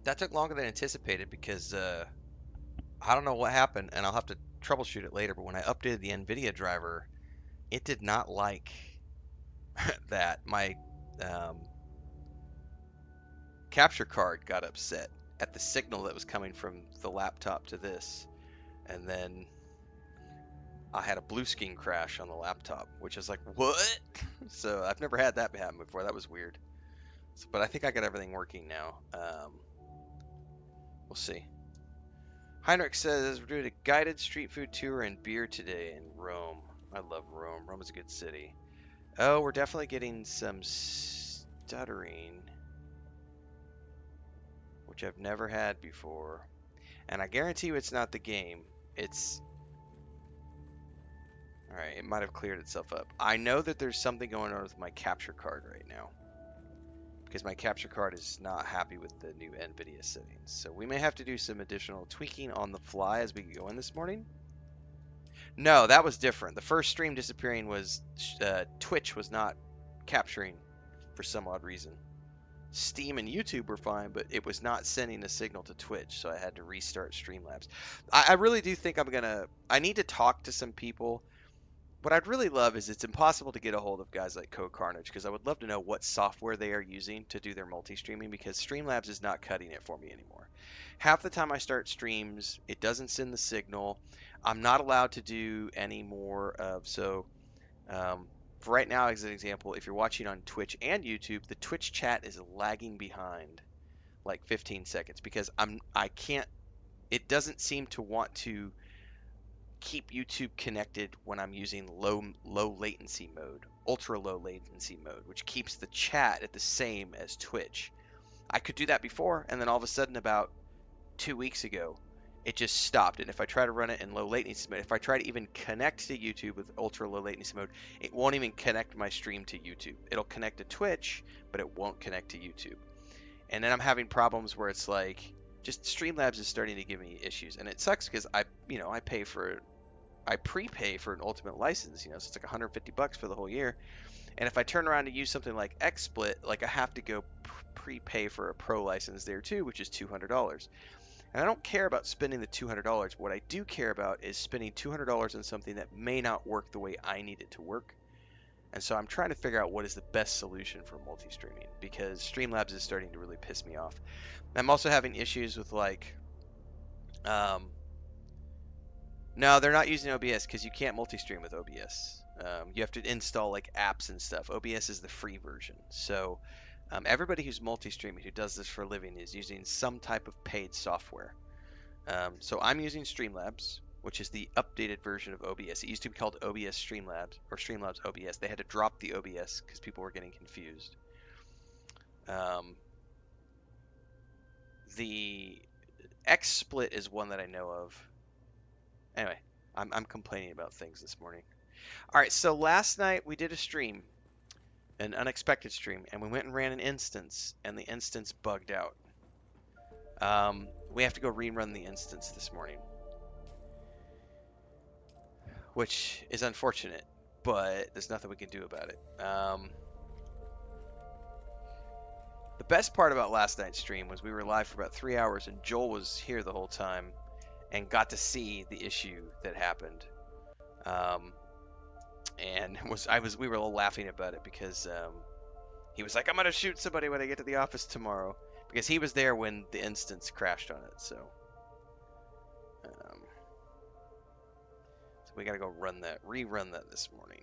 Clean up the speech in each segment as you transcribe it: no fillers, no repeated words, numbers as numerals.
That took longer than anticipated because I don't know what happened, and I'll have to troubleshoot it later. But when I updated the NVIDIA driver, it did not like that. My um, capture card got upset at the signal that was coming from the laptop to this, and then I had a blue screen crash on the laptop, which is like, what? So I've never had that happen before. That was weird. So, but I think I got everything working now. We'll see. Heinrich says we're doing a guided street food tour and beer today in Rome. I love Rome. Rome is a good city. Oh, we're definitely getting some stuttering, which I've never had before. And I guarantee you it's not the game. It's... Alright, it might have cleared itself up. I know that there's something going on with my capture card right now, because my capture card is not happy with the new NVIDIA settings. So we may have to do some additional tweaking on the fly as we go in this morning. No, that was different. The first stream disappearing was Twitch was not capturing for some odd reason. Steam and YouTube were fine, but it was not sending a signal to Twitch, so I had to restart Streamlabs. I really do think I need to talk to some people. What I'd really love is it's impossible to get a hold of guys like Code Carnage, because I would love to know what software they are using to do their multi-streaming, because Streamlabs is not cutting it for me anymore. Half the time I start streams, it doesn't send the signal. I'm not allowed to do any more of for right now, as an example, if you're watching on Twitch and YouTube, the Twitch chat is lagging behind like 15 seconds because I can't. It doesn't seem to want to keep YouTube connected when I'm using low latency mode, ultra low latency mode, which keeps the chat at the same as Twitch. I could do that before, and then all of a sudden, about 2 weeks ago, it just stopped. And if I try to run it in low latency mode, if I try to even connect to YouTube with ultra low latency mode, it won't even connect my stream to YouTube. It'll connect to Twitch, but it won't connect to YouTube. And then I'm having problems where it's like, just Streamlabs is starting to give me issues, and it sucks because I prepay for an ultimate license, so it's like 150 bucks for the whole year. And if I turn around to use something like XSplit, like I have to go prepay for a pro license there too, which is $200. And I don't care about spending the $200. What I do care about is spending $200 on something that may not work the way I need it to work. And so I'm trying to figure out what is the best solution for multi-streaming, because Streamlabs is starting to really piss me off. I'm also having issues with no, they're not using OBS because you can't multi-stream with OBS. You have to install like apps and stuff. OBS is the free version. So everybody who's multi-streaming, who does this for a living, is using some type of paid software. So I'm using Streamlabs, which is the updated version of OBS. It used to be called OBS Streamlabs or Streamlabs OBS. They had to drop the OBS because people were getting confused. The XSplit is one that I know of. Anyway, I'm complaining about things this morning. All right, so last night we did a stream, an unexpected stream, and we went and ran an instance, and the instance bugged out. We have to go rerun the instance this morning, which is unfortunate, but there's nothing we can do about it. The best part about last night's stream was we were live for about 3 hours, and Joel was here the whole time and got to see the issue that happened. And we were all laughing about it because he was like, I'm gonna shoot somebody when I get to the office tomorrow, because he was there when the instance crashed on it. So we gotta go rerun that this morning.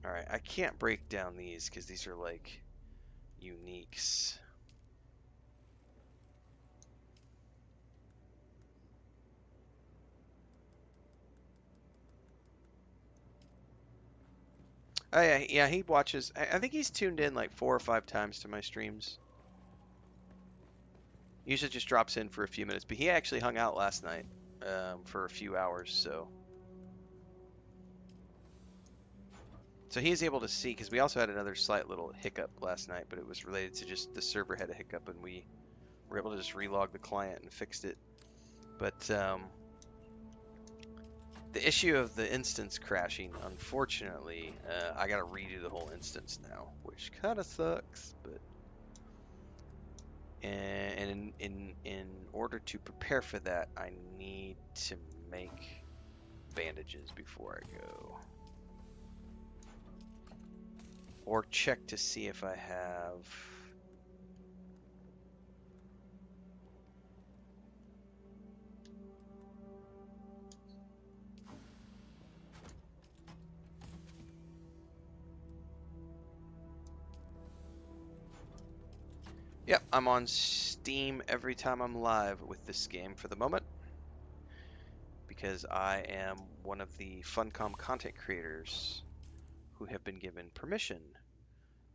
Alright, I can't break down these because these are like uniques. Oh yeah, he watches. I think he's tuned in like 4 or 5 times to my streams. Usually just drops in for a few minutes, but he actually hung out last night for a few hours, so he is able to see, because we also had another slight little hiccup last night, but it was related to just the server had a hiccup, and we were able to just relog the client and fixed it. But the issue of the instance crashing, unfortunately, I gotta redo the whole instance now, which kind of sucks, but and in order to prepare for that, I need to make bandages before I go, or check to see if I have. Yep, I'm on Steam every time I'm live with this game for the moment, because I am one of the Funcom content creators who have been given permission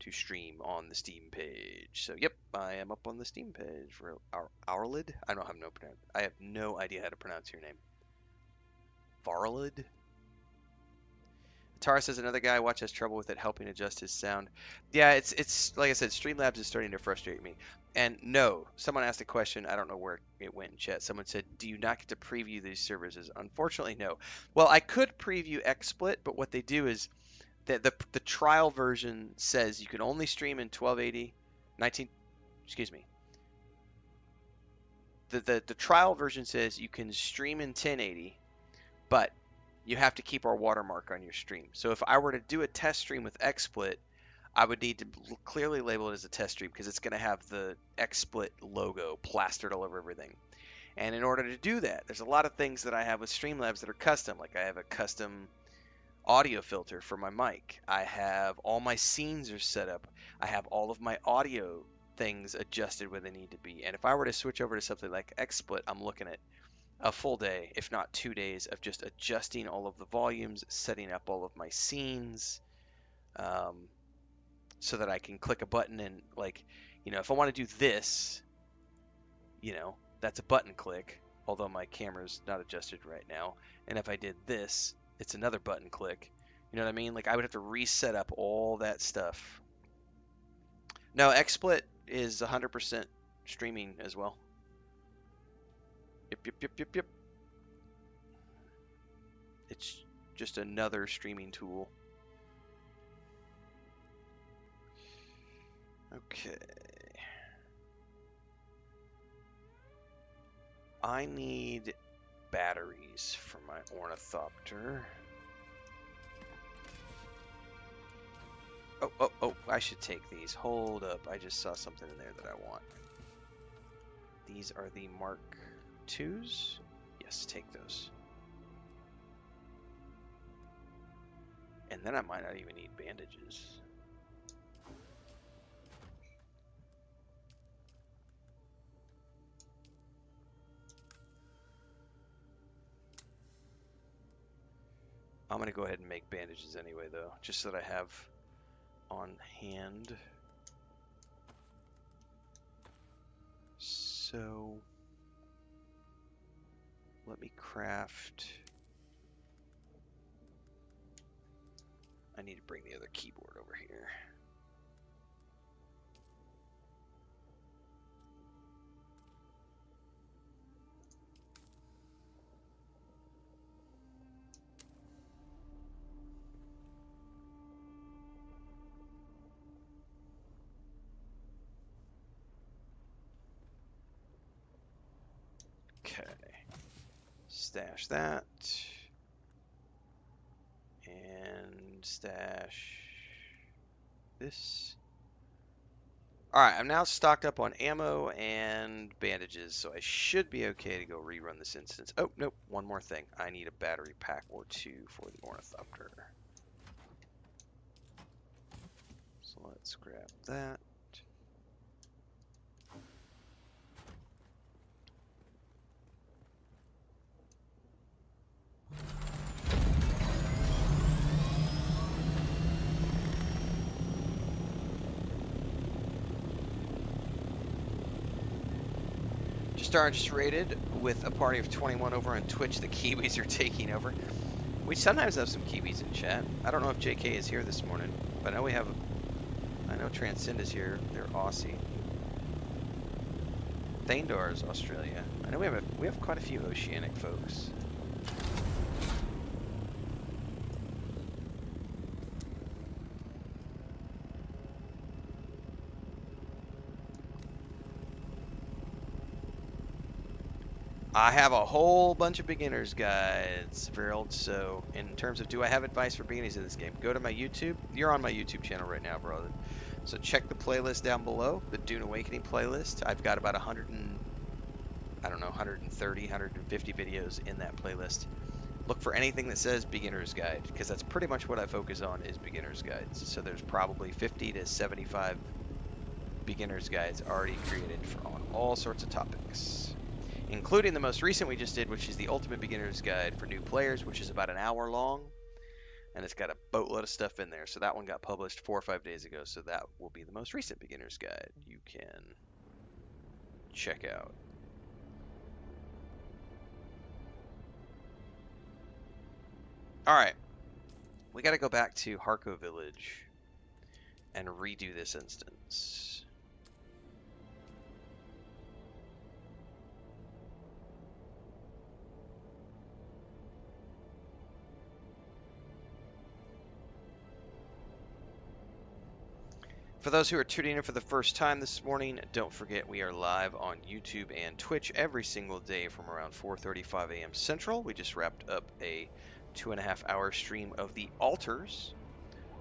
to stream on the Steam page. So yep, I am up on the Steam page for Auralid. I have no idea how to pronounce your name. Varalid? Tara says another guy watch has trouble with it helping adjust his sound. Yeah, it's like I said, Streamlabs is starting to frustrate me. And no, someone asked a question. I don't know where it went in chat. Someone said, "Do you not get to preview these services?" Unfortunately, no. Well, I could preview XSplit, but what they do is that the trial version says you can only stream in 1280, 19. Excuse me. The trial version says you can stream in 1080, but you have to keep our watermark on your stream. So if I were to do a test stream with XSplit, I would need to clearly label it as a test stream because it's going to have the XSplit logo plastered all over everything. And in order to do that, there's a lot of things that I have with Streamlabs that are custom. Like I have a custom audio filter for my mic. I have all my scenes are set up. I have all of my audio things adjusted where they need to be. And if I were to switch over to something like XSplit, I'm looking at a full day, if not 2 days, of just adjusting all of the volumes, setting up all of my scenes, so that I can click a button and, like, if I want to do this, that's a button click, although my camera's not adjusted right now. And if I did this, it's another button click. You know what I mean? Like, I would have to reset up all that stuff. No, XSplit is 100% streaming as well. Yep. It's just another streaming tool. Okay. I need batteries for my ornithopter. Oh, I should take these. Hold up, I just saw something in there that I want. These are the Mark IIs? Yes, take those. And then I might not even need bandages. I'm going to go ahead and make bandages anyway, though, just so that I have on hand. So let me craft. I need to bring the other keyboard over here. Okay, stash that, and stash this. Alright, I'm now stocked up on ammo and bandages, so I should be okay to go rerun this instance. Oh, nope, one more thing. I need a battery pack or two for the ornithopter. So let's grab that. Just rated with a party of 21 over on Twitch. The Kiwis are taking over. We sometimes have some Kiwis in chat. I don't know if JK is here this morning, but I know Transcend is here. They're Aussie. Thandar is Australia. I know we have quite a few oceanic folks. I have a whole bunch of beginner's guides, Gerald. So, in terms of do I have advice for beginners in this game, go to my YouTube. You're on my YouTube channel right now, brother. So check the playlist down below, the Dune Awakening playlist. I've got about 100 and I don't know, 130, 150 videos in that playlist. Look for anything that says beginner's guide, because that's pretty much what I focus on is beginner's guides. So there's probably 50 to 75 beginner's guides already created on all sorts of topics, including the most recent we just did, which is the Ultimate Beginner's Guide for New Players, which is about an hour long, and it's got a boatload of stuff in there. So that one got published 4 or 5 days ago, so that will be the most recent beginner's guide you can check out. Alright, we gotta go back to Harco Village and redo this instance. For those who are tuning in for the first time this morning, don't forget we are live on YouTube and Twitch every single day from around 4:35 a.m. Central. We just wrapped up a 2.5 hour stream of The Altars,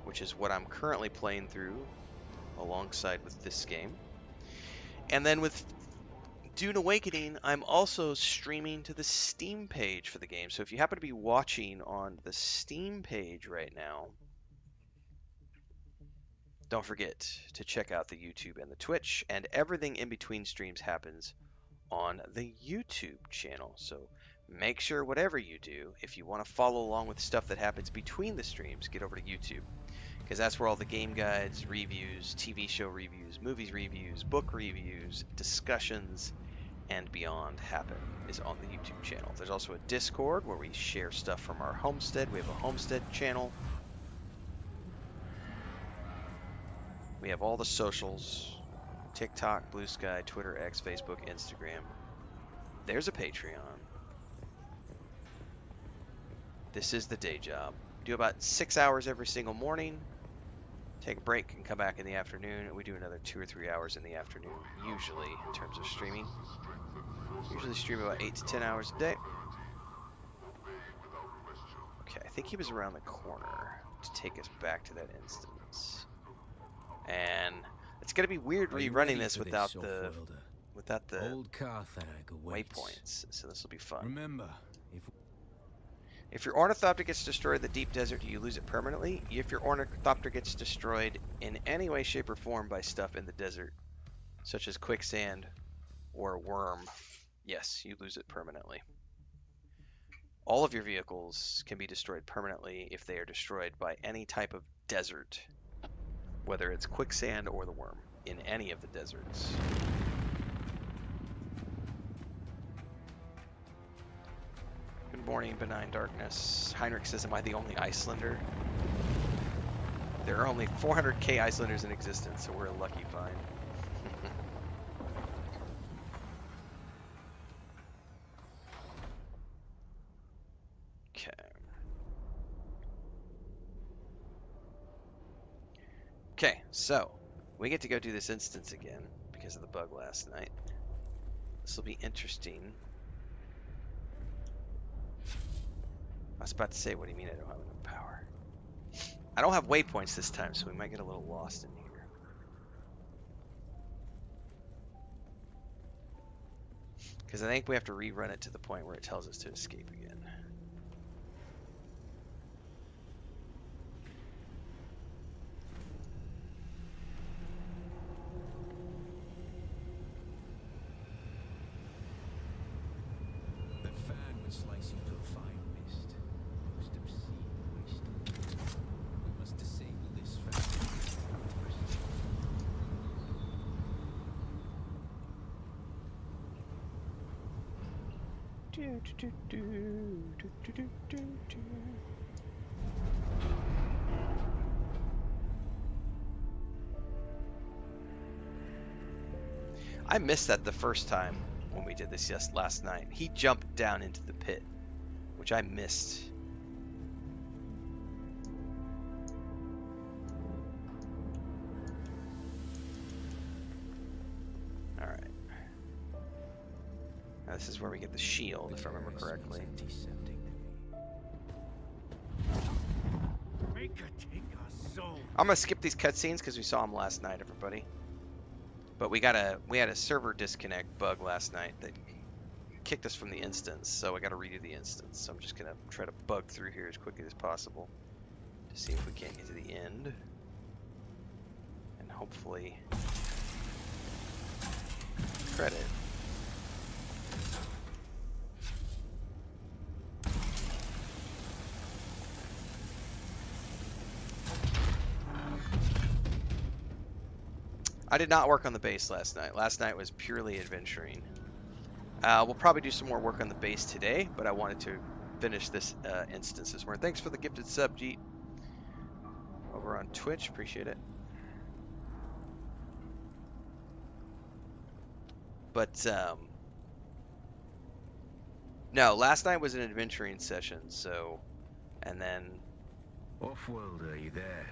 which is what I'm currently playing through alongside with this game. And then with Dune Awakening, I'm also streaming to the Steam page for the game. So if you happen to be watching on the Steam page right now, don't forget to check out the YouTube and the Twitch, and everything in between streams happens on the YouTube channel. So make sure whatever you do, if you want to follow along with stuff that happens between the streams, get over to YouTube, because that's where all the game guides, reviews, TV show reviews, movies reviews, book reviews, discussions, and beyond happen, is on the YouTube channel. There's also a Discord where we share stuff from our homestead. We have a homestead channel. We have all the socials: TikTok, Blue Sky, Twitter, X, Facebook, Instagram. There's a Patreon. This is the day job. We do about 6 hours every single morning. Take a break and come back in the afternoon. And we do another 2 or 3 hours in the afternoon, usually, in terms of streaming. Usually stream about 8 to 10 hours a day. Okay, I think he was around the corner to take us back to that instance. And it's gonna be weird rerunning this without the waypoints. So this will be fun. Remember, if your ornithopter gets destroyed in the deep desert, do you lose it permanently? If your ornithopter gets destroyed in any way, shape, or form by stuff in the desert, such as quicksand or a worm, yes, you lose it permanently. All of your vehicles can be destroyed permanently if they are destroyed by any type of desert, whether it's quicksand or the worm, in any of the deserts. Good morning, Benign Darkness. Heinrich says, am I the only Icelander? There are only 400k Icelanders in existence, so we're a lucky find. Okay. Okay, so we get to go do this instance again because of the bug last night. This will be interesting. I was about to say, what do you mean I don't have enough power? I don't have waypoints this time, so we might get a little lost in here. Because I think we have to rerun it to the point where it tells us to escape again. that fan would slice you to a fine mist. Most obscene waste. We must disable this fan. I missed that the first time when we did this last night. He jumped down into the pit, which I missed. Now, this is where we get the shield, if I remember correctly. Antiseptic. Make her take our soul. I'm gonna skip these cutscenes because we saw them last night, everybody. But we had a server disconnect bug last night that kicked us from the instance, so I got to redo the instance. So I'm just gonna try to bug through here as quickly as possible to see if we can't get to the end, and hopefully credit. I did not work on the base last night. Last night was purely adventuring. We'll probably do some more work on the base today, but I wanted to finish this instance this morning. Thanks for the gifted sub, Jeet. Over on Twitch, appreciate it. But, no, last night was an adventuring session, so, and then... Off-world, are you there?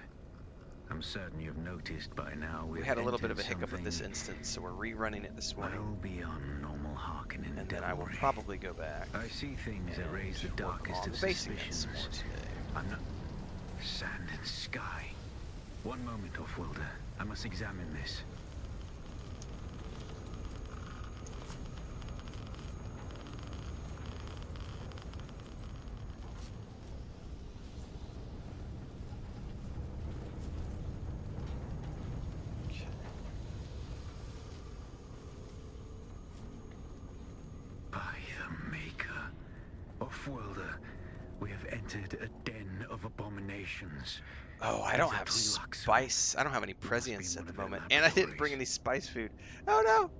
I'm certain you've noticed by now we had a little bit of a hiccup with this instance, so we're rerunning it this morning. Well beyond normal Harkonnen And then I will devilry. probably go back. I see things that raise the work darkest on of the base again suspicions. some more today. I'm not... Sand and sky. One moment, Off-worlder. I must examine this. By the Maker. Off-worlder, we have entered a den of abominations. Oh, I These don't are have Twi'leks. spice. I don't have any be prescience one at the of their moment. And I didn't bring laboratories. any spice food. Oh no!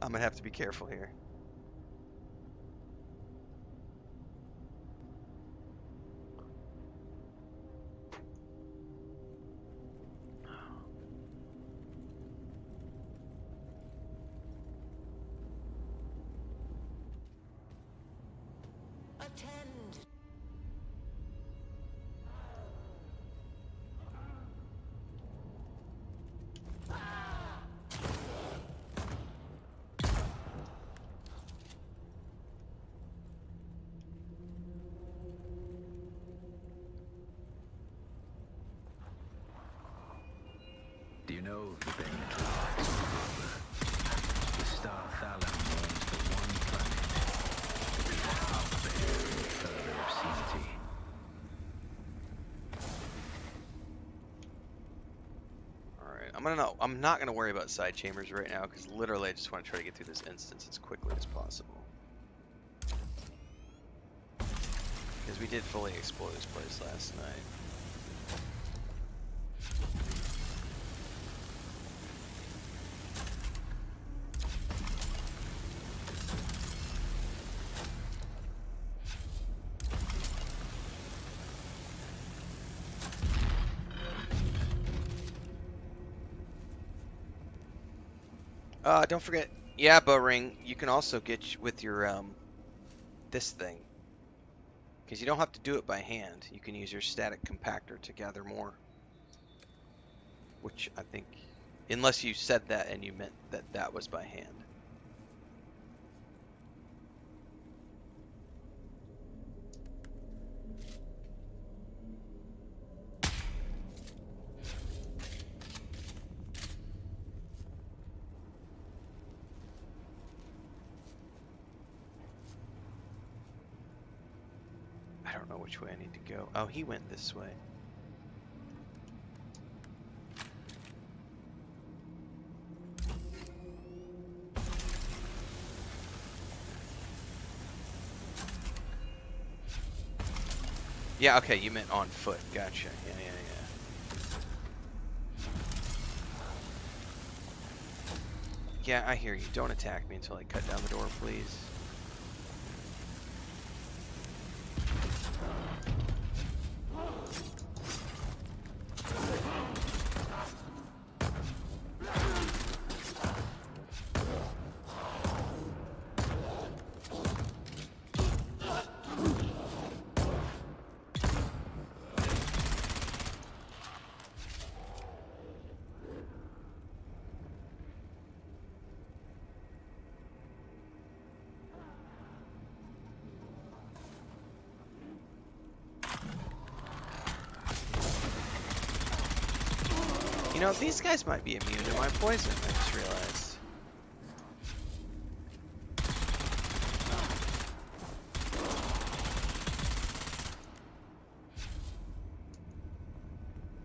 I'm gonna have to be careful here. Attend. Do you know the Planetologist? The star Thalan mourns for one planet. The bear further obscenity. Alright, I'm not gonna worry about side chambers right now, because literally I just want to try to get through this instance as quickly as possible. Because we did fully explore this place last night. Don't forget, yeah, Bowring, you can also get with your, this thing. Because you don't have to do it by hand. You can use your static compactor to gather more. Which I think, unless you said that and you meant that that was by hand. I don't know which way I need to go. Oh, he went this way. Yeah, okay, you meant on foot. Gotcha. Yeah. Yeah, I hear you. Don't attack me until I cut down the door, please. know, these guys might be immune to my poison, I just realized.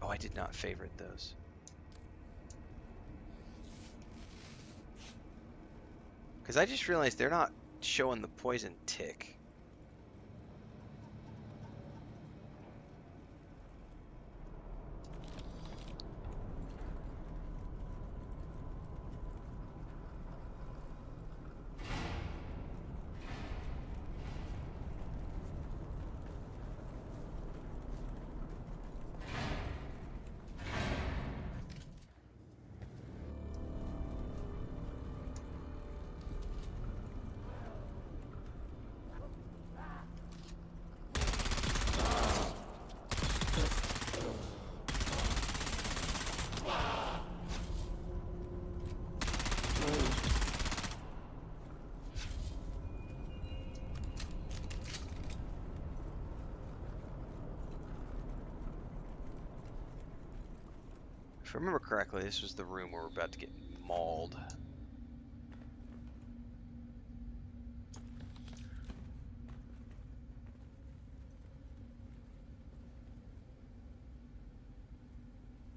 Oh, I did not favorite those. Because I just realized they're not showing the poison tick. If I remember correctly, this was the room where we're about to get mauled.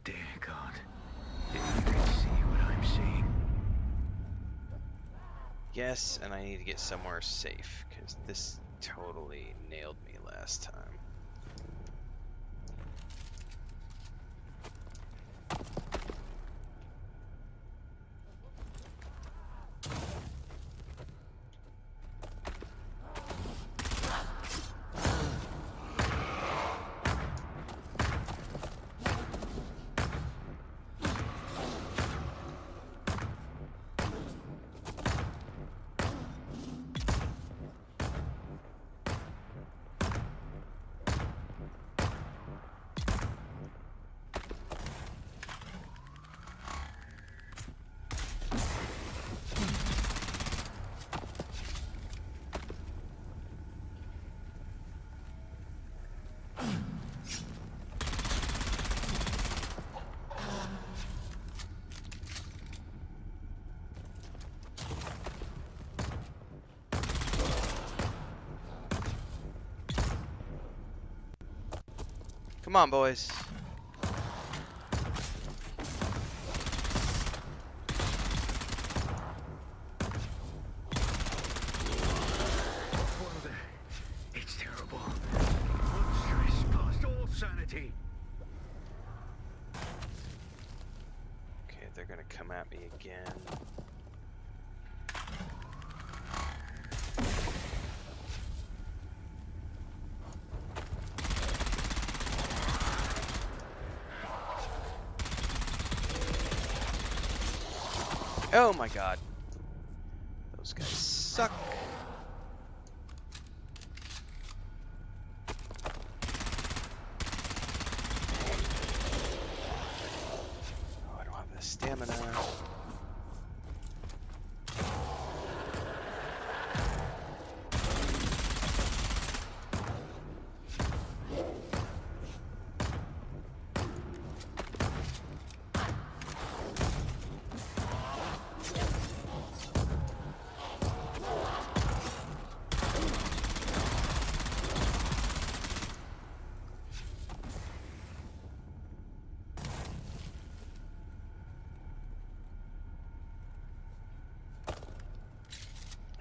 Dear God, if you could see what I'm seeing. Yes, and I need to get somewhere safe, because this totally nailed me last time. Come on, boys. It's terrible. Monstrous past all sanity. Okay, they're gonna come at me again. Oh my god. Those guys suck. Oh, I don't have the stamina.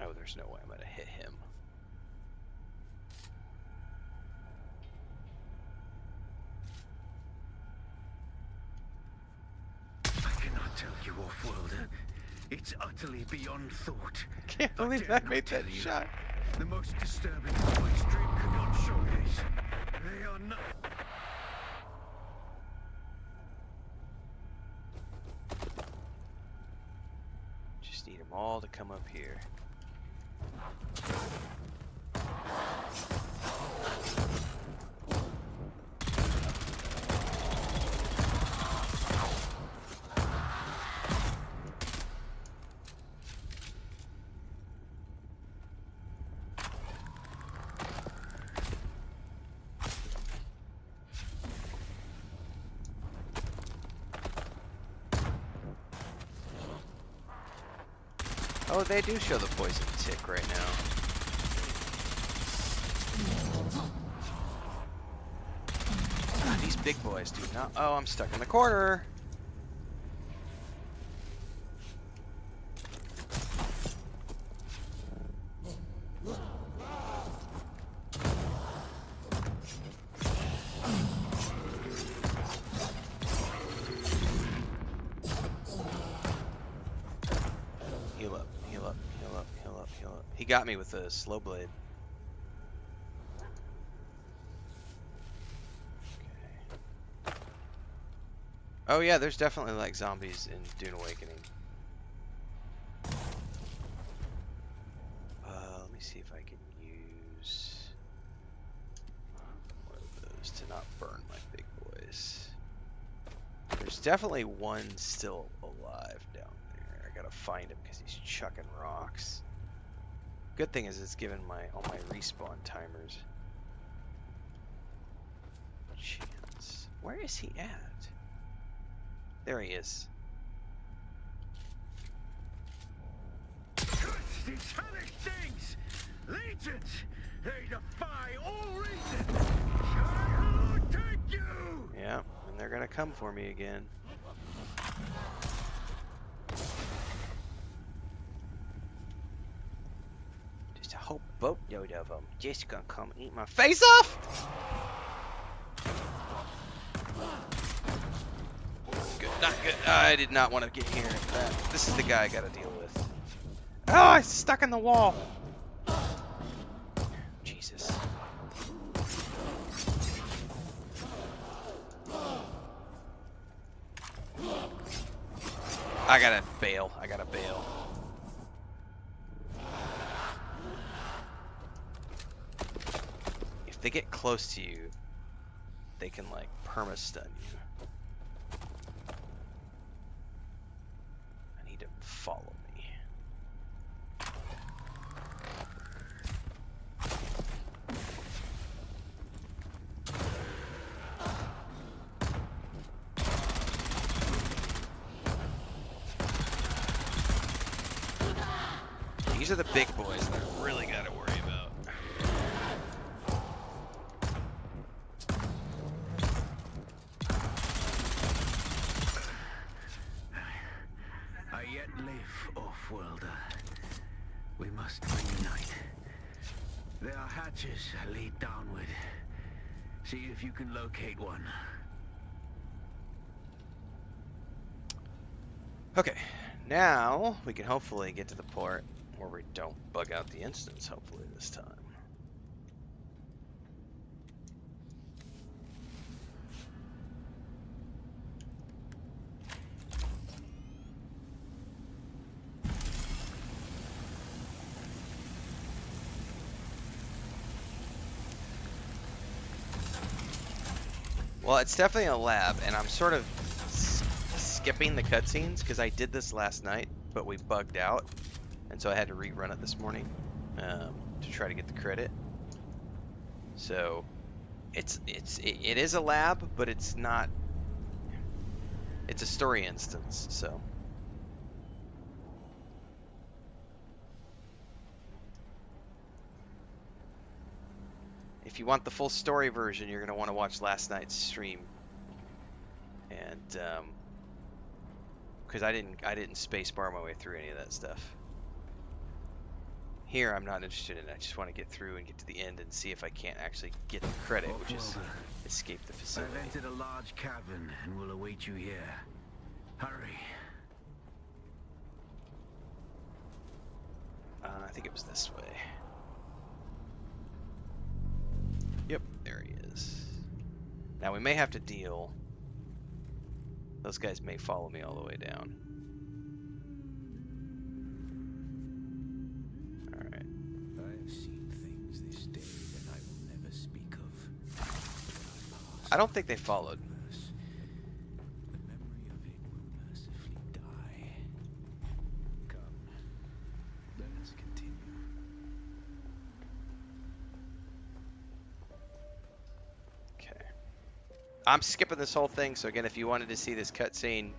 Oh, there's no way I'm gonna hit him. I cannot tell you, Off-Worlder. It's utterly beyond thought. Can't I believe dare I not made that tell you. shot. The most disturbing of my stream could not showcase. They are not. Just need them all to come up here. Oh, they do show the poison tick right now. God, these big boys do not. Oh, I'm stuck in the corner. Heal up, heal up, heal up, heal up, heal up. He got me with a slow blade. Okay. Oh yeah, there's definitely like zombies in Dune Awakening. Let me see if I can use one of those to not burn my big boys. There's definitely one still alive down there. I gotta find him because he's chucking rocks. Good thing is it's given all my respawn timers. Chance. Where is he at? There he is. These hellish things! Legions! They defy all reason! I will take you! Yeah, and they're gonna come for me again. Just a whole boatload of them just gonna come and eat my face off! Good, not good. I did not want to get here. This is the guy I gotta deal with. Oh, I'm stuck in the wall! Jesus. I gotta bail. I gotta bail. If they get close to you, they can like perma-stun you. I need to follow me. These are the big boys that I really gotta worry about. I yet live, off-worlder. We must reunite. There are hatches that lead downward. See if you can locate one. Okay, now we can hopefully get to the port where we don't bug out the instance, hopefully this time. Well, it's definitely a lab, and I'm sort of skipping the cutscenes because I did this last night, but we bugged out, and so I had to rerun it this morning to try to get the credit. So it is a lab, but it's not. It's a story instance, so. If you want the full story version, you're gonna want to watch last night's stream, and because I didn't spacebar my way through any of that stuff. Here, I'm not interested in it. I just want to get through and get to the end and see if I can't actually get the credit, which is escape the facility. I've entered a large cavern and will await you here. Hurry. I think it was this way. Yep, there he is. Now we may have to deal. Those guys may follow me all the way down. Alright. I have seen things this day that I will never speak of. I don't think they followed. The memory of it will mercifully die. Come, let us continue. Okay. I'm skipping this whole thing, so again, if you wanted to see this cutscene,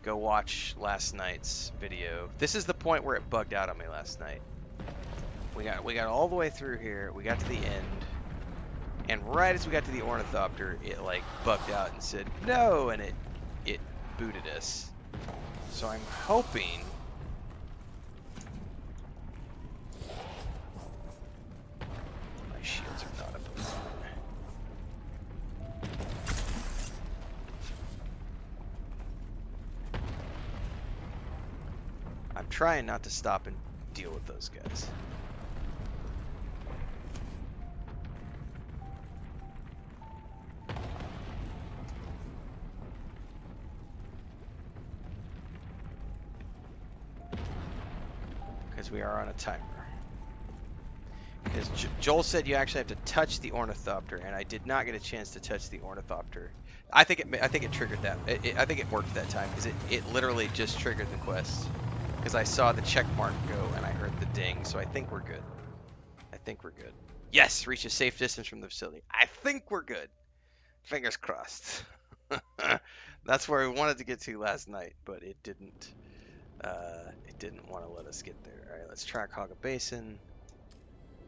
go watch last night's video. This is the point where it bugged out on me last night. We got all the way through here. We got to the end, and right as we got to the ornithopter, it like bugged out and said no, and it booted us. So I'm hoping my shields are not up. I'm trying not to stop and deal with those guys. Because we are on a timer. Because Joel said you actually have to touch the ornithopter, and I did not get a chance to touch the ornithopter. I think it triggered that. I think it worked that time because it literally just triggered the quest. Because I saw the check mark go and I heard the ding, so I think we're good. I think we're good. Yes, reach a safe distance from the facility. I think we're good. Fingers crossed. That's where we wanted to get to last night, but it didn't. It didn't want to let us get there. All right, let's track Hogga Basin.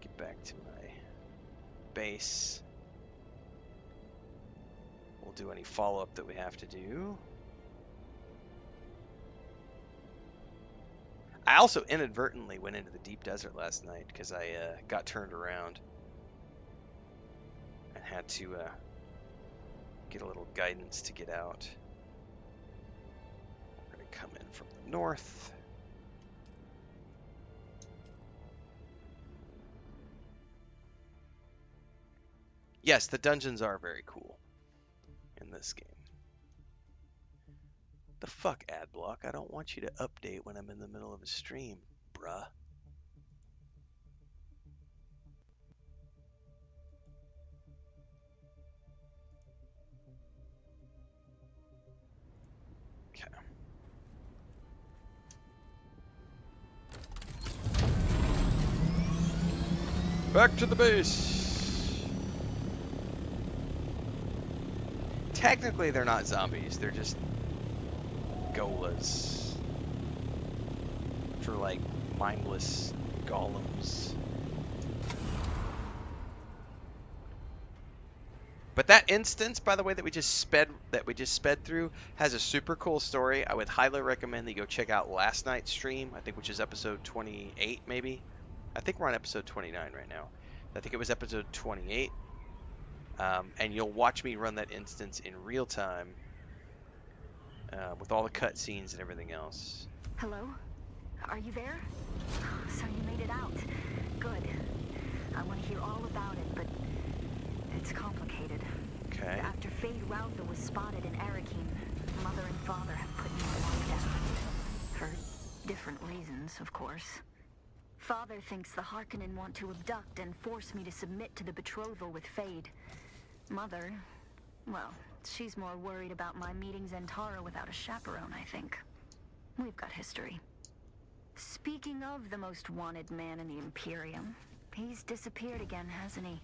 Get back to my base. We'll do any follow-up that we have to do. I also inadvertently went into the deep desert last night because I got turned around and had to get a little guidance to get out. We're going to come in from the north. Yes, the dungeons are very cool in this game. The fuck, ad block? I don't want you to update when I'm in the middle of a stream, bruh. Okay. Back to the base. Technically, they're not zombies. They're just golas. For like mindless golems. But that instance, by the way, that we just sped through, has a super cool story. I would highly recommend that you go check out last night's stream. I think which is episode 28, maybe. I think we're on episode 29 right now. I think it was episode 28. And you'll watch me run that instance in real time with all the cutscenes and everything else. Hello? Are you there? So you made it out. Good. I want to hear all about it, but it's complicated. Okay. After Fade Routha was spotted in Arakim, Mother and Father have put me on lockdown. For different reasons, of course. Father thinks the Harkonnen want to abduct and force me to submit to the betrothal with Fade. Mother, well, she's more worried about my meeting Zentara without a chaperone, I think. We've got history. Speaking of the most wanted man in the Imperium, he's disappeared again, hasn't he?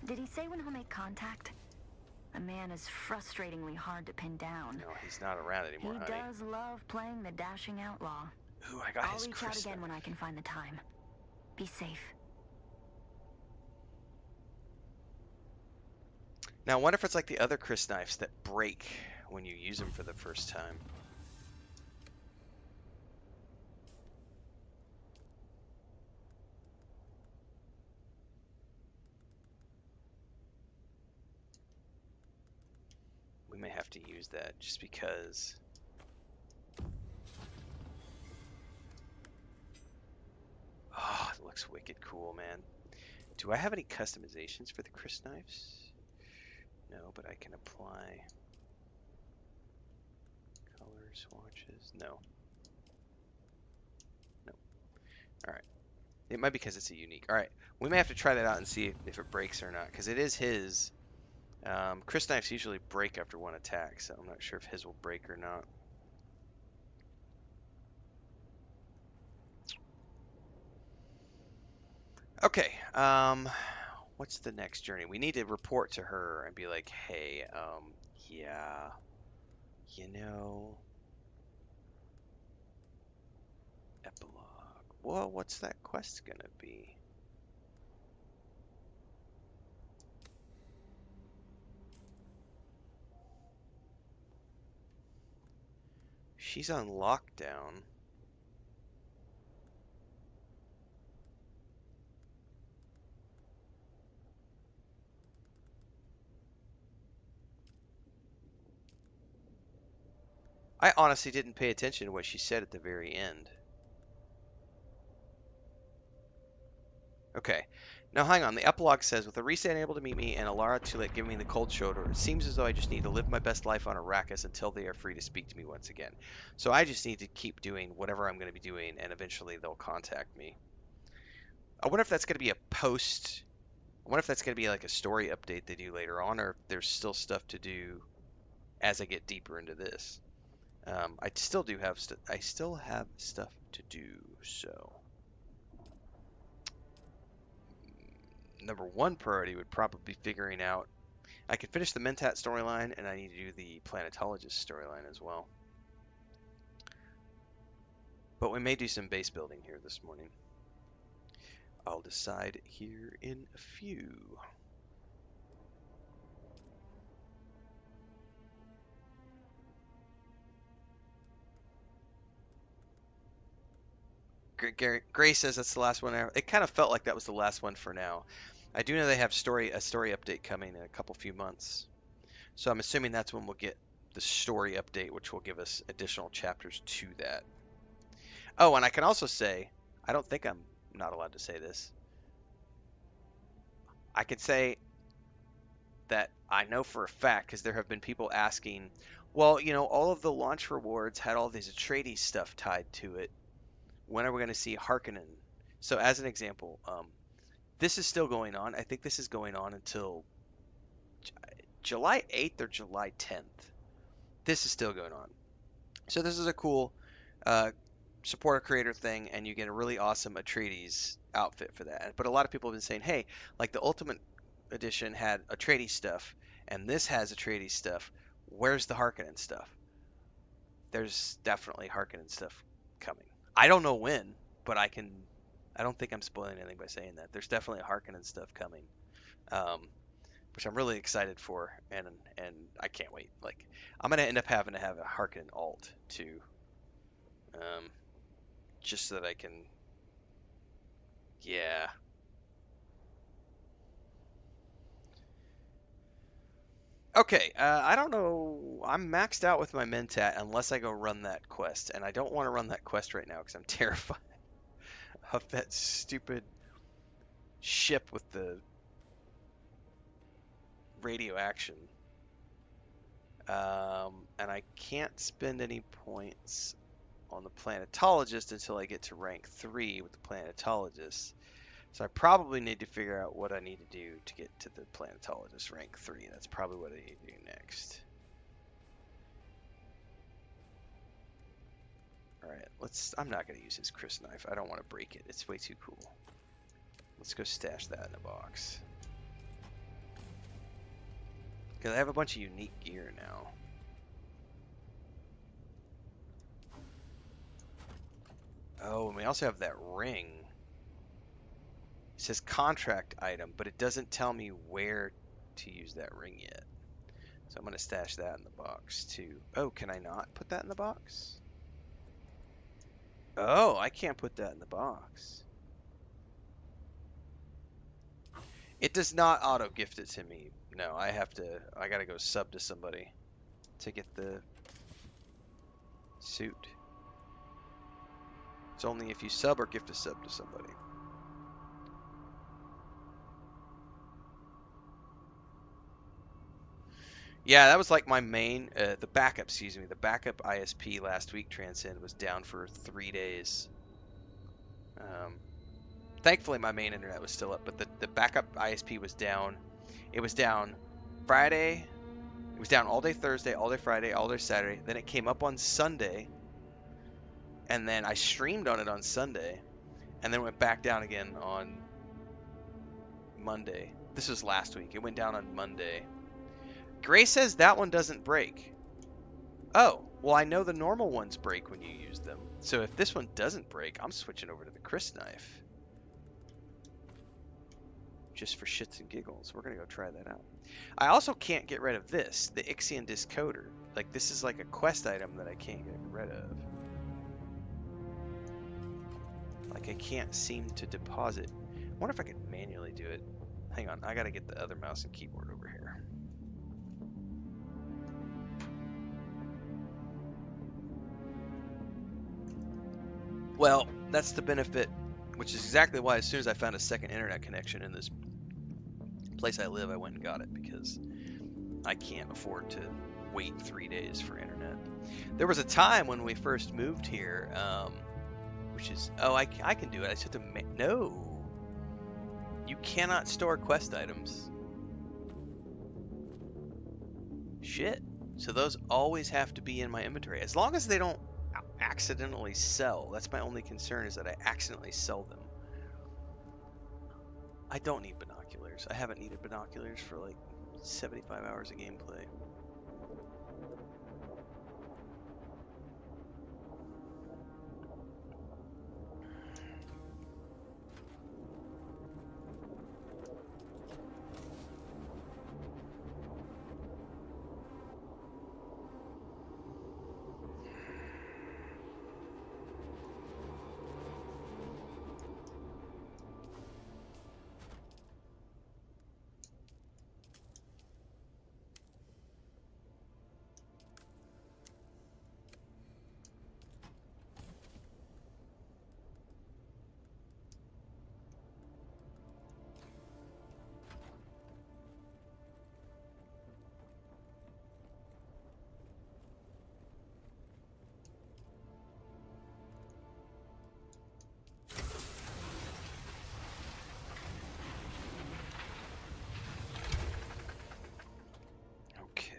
Did he say when he'll make contact? The man is frustratingly hard to pin down. No, he's not around anymore, He honey. does love playing the dashing outlaw. Ooh, I got I'll his reach out crystal. again when I can find the time. Be safe. Now, I wonder if it's like the other Chris knives that break when you use them for the first time. We may have to use that just because. Oh, it looks wicked cool, man. Do I have any customizations for the Chris knives? No, but I can apply color swatches. No. No. Alright. It might be because it's a unique. Alright. We may have to try that out and see if it breaks or not. Because it is his. Chris knives usually break after one attack, so I'm not sure if his will break or not. Okay. What's the next journey? We need to report to her and be like, hey, yeah, you know, well, what's that quest gonna be? She's on lockdown. I honestly didn't pay attention to what she said at the very end. Okay. Now hang on. The epilogue says, with Arisa unable to meet me and Alara Tulit giving me the cold shoulder, it seems as though I just need to live my best life on Arrakis until they are free to speak to me once again. So I just need to keep doing whatever I'm going to be doing, and eventually they'll contact me. I wonder if that's going to be a post. I wonder if that's going to be like a story update they do later on, or if there's still stuff to do as I get deeper into this. I still do have I still have stuff to do, so number one priority would probably be figuring out. I could finish the Mentat storyline, and I need to do the Planetologist storyline as well. But we may do some base building here this morning. I'll decide here in a few. Gray says that's the last one. It kind of felt like that was the last one for now. I do know they have a story update coming in a few months. So I'm assuming that's when we'll get the story update, which will give us additional chapters to that. Oh, and I can also say, I don't think I'm not allowed to say this. I can say that I know for a fact, because there have been people asking, well, you know, all of the launch rewards had all these Atreides stuff tied to it. When are we going to see Harkonnen? So as an example, this is still going on. I think this is going on until July 8th or July 10th. This is still going on. So this is a cool supporter creator thing, and you get a really awesome Atreides outfit for that. But a lot of people have been saying, hey, like the Ultimate Edition had Atreides stuff, and this has Atreides stuff. Where's the Harkonnen stuff? There's definitely Harkonnen stuff coming. I don't know when, but I don't think I'm spoiling anything by saying that. There's definitely Harkonnen stuff coming, which I'm really excited for, and I can't wait. Like, I'm gonna end up having to have a Harkonnen alt too, just so that I can, yeah. Okay, I don't know. I'm maxed out with my Mentat unless I go run that quest, and I don't want to run that quest right now because I'm terrified of that stupid ship with the radioaction. And I can't spend any points on the Planetologist until I get to rank 3 with the Planetologist. So I probably need to figure out what I need to do to get to the Planetologist rank 3. That's probably what I need to do next. Alright, I'm not going to use his Chris knife. I don't want to break it. It's way too cool. Let's go stash that in a box. Because I have a bunch of unique gear now. Oh, and we also have that ring. It says contract item, but it doesn't tell me where to use that ring yet. So I'm going to stash that in the box too. Oh, can I not put that in the box? Oh, I can't put that in the box. It does not auto gift it to me. No, I gotta go sub to somebody to get the suit. It's only if you sub or gift a sub to somebody. Yeah, that was like my main, the backup ISP last week, Transcend, was down for 3 days. Thankfully, my main internet was still up, but the backup ISP was down. It was down Friday. It was down all day Thursday, all day Friday, all day Saturday. Then it came up on Sunday. And then I streamed on it on Sunday. And then went back down again on Monday. This was last week. It went down on Monday. Gray says that one doesn't break. Oh, Well, I know the normal ones break when you use them. So if this one doesn't break, I'm switching over to the Chris knife. Just for shits and giggles. We're going to go try that out. I also can't get rid of this, the Ixion Discoder. Like, this is like a quest item that I can't get rid of. Like, I can't seem to deposit. I wonder if I could manually do it. Hang on, I got to get the other mouse and keyboard over here. Well, that's the benefit, which is exactly why as soon as I found a second internet connection in this place I live, I went and got it, because I can't afford to wait 3 days for internet. There was a time when we first moved here, which is, oh, I can do it. I just have to, no. You cannot store quest items. Shit. So those always have to be in my inventory. As long as they don't accidentally sell. That's my only concern, is that I accidentally sell them. I don't need binoculars. I haven't needed binoculars for like 75 hours of gameplay. Okay.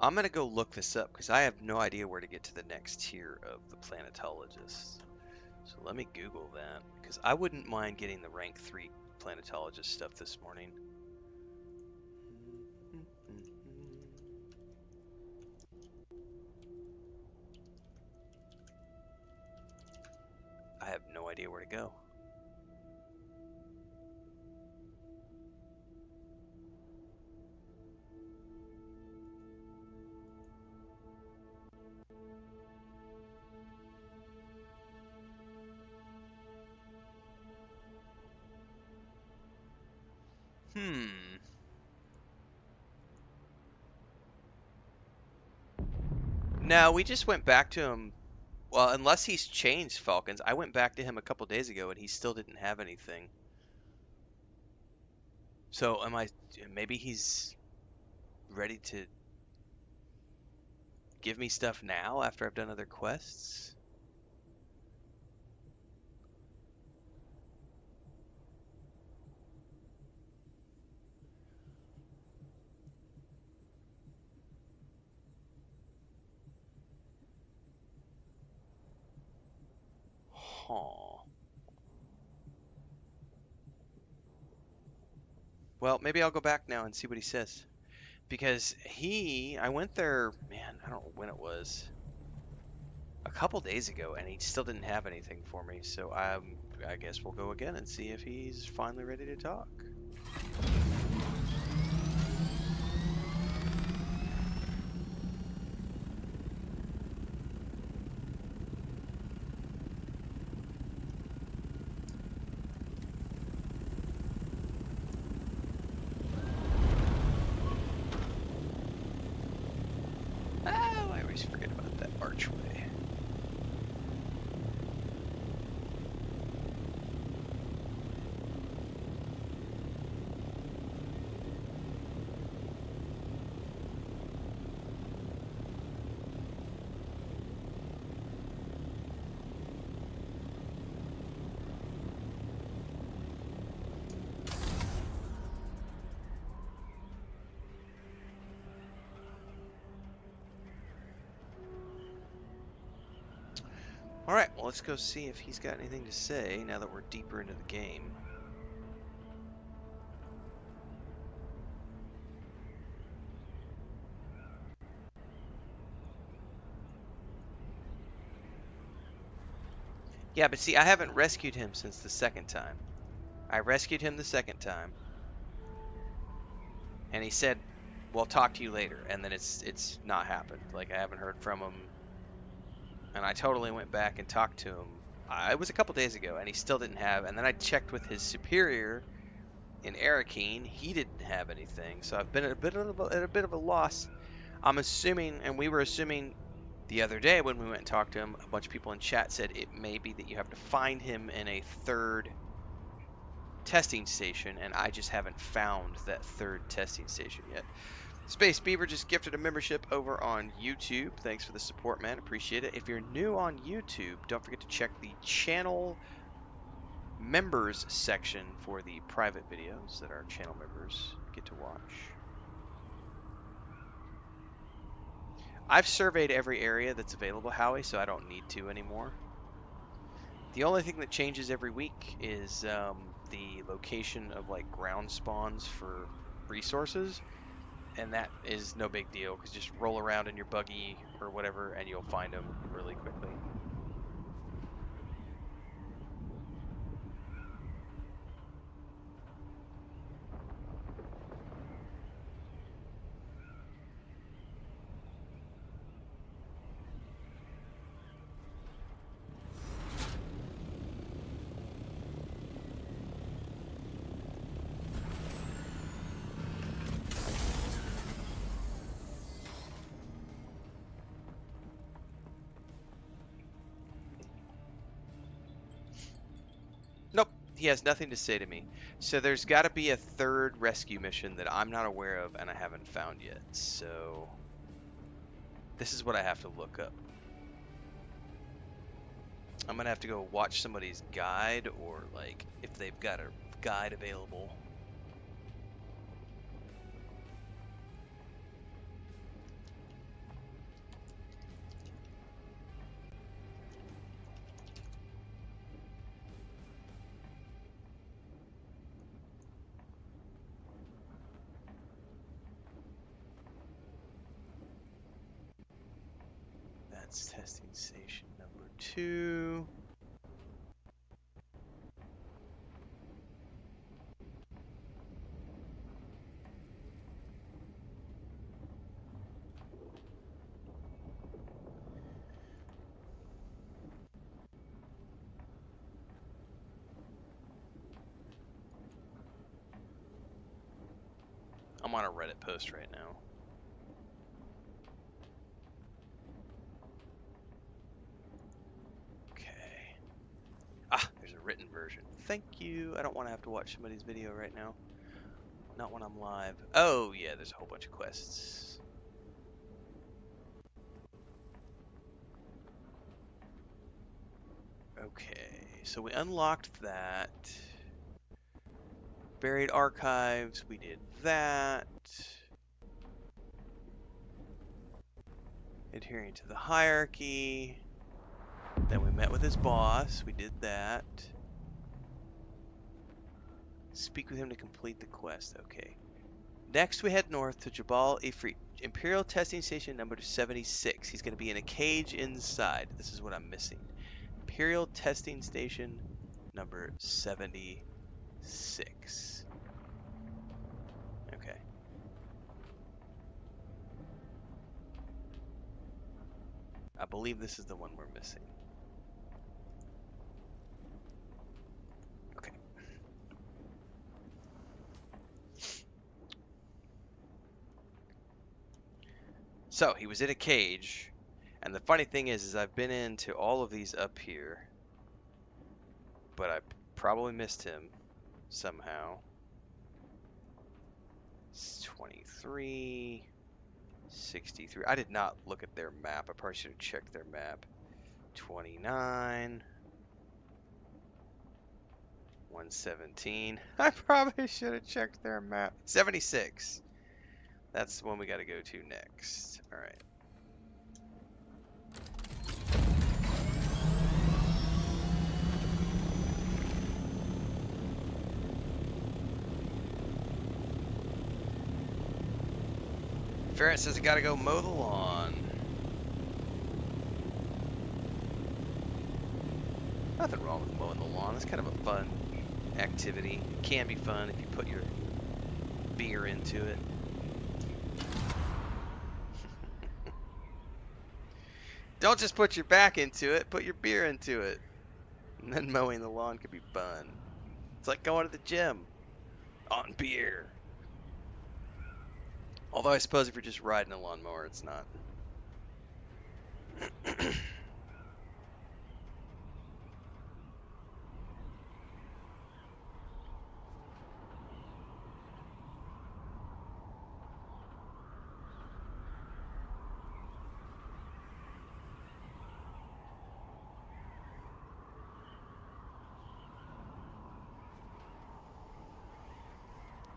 I'm going to go look this up because I have no idea where to get to the next tier of the Planetologist. So let me Google that, because I wouldn't mind getting the rank 3 Planetologist stuff this morning. I have no idea where to go. No, we just went back to him. Well, unless he's changed Falcons. I went back to him a couple days ago and he still didn't have anything. So maybe he's ready to give me stuff now after I've done other quests? Huh. Well, maybe I'll go back now and see what he says. Because I went there, man, I don't know when it was. A couple days ago, and he still didn't have anything for me. So I guess we'll go again and see if he's finally ready to talk. Oh, I always forget about that archway. Alright, well, let's go see if he's got anything to say now that we're deeper into the game. Yeah, but see, I haven't rescued him since the second time. I rescued him the second time, and he said, "Well, talk to you later," and then it's not happened. Like, I haven't heard from him, and I totally went back and talked to him. It was a couple days ago, and he still didn't have. And then I checked with his superior in Arakeen. He didn't have anything, so I've been at a bit of a loss. I'm assuming, and we were assuming the other day when we went and talked to him, a bunch of people in chat said it may be that you have to find him in a third testing station, and I just haven't found that third testing station yet. Space Beaver just gifted a membership over on YouTube. Thanks for the support, man. Appreciate it. If you're new on YouTube, don't forget to check the channel members section for the private videos that our channel members get to watch. I've surveyed every area that's available, Howie, so I don't need to anymore. The only thing that changes every week is the location of like ground spawns for resources, and that is no big deal because just roll around in your buggy or whatever and you'll find them really quickly. Nope, he has nothing to say to me. So there's got to be a third rescue mission that I'm not aware of and I haven't found yet. So this is what I have to look up. I'm gonna have to go watch somebody's guide, or like if they've got a guide available. That's testing station number 2. I'm on a Reddit post right now. Okay. Ah, there's a written version. Thank you. I don't want to have to watch somebody's video right now. Not when I'm live. Oh, yeah, there's a whole bunch of quests. Okay, so we unlocked that. Buried archives, we did that. Adhering to the hierarchy. Then we met with his boss, we did that. Speak with him to complete the quest, okay. Next we head north to Jabal Ifrit, Imperial Testing Station number 76. He's going to be in a cage inside. This is what I'm missing. Imperial Testing Station number 76. Okay. I believe this is the one we're missing. Okay. So, he was in a cage, and the funny thing is I've been into all of these up here, but I probably missed him somehow. It's 23, 63. I did not look at their map. I probably should have checked their map. 29, 117. I probably should have checked their map. 76. That's the one we got to go to next. All right. Ferret says I gotta go mow the lawn. Nothing wrong with mowing the lawn. It's kind of a fun activity. It can be fun if you put your beer into it. Don't just put your back into it, put your beer into it. And then mowing the lawn could be fun. It's like going to the gym on beer. Although I suppose if you're just riding a lawnmower, it's not.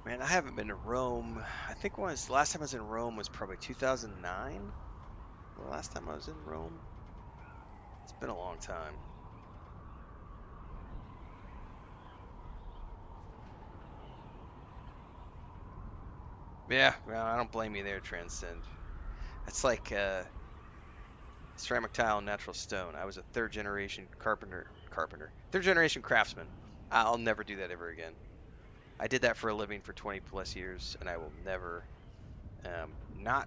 Man, I haven't been to Rome. I think the last time I was in Rome was probably 2009. The last time I was in Rome. It's been a long time. Yeah, well, I don't blame you there, Transcend. That's like ceramic tile and natural stone. I was a third generation third generation craftsman. I'll never do that ever again. I did that for a living for 20 plus years, and I will never, not,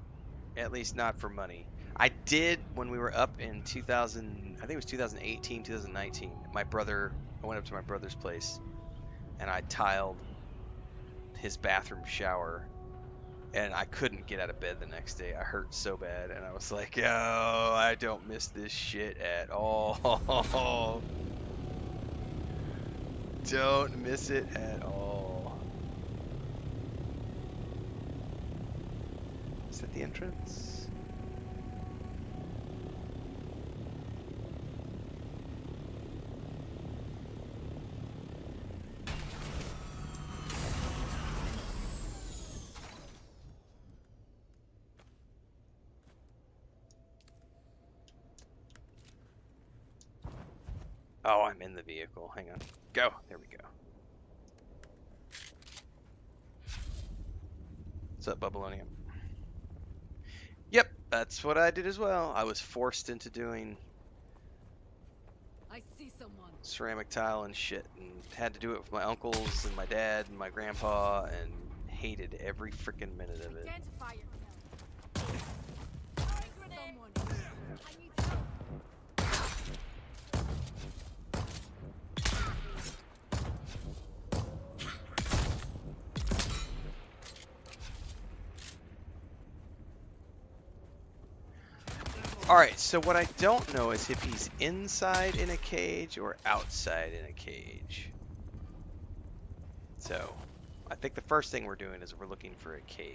at least not for money. I did when we were up in 2000, I think it was 2018, 2019. I went up to my brother's place, and I tiled his bathroom shower, and I couldn't get out of bed the next day. I hurt so bad, and I was like, oh, I don't miss this shit at all. Don't miss it at all. Is that the entrance? Oh, I'm in the vehicle. Hang on. Go. There we go. What's up, Bubbleonium? Yep, that's what I did as well. I was forced into doing I see someone. ceramic tile and shit, and had to do it with my uncles and my dad and my grandpa, and hated every freaking minute of it. Identify yourself. Someone. I need help. Alright, so what I don't know is if he's inside in a cage or outside in a cage. So, I think the first thing we're doing is we're looking for a cage.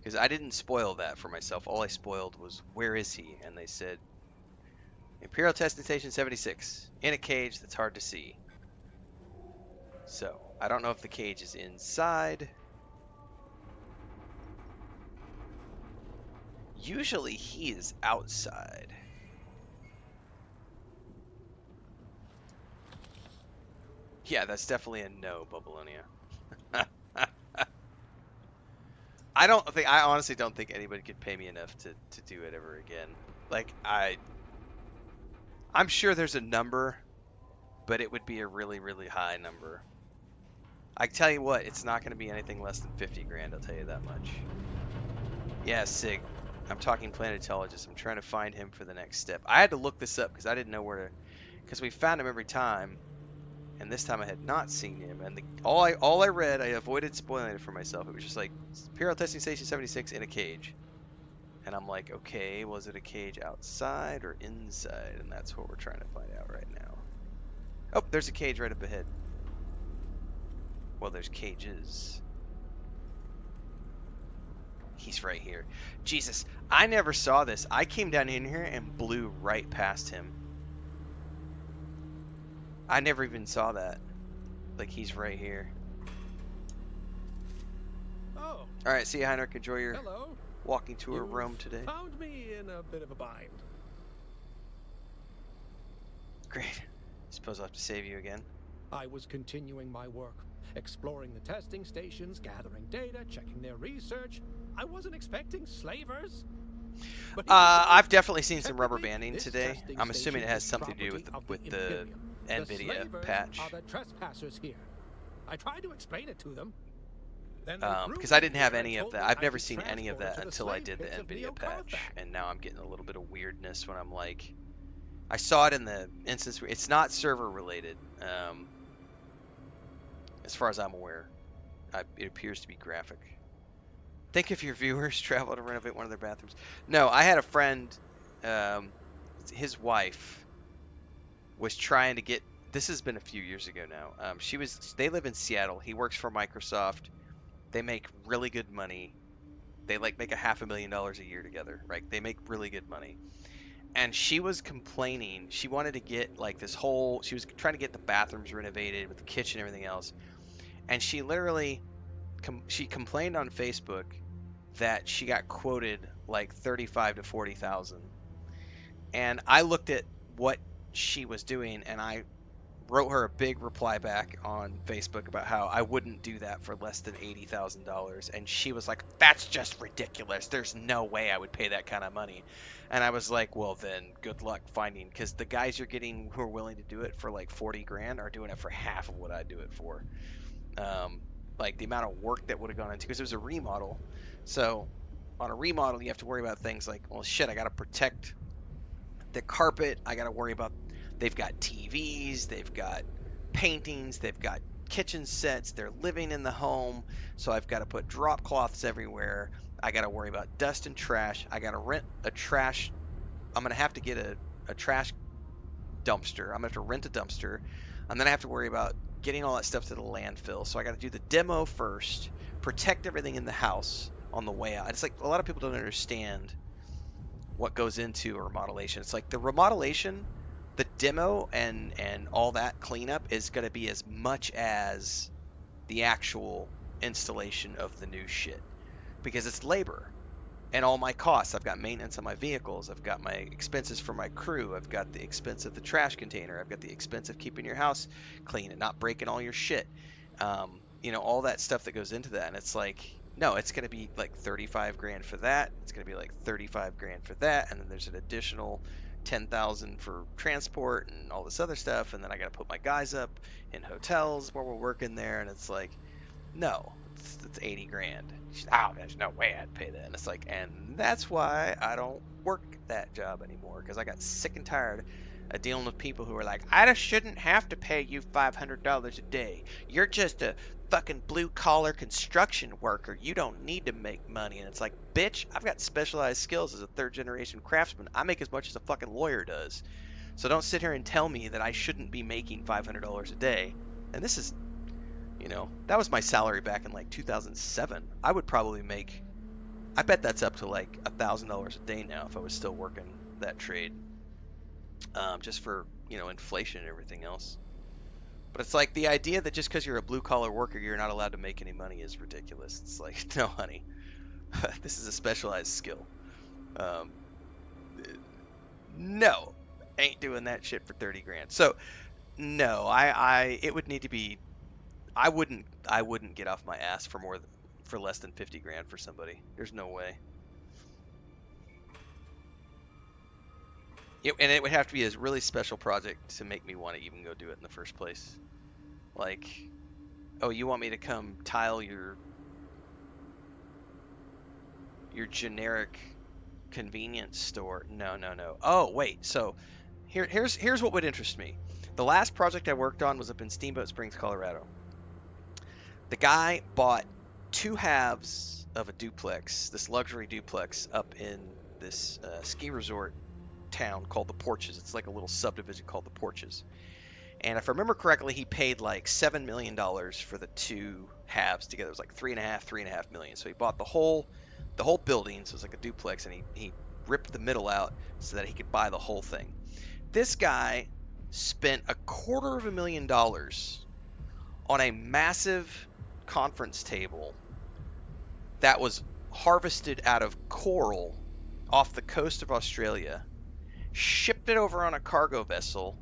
Because I didn't spoil that for myself. All I spoiled was, where is he? And they said, Imperial Testing Station 76, in a cage that's hard to see. So, I don't know if the cage is inside. Usually he is outside. Yeah, that's definitely a no, Bubbleonia. I honestly don't think anybody could pay me enough to do it ever again. Like, I'm sure there's a number, but it would be a really, really high number. I tell you what, it's not going to be anything less than 50 grand, I'll tell you that much. Yeah, Sig, I'm talking Planetologist. I'm trying to find him for the next step. I had to look this up because I didn't know where to, because we found him every time, and this time I had not seen him. And all I read, I avoided spoiling it for myself. It was just like, Imperial Testing Station 76 in a cage. And I'm like, okay, was it a cage outside or inside? And that's what we're trying to find out right now. Oh, there's a cage right up ahead. Well, there's cages. He's right here. Jesus, I never saw this. I came down in here and blew right past him. I never even saw that. Like, he's right here. All right, see you, Heinrich. Enjoy your Hello. walking tour of You Rome today. found me in a bit of a bind. Great. Suppose I'll have to save you again. I was continuing my work, exploring the testing stations, gathering data, checking their research. I wasn't expecting slavers. But he continued. I've definitely seen some rubber Technically, banding this today. testing I'm assuming it station has is something to do property of with the Imperium. The NVIDIA slavers patch. are the trespassers here. I tried to explain it to them. Because I didn't have any of that. I've never seen any of that until I did the NVIDIA patch, and now I'm getting a little bit of weirdness when I'm like, I saw it in the instance where it's not server related, as far as I'm aware. It appears to be graphic. Think if your viewers travel to renovate one of their bathrooms. No, I had a friend, his wife was trying to get. This has been a few years ago now. They live in Seattle. He works for Microsoft. They make really good money. They like make $500,000 a year together, right? They make really good money. And she was complaining. She wanted to get like this whole. She was trying to get the bathrooms renovated with the kitchen and everything else. And she literally, she complained on Facebook that she got quoted like 35 to 40,000. And I looked at what she was doing, and I wrote her a big reply back on Facebook about how I wouldn't do that for less than $80,000, and she was like, "That's just ridiculous. There's no way I would pay that kind of money." And I was like, "Well, then good luck finding, because the guys you're getting who are willing to do it for like 40 grand are doing it for half of what I do it for." Like the amount of work that would have gone into, because it was a remodel. So on a remodel, you have to worry about things like, well, shit, I got to protect the carpet. I got to worry about, they've got TVs, they've got paintings, they've got kitchen sets, they're living in the home. So I've got to put drop cloths everywhere. I got to worry about dust and trash. I got to rent a trash. I'm going to have to get a trash dumpster. I'm going to have to rent a dumpster. And then I have to worry about getting all that stuff to the landfill. So I got to do the demo first, protect everything in the house on the way out. It's like a lot of people don't understand what goes into a remodelation. It's like the remodelation, the demo and all that cleanup is going to be as much as the actual installation of the new shit, because it's labor and all my costs. I've got maintenance on my vehicles, I've got my expenses for my crew, I've got the expense of the trash container, I've got the expense of keeping your house clean and not breaking all your shit. All that stuff that goes into that. And it's like, no, it's going to be like 35 grand for that. It's going to be like 35 grand for that. And then there's an additional 10,000 for transport and all this other stuff. And then I got to put my guys up in hotels while we're working there. And it's like, no, it's 80 grand. Oh, there's no way I'd pay that. And it's like, and that's why I don't work that job anymore, because I got sick and tired of dealing with people who are like, I just shouldn't have to pay you $500 a day. You're just a fucking blue collar construction worker. You don't need to make money. And it's like, bitch, I've got specialized skills as a third generation craftsman. I make as much as a fucking lawyer does. So don't sit here and tell me that I shouldn't be making $500 a day. And this is, that was my salary back in like 2007. I would probably make, I bet that's up to like $1,000 a day now if I was still working that trade. Just for, inflation and everything else. But it's like the idea that just because you're a blue collar worker, you're not allowed to make any money is ridiculous. It's like, no, honey, this is a specialized skill. No, ain't doing that shit for 30 grand. So no, it would need to be, I wouldn't get off my ass for less than 50 grand for somebody. There's no way. And it would have to be a really special project to make me want to even go do it in the first place. Like, oh, you want me to come tile your generic convenience store? No. Oh, wait. So here's what would interest me. The last project I worked on was up in Steamboat Springs, Colorado. The guy bought 2 halves of a duplex, this luxury duplex up in this ski resort town called the Porches. It's like a little subdivision called the Porches. And if I remember correctly, he paid like $7 million for the 2 halves together. It was like $3.5 million. So he bought the whole building. So it was like a duplex, and he ripped the middle out so that he could buy the whole thing. This guy spent $250,000 on a massive conference table that was harvested out of coral off the coast of Australia, shipped it over on a cargo vessel,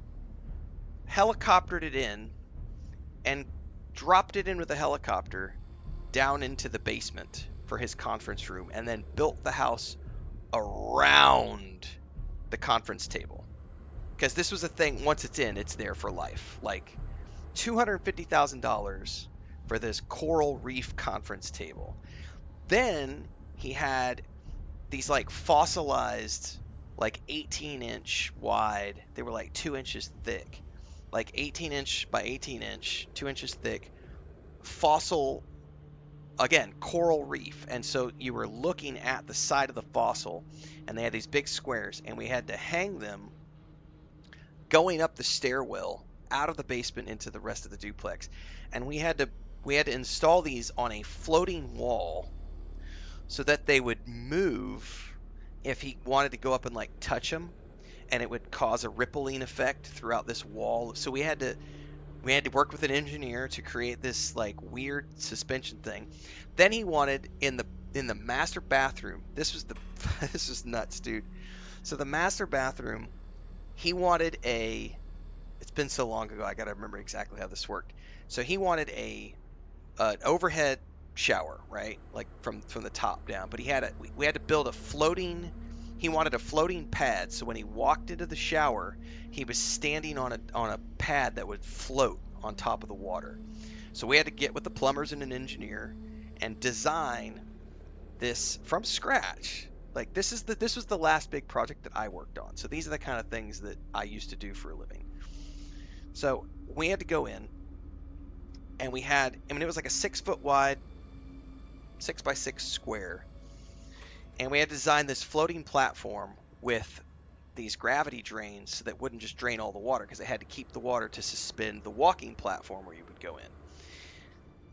helicoptered it in, and dropped it in with a helicopter down into the basement for his conference room, and then built the house around the conference table. Because this was a thing, once it's in, it's there for life. Like $250,000 for this coral reef conference table. Then he had these like fossilized, like 18-inch wide, they were like 2 inches thick, like 18-inch by 18-inch, 2 inches thick, fossil, again, coral reef. And so you were looking at the side of the fossil, and they had these big squares, and we had to hang them going up the stairwell out of the basement into the rest of the duplex. And we had to install these on a floating wall so that they would move if he wanted to go up and like touch them, and it would cause a rippling effect throughout this wall. So we had to work with an engineer to create this like weird suspension thing. Then he wanted in the master bathroom. This was this was nuts, dude. So the master bathroom, he wanted it's been so long ago, I got to remember exactly how this worked. So he wanted an overhead shower, right? Like from the top down. But we had to build he wanted a floating pad, so when he walked into the shower, he was standing on a pad that would float on top of the water. So we had to get with the plumbers and an engineer and design this from scratch. Like this was the last big project that I worked on. So these are the kind of things that I used to do for a living. So we had to go in, and it was like a 6-foot wide, 6x6 square, and we had to design this floating platform with these gravity drains so that wouldn't just drain all the water, because it had to keep the water to suspend the walking platform where you would go in.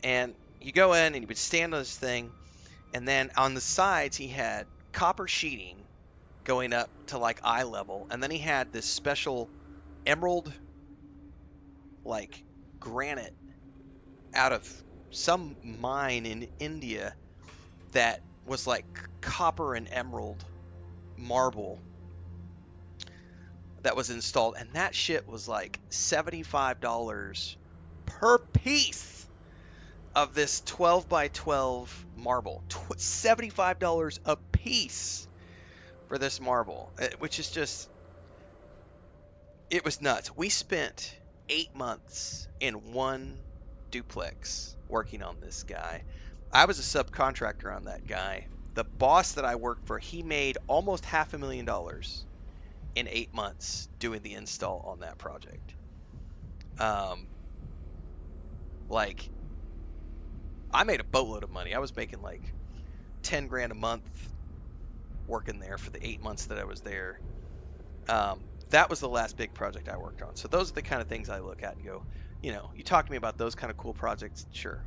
And you go in and you would stand on this thing, and then on the sides he had copper sheeting going up to like eye level, and then he had this special emerald like granite out of some mine in India that was like copper and emerald marble that was installed, and that shit was like $75 per piece of this 12 by 12 marble. $75 a piece for this marble, which is just, it was nuts. We spent 8 months in one duplex working on this guy. I was a subcontractor on that guy. The boss that I worked for, he made almost $500,000 in 8 months doing the install on that project. Like, I made a boatload of money. I was making like 10 grand a month working there for the 8 months that I was there. That was the last big project I worked on. So those are the kind of things I look at and go, you talk to me about those kind of cool projects, sure.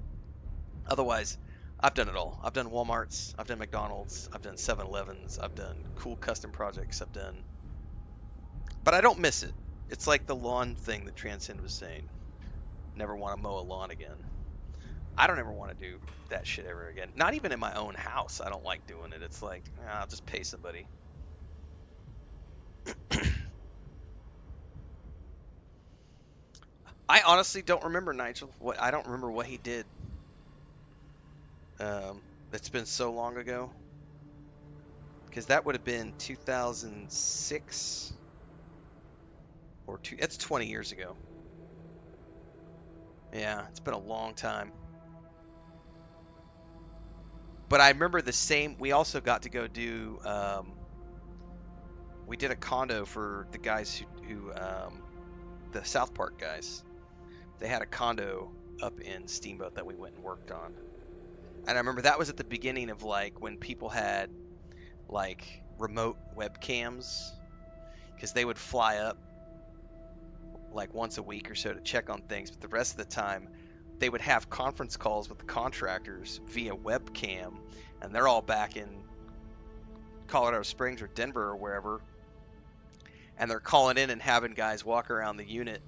Otherwise, I've done it all. I've done Walmarts, I've done McDonald's, I've done 7-Elevens, I've done cool custom projects, but I don't miss it. It's like the lawn thing that Transcend was saying. Never want to mow a lawn again. I don't ever want to do that shit ever again. Not even in my own house. I don't like doing it. It's like, I'll just pay somebody. I honestly don't remember, Nigel. I don't remember what he did. It's been so long ago. Because that would have been 2006 or it's 20 years ago. Yeah, it's been a long time. But I remember we also got to go do, we did a condo for the guys who the South Park guys. They had a condo up in Steamboat that we went and worked on. And I remember that was at the beginning of like when people had like remote webcams, because they would fly up like once a week or so to check on things, but the rest of the time they would have conference calls with the contractors via webcam, and they're all back in Colorado Springs or Denver or wherever, and they're calling in and having guys walk around the unit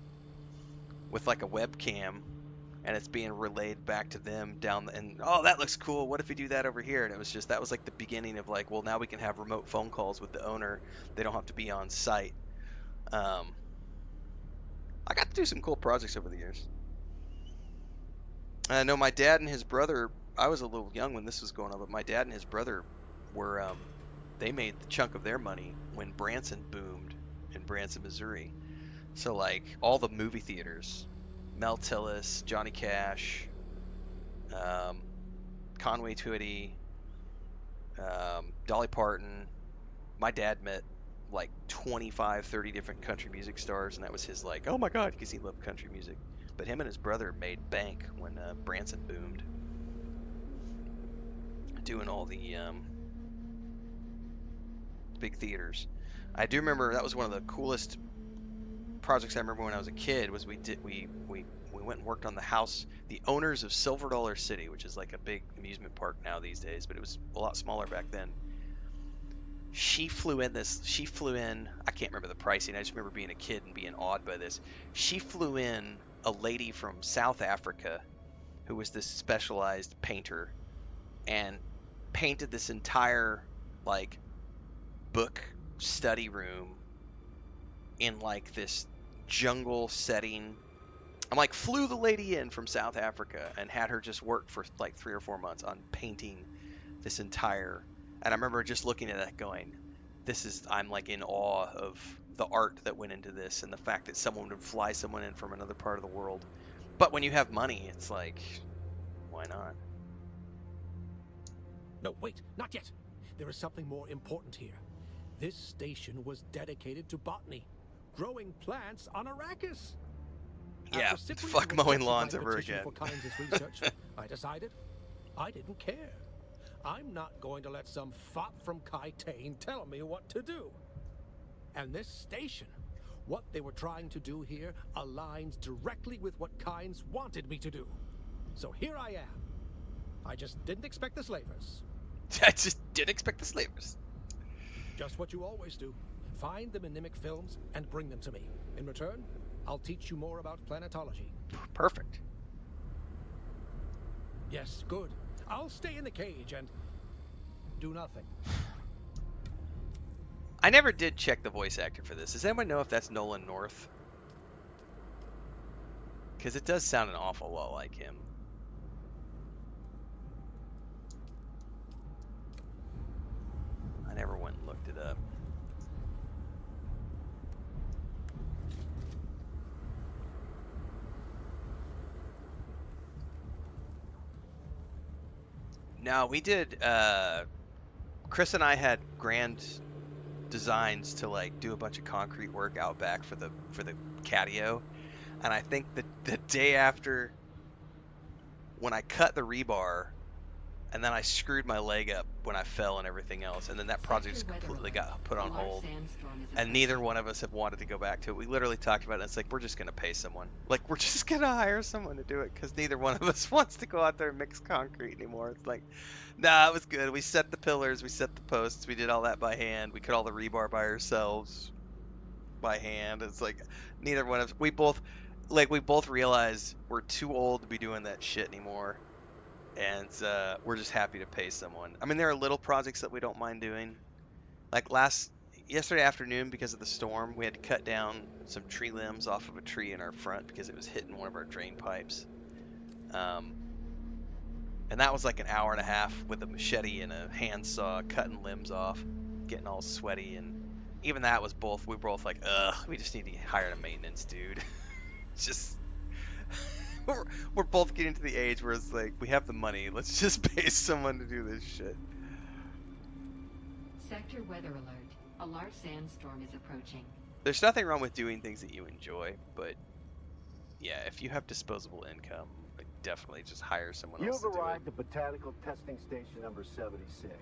with like a webcam and it's being relayed back to them and oh, that looks cool. What if we do that over here? And it was just that was like the beginning of like, well, now we can have remote phone calls with the owner. They don't have to be on site. Um, I got to do some cool projects over the years. I know my dad and his brother. I was a little young when this was going on, but my dad and his brother were they made the chunk of their money when Branson boomed in Branson, Missouri. So like all the movie theaters, Mel Tillis, Johnny Cash, Conway Twitty, Dolly Parton. My dad met like 25, 30 different country music stars, and that was his like, oh my god, because he loved country music. But him and his brother made bank when Branson boomed, doing all the big theaters. I do remember that was one of the coolest projects I remember when I was a kid. Was we went and worked on the owners of Silver Dollar City, which is like a big amusement park now these days, but it was a lot smaller back then. She flew in. I can't remember the pricing. I just remember being a kid and being awed by this. She flew in a lady from South Africa who was this specialized painter and painted this entire like book study room in like this jungle setting. I'm like, flew the lady in from South Africa and had her just work for like 3 or 4 months on painting this entire. And I remember just looking at that going, I'm like in awe of the art that went into this and the fact that someone would fly someone in from another part of the world. But when you have money, it's like, why not? No, wait, not yet. There is something more important here. This station was dedicated to botany, growing plants on Arrakis. Yeah, After Cyprian fuck mowing rejected lawns my ever petition again. for Kynes' research, I decided I didn't care. I'm not going to let some fop from Kytane tell me what to do. And this station, what they were trying to do here, aligns directly with what Kynes wanted me to do. So here I am. I just didn't expect the slavers. I just didn't expect the slavers. Just what you always do. Find the mnemic films and bring them to me. In return, I'll teach you more about planetology. Perfect. Yes, good. I'll stay in the cage and do nothing. I never did check the voice actor for this. Does anyone know if that's Nolan North? Because it does sound an awful lot like him. I never went and looked it up. No, we did. Chris and I had grand designs to like do a bunch of concrete work out back for the catio, and I think the day after, when I cut the rebar, and then I screwed my leg up when I fell and everything else, and then that project just completely got put on hold, and neither one of us have wanted to go back to it. We literally talked about it. And it's like, we're just gonna pay someone. Like, we're just gonna hire someone to do it because neither one of us wants to go out there and mix concrete anymore. It's like, nah, it was good. We set the pillars, we set the posts, we did all that by hand. We cut all the rebar by ourselves by hand. It's like neither one of us. We both realize we're too old to be doing that shit anymore. And we're just happy to pay someone. I mean, there are little projects that we don't mind doing. Like yesterday afternoon, because of the storm, we had to cut down some tree limbs off of a tree in our front because it was hitting one of our drain pipes. And that was like an hour and a half with a machete and a handsaw, cutting limbs off, getting all sweaty. And even that was we were both like, ugh, we just need to hire a maintenance dude. It's just... We're both getting to the age where it's like, we have the money, let's just pay someone to do this shit. Sector weather alert. A large sandstorm is approaching. There's nothing wrong with doing things that you enjoy, but yeah, if you have disposable income, like, definitely just hire someone else to do it. You've arrived at Botanical Testing Station number 76.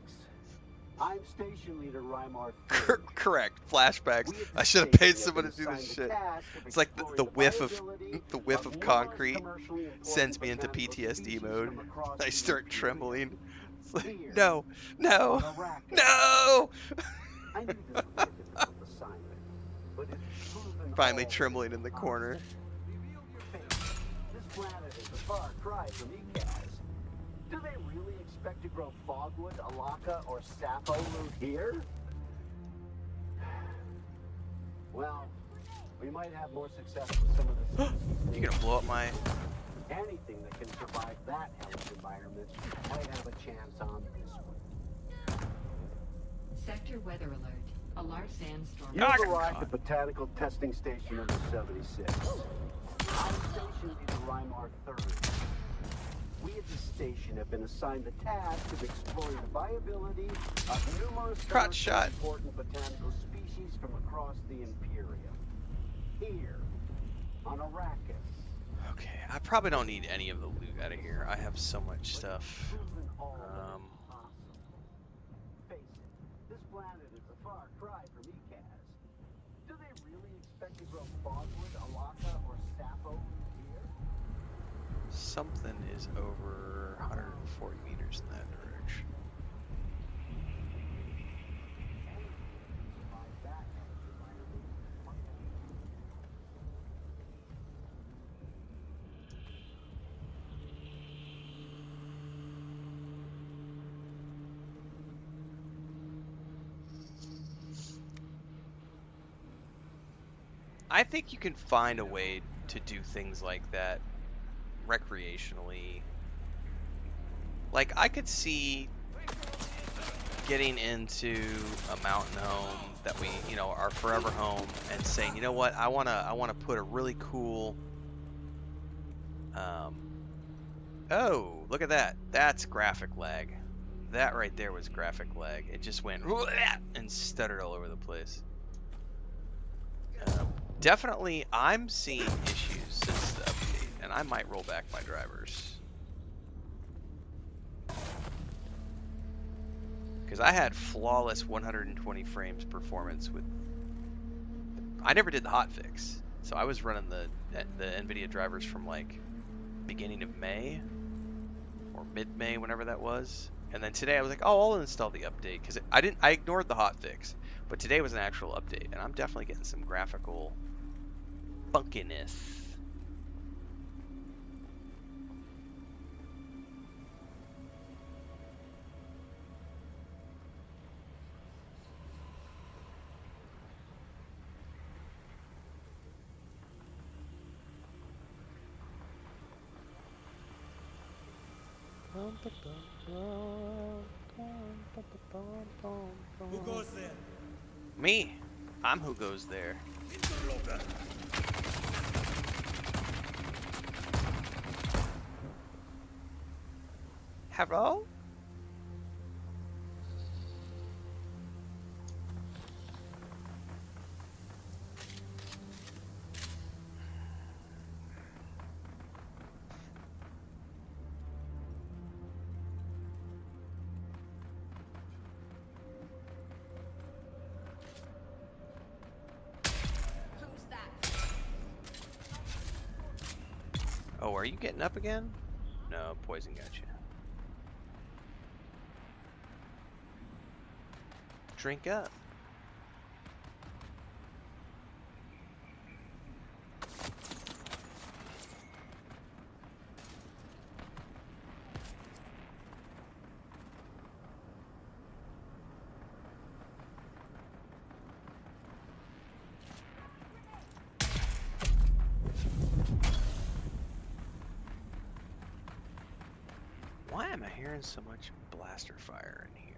I'm Station Leader Rymar. Correct. Flashbacks. I should have paid someone to do this shit. It's like the whiff of concrete sends me into PTSD mode. I start trembling. It's like, no. Finally trembling in the corner. planet is a far cry from Ikaz. Do they really expect to grow fogwood, alaka, or sapo root here? Well, we might have more success with some of the You gonna blow up my... anything that can survive that hellish environment might have a chance on this one. Sector weather alert. A large sandstorm. You've I got arrived caught. at Botanical Testing Station number 76. I'm Station Leader Rymar III. We at the station have been assigned the task of exploring the viability of numerous Crotch shot. important botanical species from across the Imperium. Here, on Arrakis. Okay, I probably don't need any of the loot out of here. I have so much stuff. Proven all that is possible. Face it, this planet is a far cry from Ikaz. Do they really expect to grow fogwood, alaka, or sapo here? Something is over 140 meters in that direction. I think you can find a way to do things like that recreationally. Like, I could see getting into a mountain home that we, you know, our forever home, and saying, you know what, I wanna put a really cool. Oh, look at that! That's graphic lag. That right there was graphic lag. It just went and stuttered all over the place. Definitely, I'm seeing issues since the update, and I might roll back my drivers. Because I had flawless 120 frames performance with... I never did the hotfix, so I was running the NVIDIA drivers from like beginning of May, or mid-May, whenever that was. And then today I was like, oh, I'll install the update, because I ignored the hotfix, but today was an actual update, and I'm definitely getting some graphical funkiness. Who goes there? Me. I'm who goes there. Interloper. Hello? Who's that? Oh, are you getting up again? No, poison got you. Drink up. Why am I hearing so much blaster fire in here?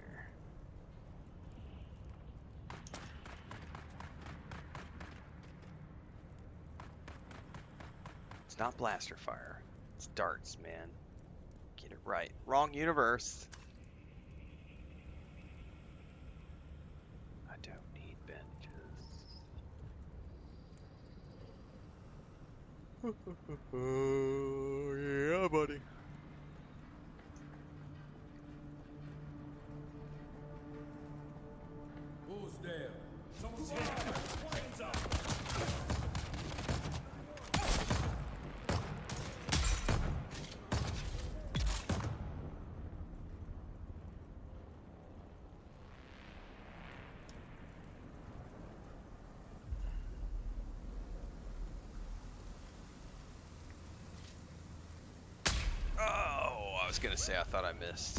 It's not blaster fire. It's darts, man. Get it right. Wrong universe. I don't need bandages. Yeah, buddy. Who's there? Someone's here. Hands up. was gonna say I thought I missed.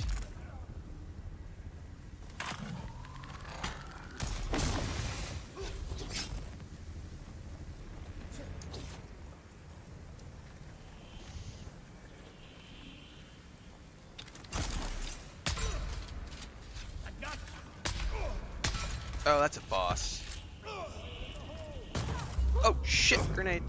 Oh, that's a boss. Oh shit, grenade.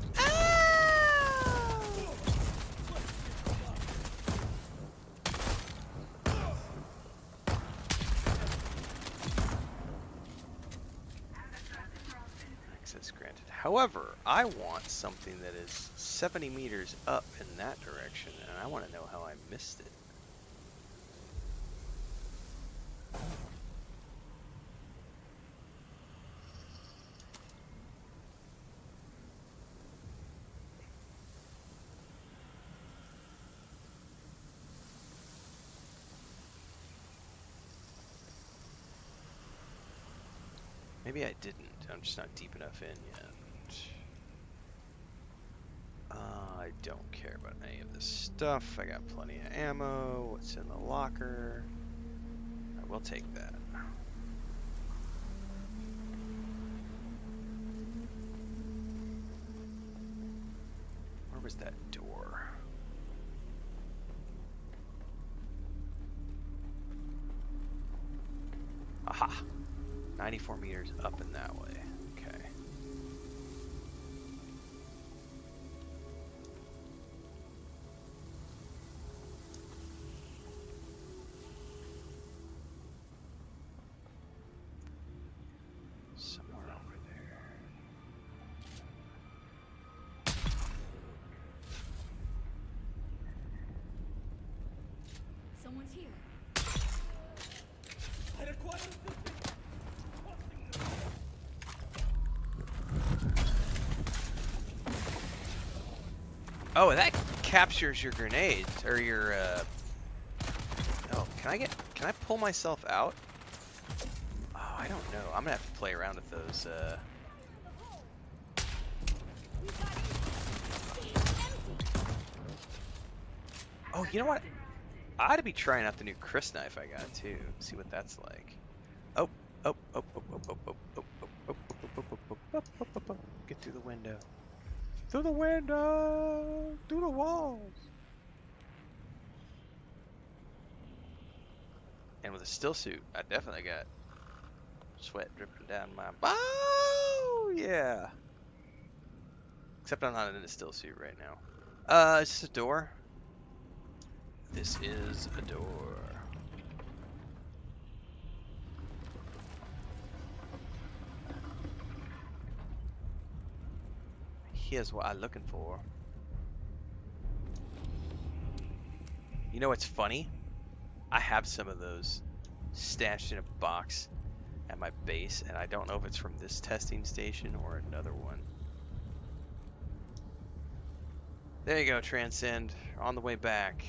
Access granted. However, I want something that is 70 meters up in that direction, and I want to know how I missed it. Maybe I didn't. I'm just not deep enough in yet. I don't care about any of this stuff. I got plenty of ammo. What's in the locker? I will take that. Where was that door? Aha! 94 meters up and that way. Okay. Somewhere over there. Someone's here. I require assistance. Oh, that captures your grenades or your. Oh, can I pull myself out? Oh, I don't know. I'm gonna have to play around with those. Oh, you know what? I ought to be trying out the new Chris knife I got too. See what that's like. Oh, oh, oh, oh, oh, oh, oh, oh, oh, oh, oh, oh, oh, oh, oh, oh. Get through the window. Through the window! Through the walls! And with a still suit, I definitely got sweat dripping down my. Oh yeah. Except I'm not in a still suit right now. Is this a door? This is a door. Here's what I'm looking for. You know what's funny? I have some of those stashed in a box at my base, and I don't know if it's from this testing station or another one. There you go, Transcend. On the way back.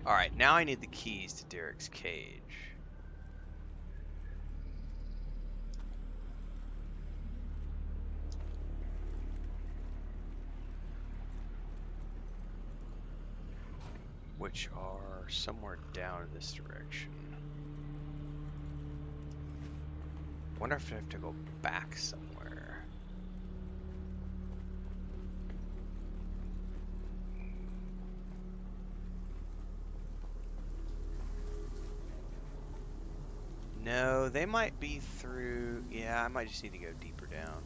Alright, now I need the keys to Derek's cage. Which are somewhere down in this direction. Wonder if I have to go back somewhere. No, they might be through. Yeah, I might just need to go deeper down.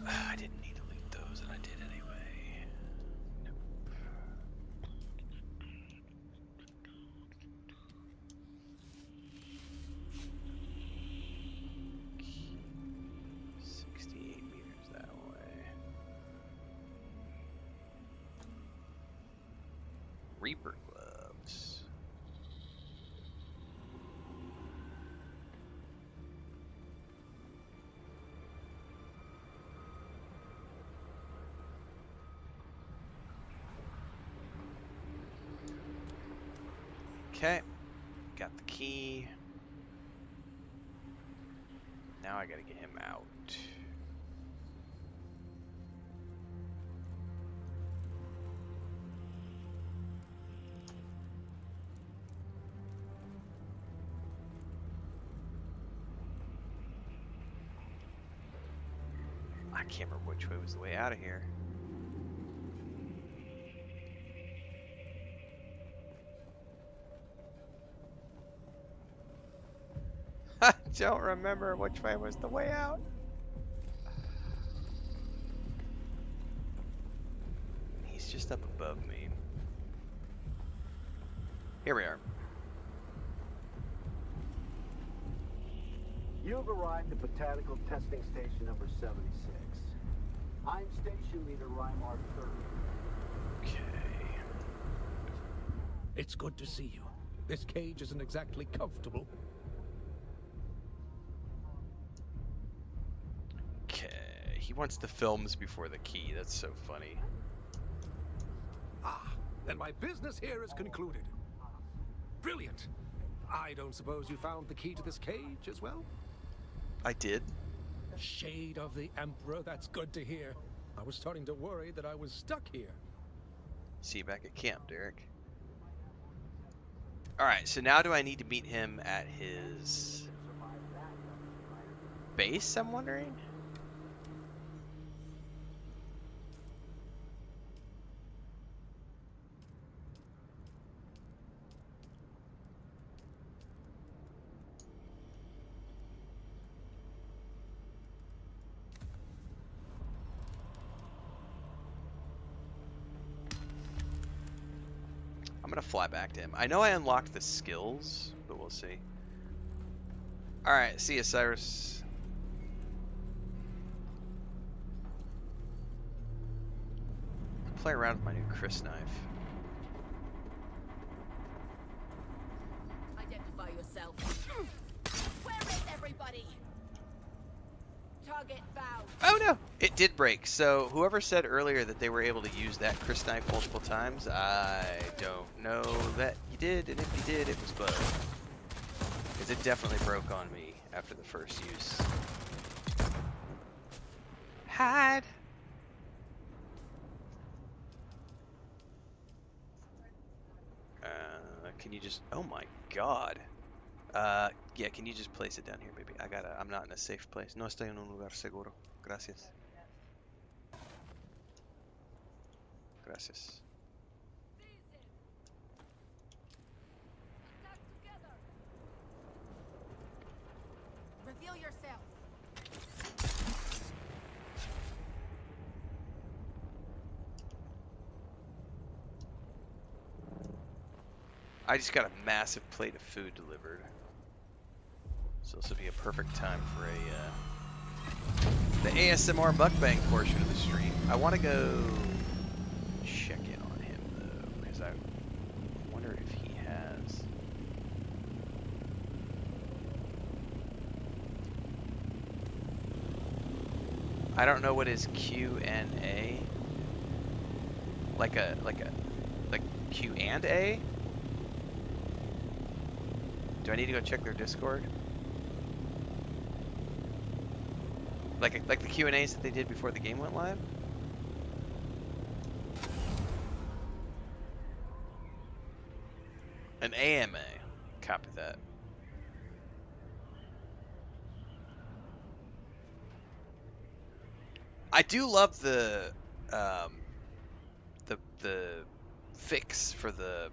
I didn't need to loot those, and I did anyway. Nope. 68 meters that way. Reaper gloves. Okay, got the key. Now I gotta get him out. I can't remember which way was the way out of here. I don't remember which way was the way out. He's just up above me. Here we are. You've arrived at Botanical Testing Station number 76. I'm Station Leader Rymar 3rd. Okay. It's good to see you. This cage isn't exactly comfortable. Okay. He wants the films before the key. That's so funny. Ah, then my business here is concluded. Brilliant. I don't suppose you found the key to this cage as well? I did. Shade of the Emperor, that's good to hear. I was starting to worry that I was stuck here. See you back at camp, Derek. Alright, so now do I need to meet him at his base, I'm wondering? I'm gonna fly back to him. I know I unlocked the skills, but we'll see. Alright, see ya, Cyrus. Play around with my new Chris knife. Identify yourself. Where is everybody? Target found. Oh no! It did break. So whoever said earlier that they were able to use that Chris knife multiple times, I don't know that you did, and if you did, it was bugged. Because it definitely broke on me after the first use. Hide! Can you just... Oh my god. Yeah, can you just place it down here, baby? I'm not in a safe place. No estoy en un lugar seguro. Gracias. Gracias. Attack together. Reveal yourself. I just got a massive plate of food delivered. So this will be a perfect time for the ASMR mukbang portion of the stream. I want to go check in on him though, because I wonder if he has... I don't know what his Q and A. Like Q and A? Do I need to go check their Discord? Like the Q&As that they did before the game went live? An AMA. Copy that. I do love the fix for the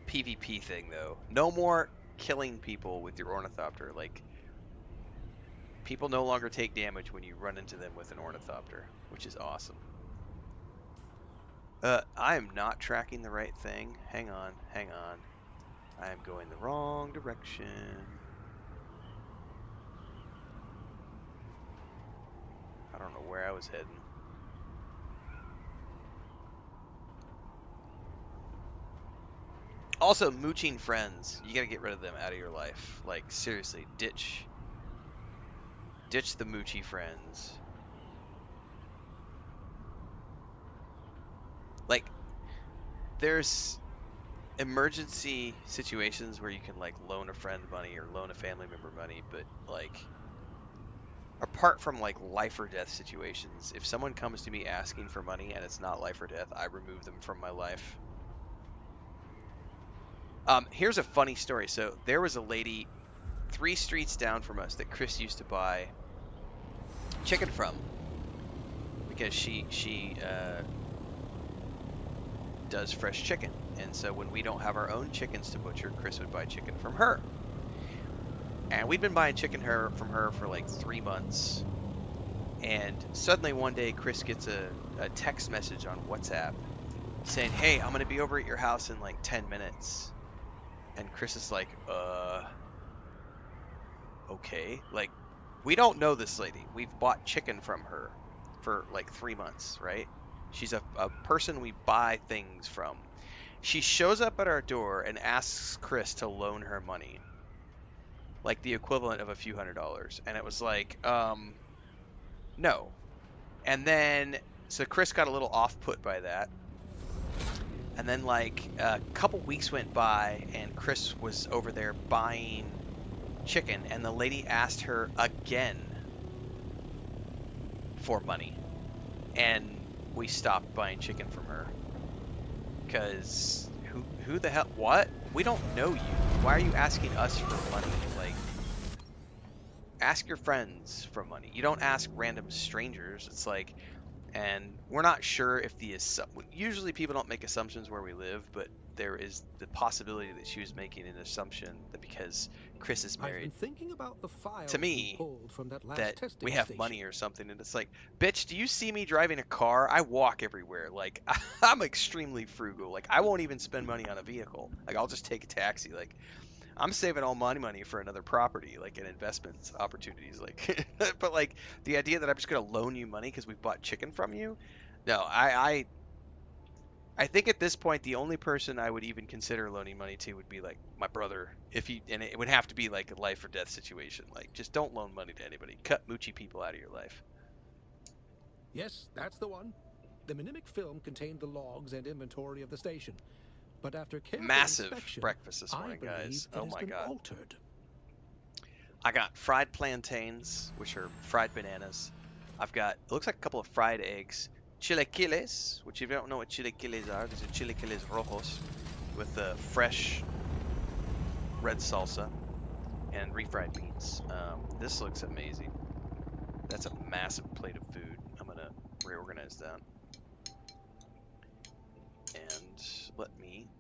PvP thing though. No more killing people with your ornithopter. Like, people no longer take damage when you run into them with an ornithopter, which is awesome. I am not tracking the right thing. Hang on. I am going the wrong direction. I don't know where I was heading. Also, mooching friends. You gotta get rid of them out of your life. Like, seriously, ditch the moochy friends. Like, there's emergency situations where you can like loan a friend money or loan a family member money, but like apart from like life or death situations, if someone comes to me asking for money and it's not life or death, I remove them from my life. Here's a funny story. So there was a lady 3 streets down from us that Chris used to buy chicken from because she does fresh chicken, and so when we don't have our own chickens to butcher, Chris would buy chicken from her. And we'd been buying chicken from her for like 3 months, and suddenly one day Chris gets a text message on WhatsApp saying, "Hey, I'm gonna be over at your house in like 10 minutes." And Chris is like, okay. Like, we don't know this lady. We've bought chicken from her for like 3 months, right? She's a person we buy things from. She shows up at our door and asks Chris to loan her money, like the equivalent of a few $100s. And it was like, no. And then, so Chris got a little off put by that. And then, like, a couple weeks went by, and Chris was over there buying chicken, and the lady asked her again for money. And we stopped buying chicken from her. Because who the hell? What? We don't know you. Why are you asking us for money? Like, ask your friends for money. You don't ask random strangers. It's like, and we're not sure if usually people don't make assumptions where we live, but there is the possibility that she was making an assumption that because Chris is I've been married thinking about the files to we me, pulled from that last that testing we have station. money or something. And it's like, bitch, do you see me driving a car? I walk everywhere. Like, I'm extremely frugal. Like, I won't even spend money on a vehicle. Like, I'll just take a taxi. Like, I'm saving all my money for another property, like in investments opportunities. Like, but like the idea that I'm just gonna loan you money because we've bought chicken from you, no, I think at this point the only person I would even consider loaning money to would be like my brother, and it would have to be like a life or death situation. Like, just don't loan money to anybody. Cut moochy people out of your life. Yes, that's the one. The mnemic film contained the logs and inventory of the station. But after careful Massive inspection, breakfast this I morning, believe guys. it Oh has my been god. altered. I got fried plantains, which are fried bananas. I've got, it looks like a couple of fried eggs. Chilaquiles, which if you don't know what chilaquiles are, these are chilaquiles rojos with fresh red salsa and refried beans. This looks amazing. That's a massive plate of food. I'm going to reorganize that. And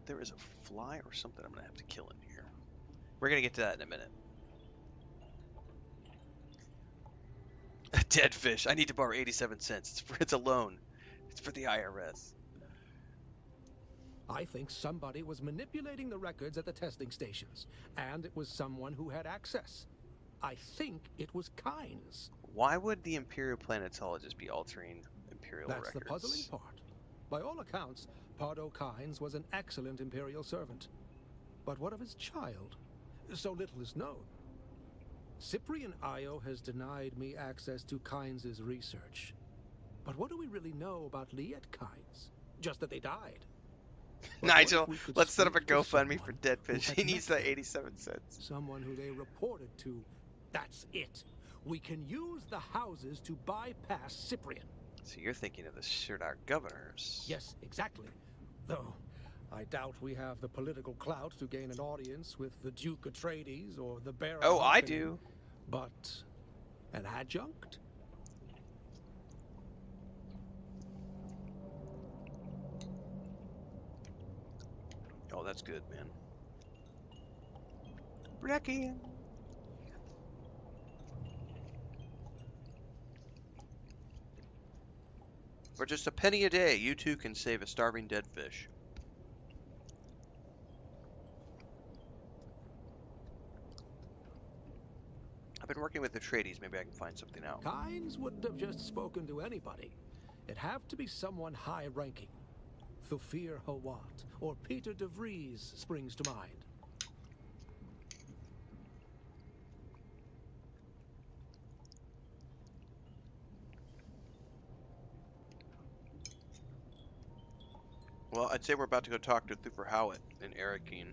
there is a fly or something I'm going to have to kill in here. We're going to get to that in a minute. A dead fish. I need to borrow 87 cents. It's a loan. It's for the IRS. I think somebody was manipulating the records at the testing stations, and it was someone who had access. I think it was Kynes. Why would the Imperial Planetologist be altering Imperial That's records? the puzzling part. By all accounts, Pardo Kynes was an excellent Imperial servant. But what of his child? So little is known. Cyprian Io has denied me access to Kynes' research. But what do we really know about Liet Kynes? Just that they died. But Nigel, what if we could let's set up a speak to GoFundMe for someone dead who fish. had He needs met that them? 87 cents. Someone who they reported to. That's it. We can use the houses to bypass Cyprian. So you're thinking of the Sirdar governors. Yes, exactly. Though, I doubt we have the political clout to gain an audience with the Duke Atreides or the Baron. Oh, I Harkonnen. do. But an adjunct? Oh, that's good, man. Breckian. For just a penny a day, you too can save a starving dead fish. I've been working with the Atreides. Maybe I can find something out. Kynes wouldn't have just spoken to anybody. It'd have to be someone high-ranking. Thufir Hawat or Peter de Vries springs to mind. Well, I'd say we're about to go talk to Thufir Howat in Arakeen.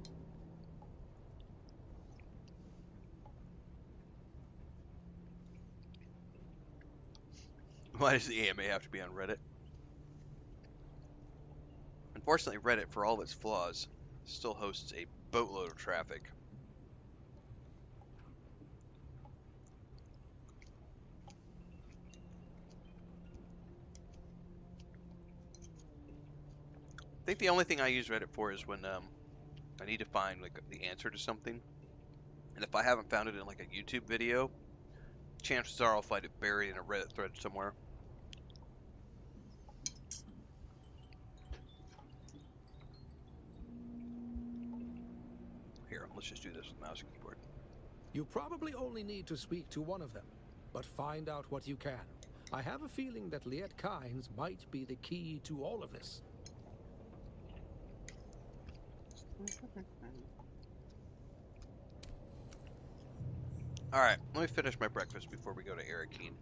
Why does the AMA have to be on Reddit? Unfortunately, Reddit, for all its flaws, still hosts a boatload of traffic. I think the only thing I use Reddit for is when I need to find like the answer to something, and if I haven't found it in like a YouTube video, chances are I'll find it buried in a Reddit thread somewhere. Here, let's just do this with mouse and keyboard. You probably only need to speak to one of them, but find out what you can. I have a feeling that Liet Kynes might be the key to all of this. Alright, let me finish my breakfast before we go to Arakeen.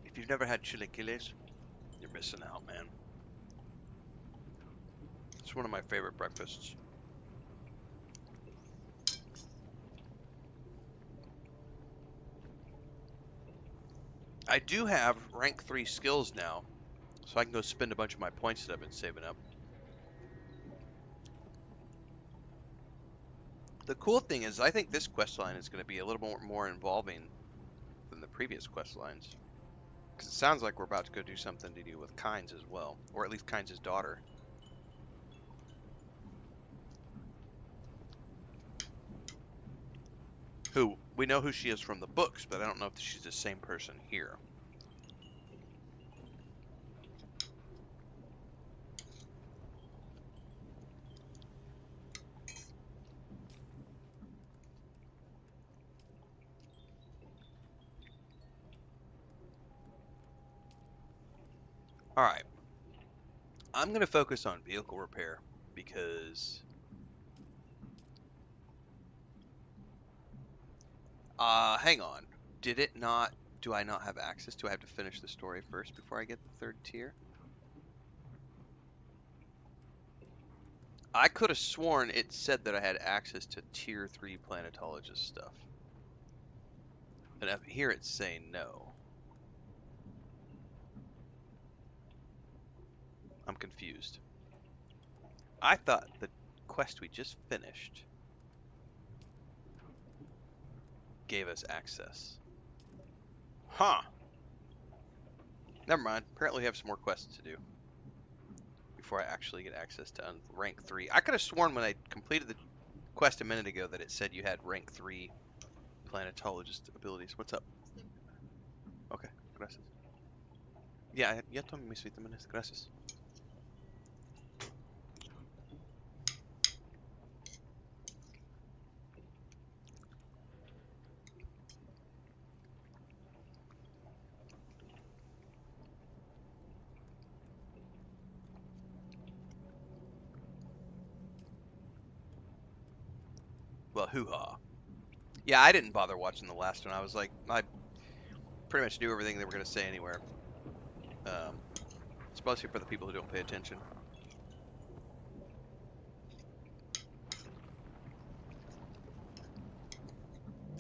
If you've never had chilaquiles, you're missing out, man. It's one of my favorite breakfasts. I do have rank 3 skills now, so I can go spend a bunch of my points that I've been saving up. The cool thing is, I think this quest line is going to be a little more involving than the previous quest lines. Because it sounds like we're about to go do something to do with Kynes as well, or at least Kynes' daughter. Who, we know who she is from the books, but I don't know if she's the same person here. Alright. I'm going to focus on vehicle repair, because... hang on. Did it not... Do I not have access? Do I have to finish the story first before I get the 3rd tier? I could have sworn it said that I had access to tier 3 Planetologist stuff. And up here it's saying no. I'm confused. I thought the quest we just finished gave us access. Huh. Never mind. Apparently we have some more quests to do before I actually get access to rank 3. I could have sworn when I completed the quest a minute ago that it said you had rank 3 Planetologist abilities. What's up? Okay, gracias. Ya tomé mis vitaminas, gracias. Well, hoo-ha. Yeah, I didn't bother watching the last one. I was like, I pretty much knew everything they were going to say anywhere. It's mostly for the people who don't pay attention.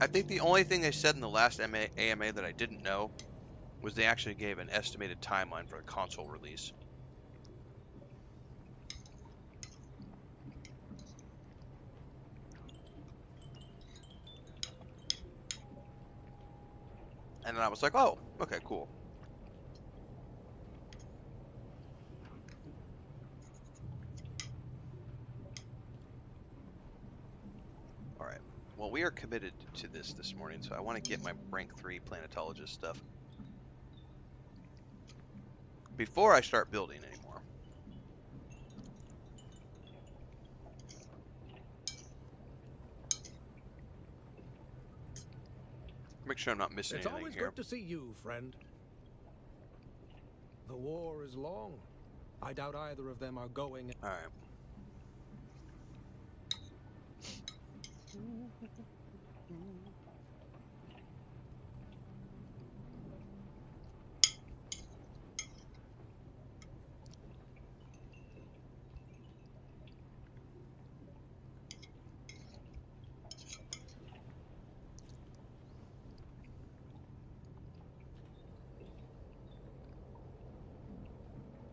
I think the only thing they said in the last AMA that I didn't know was they actually gave an estimated timeline for the console release. And then I was like, oh, okay, cool. Alright. Well, we are committed to this morning, so I want to get my rank 3 Planetologist stuff before I start building anymore. Make sure I'm not missing It's anything always here. good to see you, friend. The war is long. I doubt either of them are going. All right.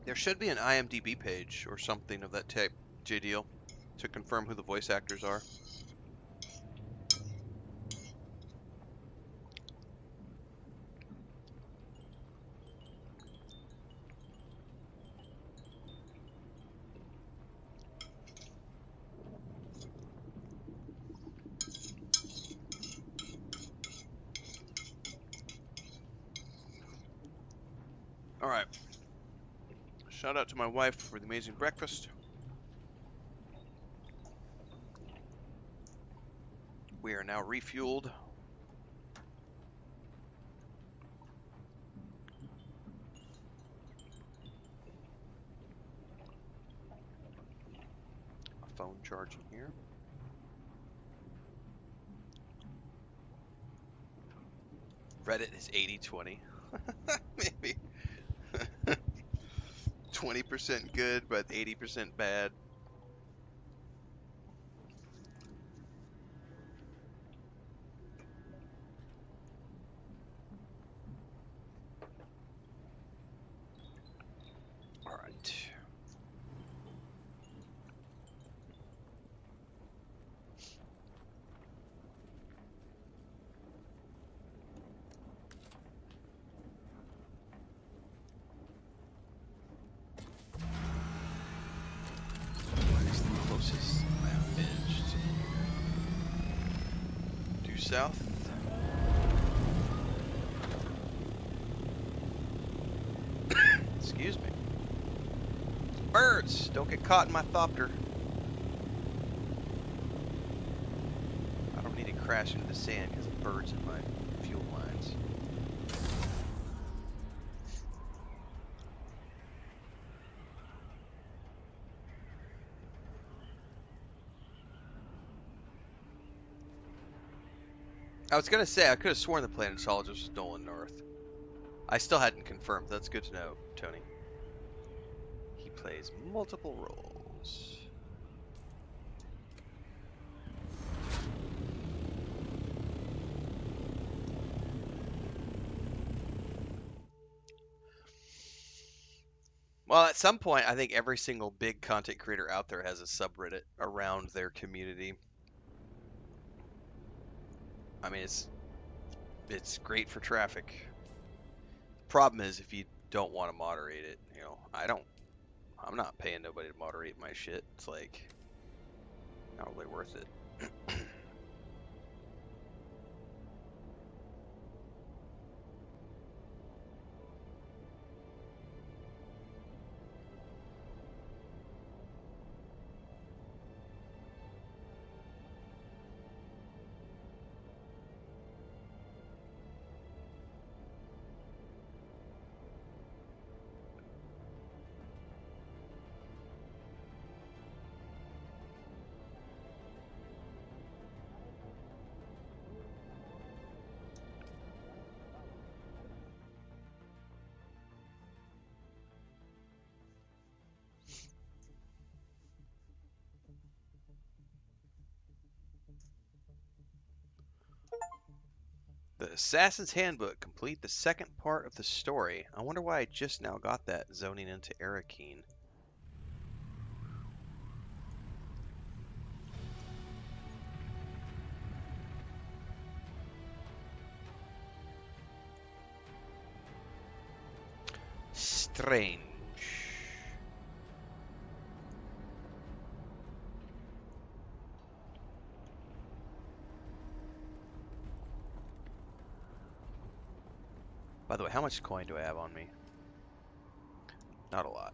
There should be an IMDb page or something of that type, JDL, to confirm who the voice actors are. All right. Shout out to my wife for the amazing breakfast. We are now refueled. A phone charging here. Reddit is 80-20. Maybe 20% good, but 80% bad. All right. What is the closest map edge to here? Due south. Excuse me. Birds! Don't get caught in my thopter. I don't need to crash into the sand because of birds in my fuel lines. I was gonna say, I could have sworn the Planetologist was Nolan North. I still hadn't confirmed. That's good to know, Tony. He plays multiple roles. Well, at some point, I think every single big content creator out there has a subreddit around their community. I mean, it's great for traffic. Problem is, if you don't want to moderate it, you know, I'm not paying nobody to moderate my shit. It's like, not really worth it. The Assassin's Handbook, complete the second part of the story. I wonder why I just now got that zoning into Arakeen. Strange. By the way, how much coin do I have on me? Not a lot.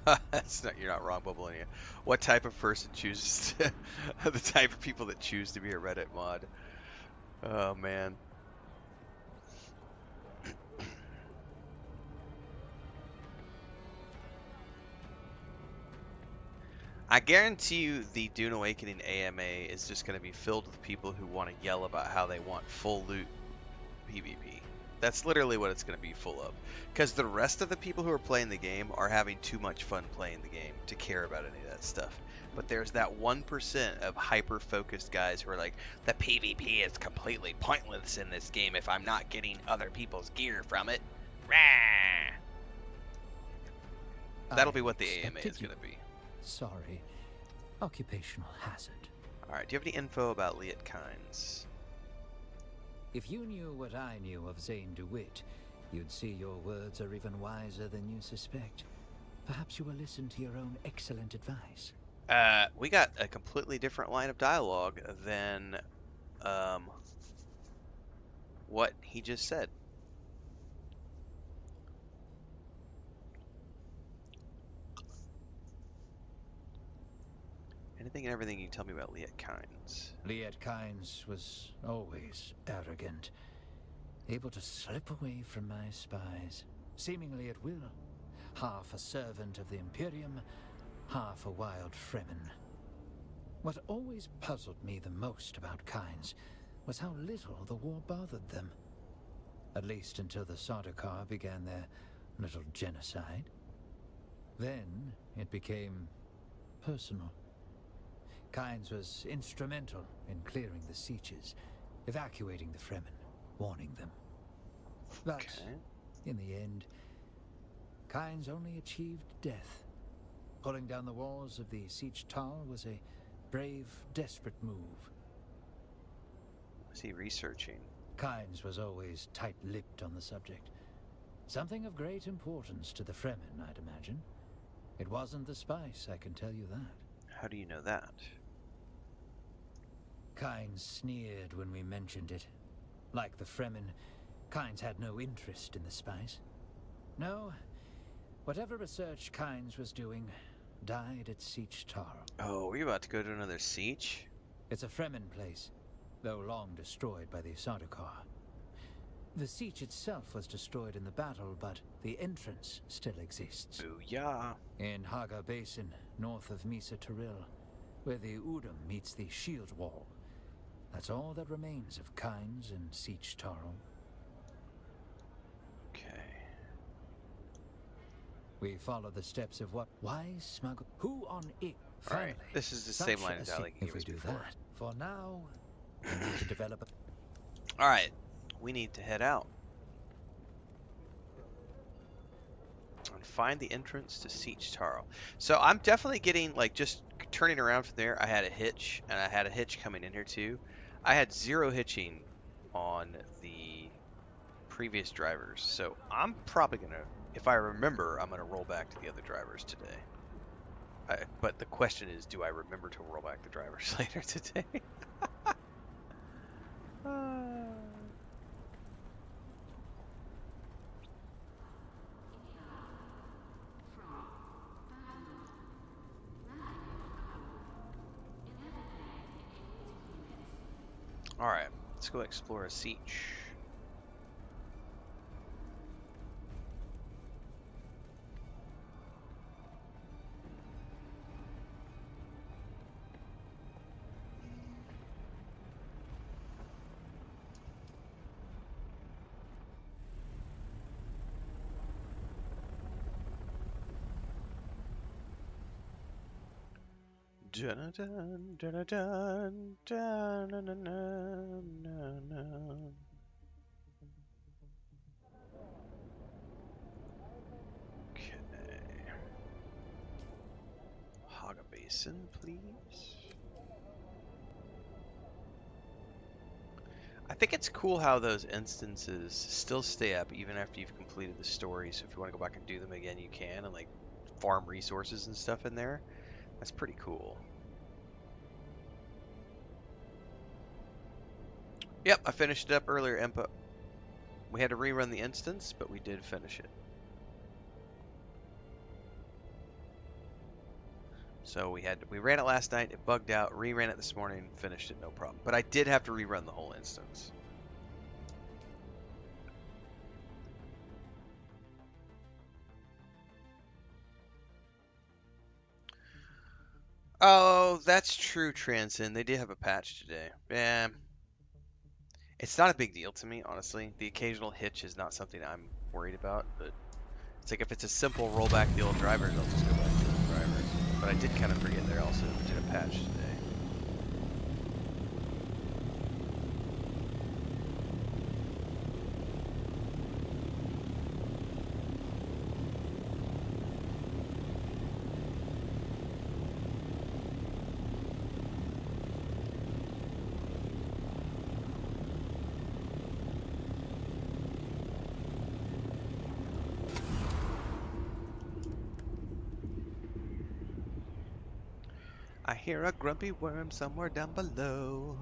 That's not, you're not wrong, Bubbleinia. What type of person chooses to, the type of people that choose to be a Reddit mod? Oh man. I guarantee you the Dune Awakening AMA is just going to be filled with people who want to yell about how they want full loot PvP. That's literally what it's going to be full of. Because the rest of the people who are playing the game are having too much fun playing the game to care about any of that stuff. But there's that 1% of hyper-focused guys who are like, the PvP is completely pointless in this game if I'm not getting other people's gear from it. Rah! That'll be what the AMA is going to be. Sorry. Occupational hazard. Alright, do you have any info about Liet Kynes? If you knew what I knew of Zane DeWitt, you'd see your words are even wiser than you suspect. Perhaps you will listen to your own excellent advice. We got a completely different line of dialogue than what he just said. Anything and everything you can tell me about Liet Kynes? Liet Kynes was always arrogant, able to slip away from my spies, seemingly at will. Half a servant of the Imperium, half a wild Fremen. What always puzzled me the most about Kynes was how little the war bothered them. At least until the Sardaukar began their little genocide. Then it became personal. Kynes was instrumental in clearing the sieges, evacuating the Fremen, warning them. But in the end, Kynes only achieved death. Pulling down the walls of the siege Tal was a brave, desperate move. Was he researching? Kynes was always tight-lipped on the subject. Something of great importance to the Fremen, I'd imagine. It wasn't the spice, I can tell you that. How do you know that? Kynes sneered when we mentioned it. Like the Fremen, Kynes had no interest in the spice. No, whatever research Kynes was doing died at Siege Tarl. Oh, are you about to go to another siege? It's a Fremen place, though long destroyed by the Sardaukar. The siege itself was destroyed in the battle, but the entrance still exists. Booyah! In Haga Basin, north of Misa Tiril, where the Udum meets the Shield Wall. That's all that remains of Kynes and Siege Tarl. Okay. We follow the steps of what? Why smuggle? Who on it? Finally, Alright, this is the such same line a of dialogue you if gave we us do before. that. For now, we need to develop a... Alright, we need to head out. And find the entrance to Siege Tarl. So I'm definitely getting, like, just turning around from there, I had a hitch, and I had a hitch coming in here too. I had 0 hitching on the previous drivers, so I'm probably gonna, if I remember, I'm gonna roll back to the other drivers today. But the question is, do I remember to roll back the drivers later today? Alright, let's go explore a siege. Dun dun dun dun dun dun dun dun dun. Okay. Haga Basin, please. I think it's cool how those instances still stay up even after you've completed the story. So if you want to go back and do them again, you can, and like farm resources and stuff in there. That's pretty cool. Yep, I finished it up earlier, Impa. We had to rerun the instance, but we did finish it. So we ran it last night, it bugged out, reran it this morning, finished it, no problem. But I did have to rerun the whole instance. Oh, that's true, Transcend. They did have a patch today. Yeah. It's not a big deal to me, honestly. The occasional hitch is not something I'm worried about, but it's like if it's a simple rollback the old drivers, I'll just go back to the old drivers. But I did kind of forget they also did a patch today. I hear a grumpy worm somewhere down below.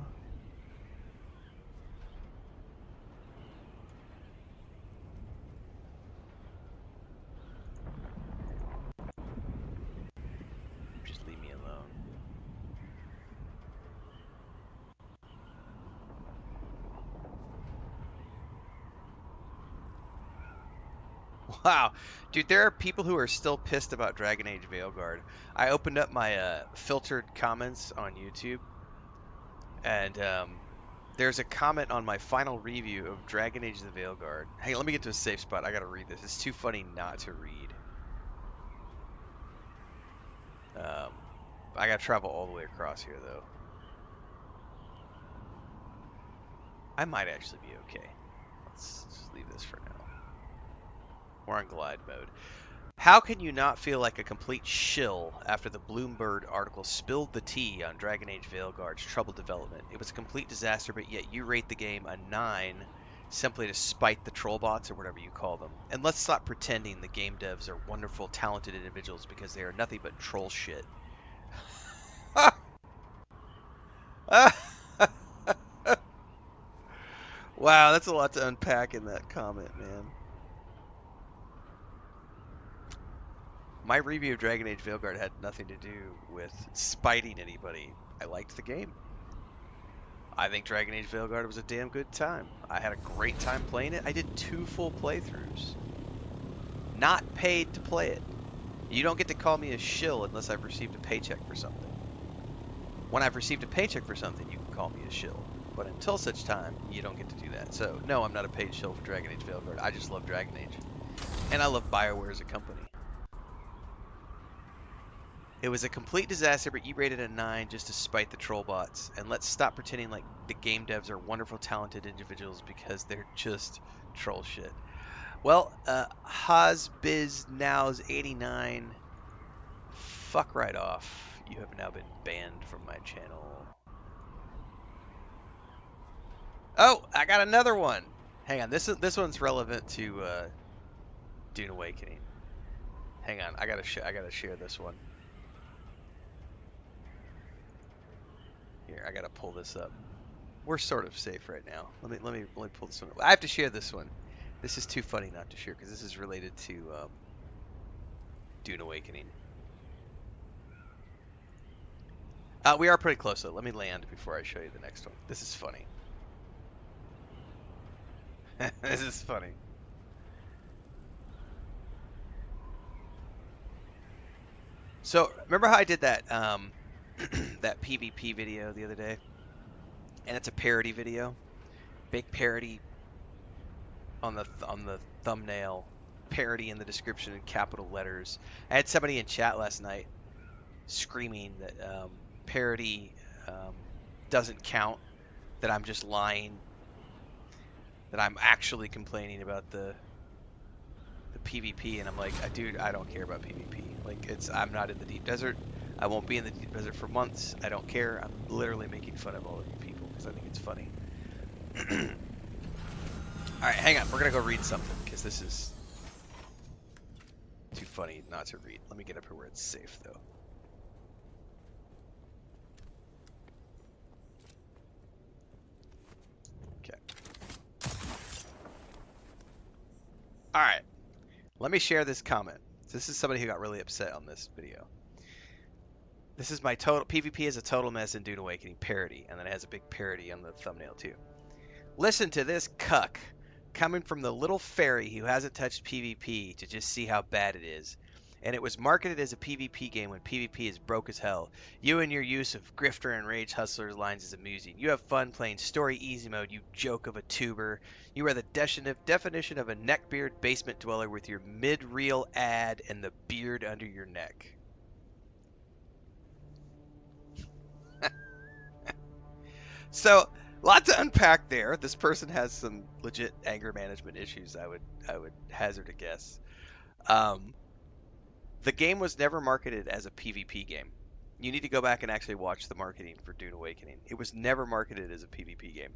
Just leave me alone. Wow, dude, there are people who are still pissed about Dragon Age Veilguard. I opened up my filtered comments on YouTube, and there's a comment on my final review of Dragon Age the Veilguard. Hey, let me get to a safe spot. I gotta read this. It's too funny not to read. I gotta travel all the way across here, though. I might actually be okay. Let's just leave this for now. We're on glide mode. How can you not feel like a complete shill after the Bloomberg article spilled the tea on Dragon Age Veilguard's troubled development? It was a complete disaster, but yet you rate the game a 9 simply to spite the trollbots, or whatever you call them. And let's stop pretending the game devs are wonderful, talented individuals, because they are nothing but troll shit. Wow, that's a lot to unpack in that comment, man. My review of Dragon Age Veilguard had nothing to do with spiting anybody. I liked the game. I think Dragon Age Veilguard was a damn good time. I had a great time playing it. I did 2 full playthroughs. Not paid to play it. You don't get to call me a shill unless I've received a paycheck for something. When I've received a paycheck for something, you can call me a shill. But until such time, you don't get to do that. So, no, I'm not a paid shill for Dragon Age Veilguard. I just love Dragon Age. And I love BioWare as a company. It was a complete disaster, but you rated a 9 just to spite the troll bots. And let's stop pretending like the game devs are wonderful, talented individuals, because they're just troll shit. Well, HozBizNows89, fuck right off. You have now been banned from my channel. Oh, I got another one. Hang on, this one's relevant to Dune Awakening. Hang on, I gotta share this one. Here, I gotta pull this up. We're sort of safe right now. Let me pull this one up. I have to share this one. This is too funny not to share because this is related to Dune Awakening. We are pretty close though. Let me land before I show you the next one. This is funny. This is funny. So remember how I did that that PvP video the other day? And it's a parody video. Big parody on the thumbnail, parody in the description in capital letters. I had somebody in chat last night screaming that parody doesn't count, that I'm just lying, that I'm actually complaining about the PvP, and I'm like, dude, I don't care about PvP. Like, I'm not in the deep desert. I won't be in the deep desert for months. I don't care. I'm literally making fun of all of you people because I think it's funny. Alright, hang on. We're going to go read something because this is too funny not to read. Let me get up here where it's safe, though. Okay. Alright. Let me share this comment. This is somebody who got really upset on this video. This is my total PvP is a total mess in Dune Awakening parody, and then it has a big parody on the thumbnail too. Listen to this cuck coming from the little fairy who hasn't touched PvP to just see how bad it is. And it was marketed as a PvP game when PvP is broke as hell. You and your use of grifter and rage hustler lines is amusing. You have fun playing story easy mode, you joke of a tuber. You are the definition of a neckbeard basement dweller with your mid-reel ad and the beard under your neck. So, lots to unpack there. This person has some legit anger management issues, I would hazard a guess. The game was never marketed as a PvP game. You need to go back and actually watch the marketing for Dune Awakening. It was never marketed as a PvP game.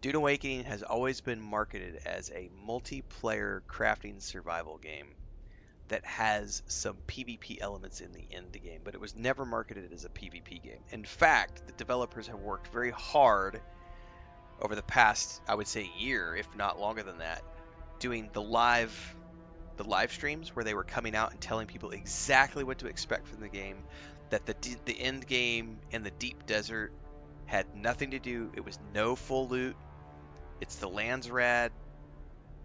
Dune Awakening has always been marketed as a multiplayer crafting survival game that has some PvP elements in the end game, but it was never marketed as a PvP game. In fact, the developers have worked very hard over the past, I would say, year, if not longer than that, doing the live streams where they were coming out and telling people exactly what to expect from the game, that the end game and the deep desert had nothing to do. It was no full loot. It's the Landsrad.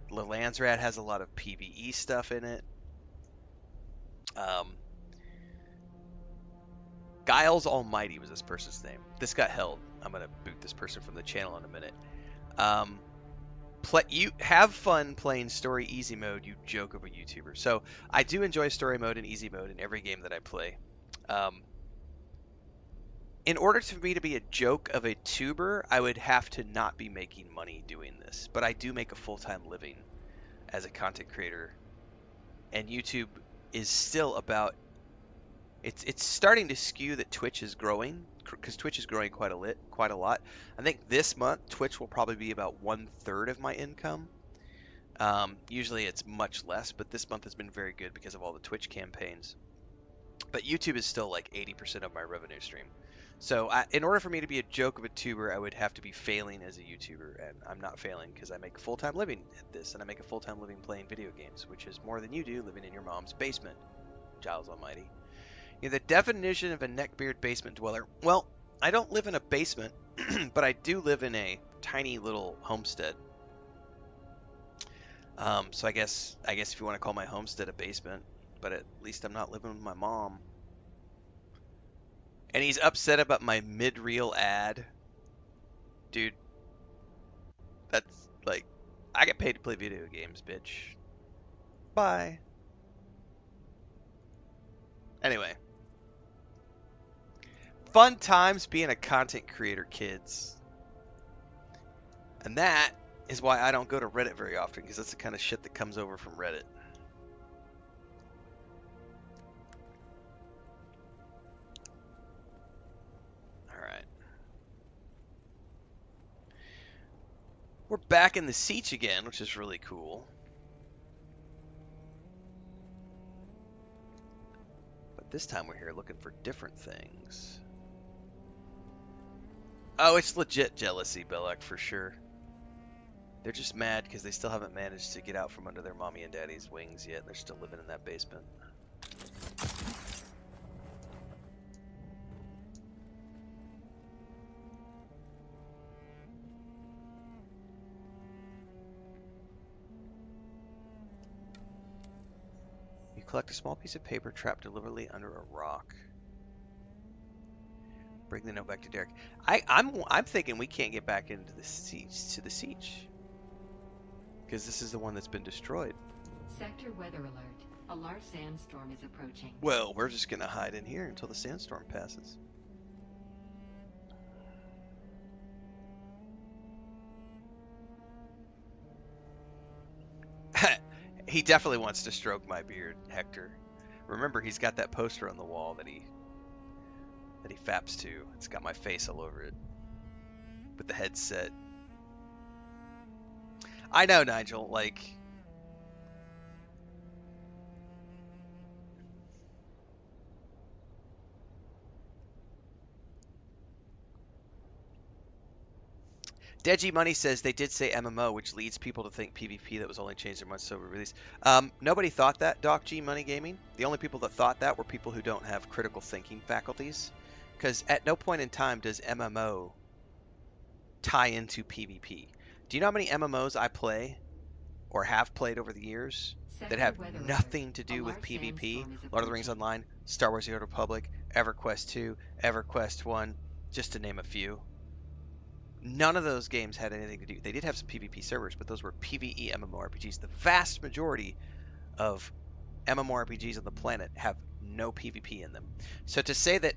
The Landsrad has a lot of PvE stuff in it. Giles Almighty was this person's name. This got held. I'm gonna boot this person from the channel in a minute. You have fun playing story easy mode, you joke of a YouTuber. So I do enjoy story mode and easy mode in every game that I play. In order for me to be a joke of a tuber, I would have to not be making money doing this. But I do make a full-time living as a content creator. And YouTube is still about... It's starting to skew that Twitch is growing, because Twitch is growing quite a lot. I think this month Twitch will probably be about 1/3 of my income. Usually it's much less, but this month has been very good because of all the Twitch campaigns. But YouTube is still like 80% of my revenue stream. So in order for me to be a joke of a tuber, I would have to be failing as a YouTuber, and I'm not failing because I make a full-time living at this, and I make a full-time living playing video games, which is more than you do living in your mom's basement, Giles Almighty. You know, the definition of a neckbeard basement dweller. Well, I don't live in a basement, but I do live in a tiny little homestead. So I guess if you want to call my homestead a basement, but at least I'm not living with my mom. And he's upset about my mid-reel ad. Dude, that's like, I get paid to play video games, bitch. Bye. Anyway. Fun times being a content creator, kids. And that is why I don't go to Reddit very often, because that's the kind of shit that comes over from Reddit. Alright. We're back in the Siege again, which is really cool. But this time we're here looking for different things. Oh, it's legit jealousy, Belloc, for sure. They're just mad because they still haven't managed to get out from under their mommy and daddy's wings yet. They're still living in that basement. You collect a small piece of paper trapped deliberately under a rock. Bring the note back to Derek. I'm thinking we can't get back into the siege because this is the one that's been destroyed. Sector weather alert. A large sandstorm is approaching. Well, we're just gonna hide in here until the sandstorm passes. He definitely wants to stroke my beard, Hector. Remember, he's got that poster on the wall that he faps to. It's got my face all over it. With the headset. I know, Nigel, like... Deji Money says they did say MMO, which leads people to think PvP that was only changed in months over release. Nobody thought that, Doc G Money Gaming. The only people that thought that were people who don't have critical thinking faculties. Because at no point in time does MMO tie into PvP. Do you know how many MMOs I play or have played over the years that have nothing to do with PvP? Lord of the Rings Online, Star Wars The Old Republic, EverQuest 2, EverQuest 1, just to name a few. None of those games had anything to do. They did have some PvP servers, but those were PvE MMORPGs. The vast majority of MMORPGs on the planet have no PvP in them. So to say that,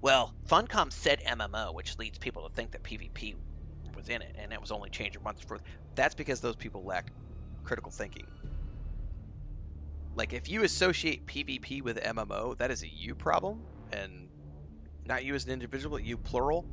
well, Funcom said MMO, which leads people to think that PvP was in it, and it was only changed months for. That's because those people lack critical thinking. Like, if you associate PvP with MMO, that is a you problem, and not you as an individual, but you plural.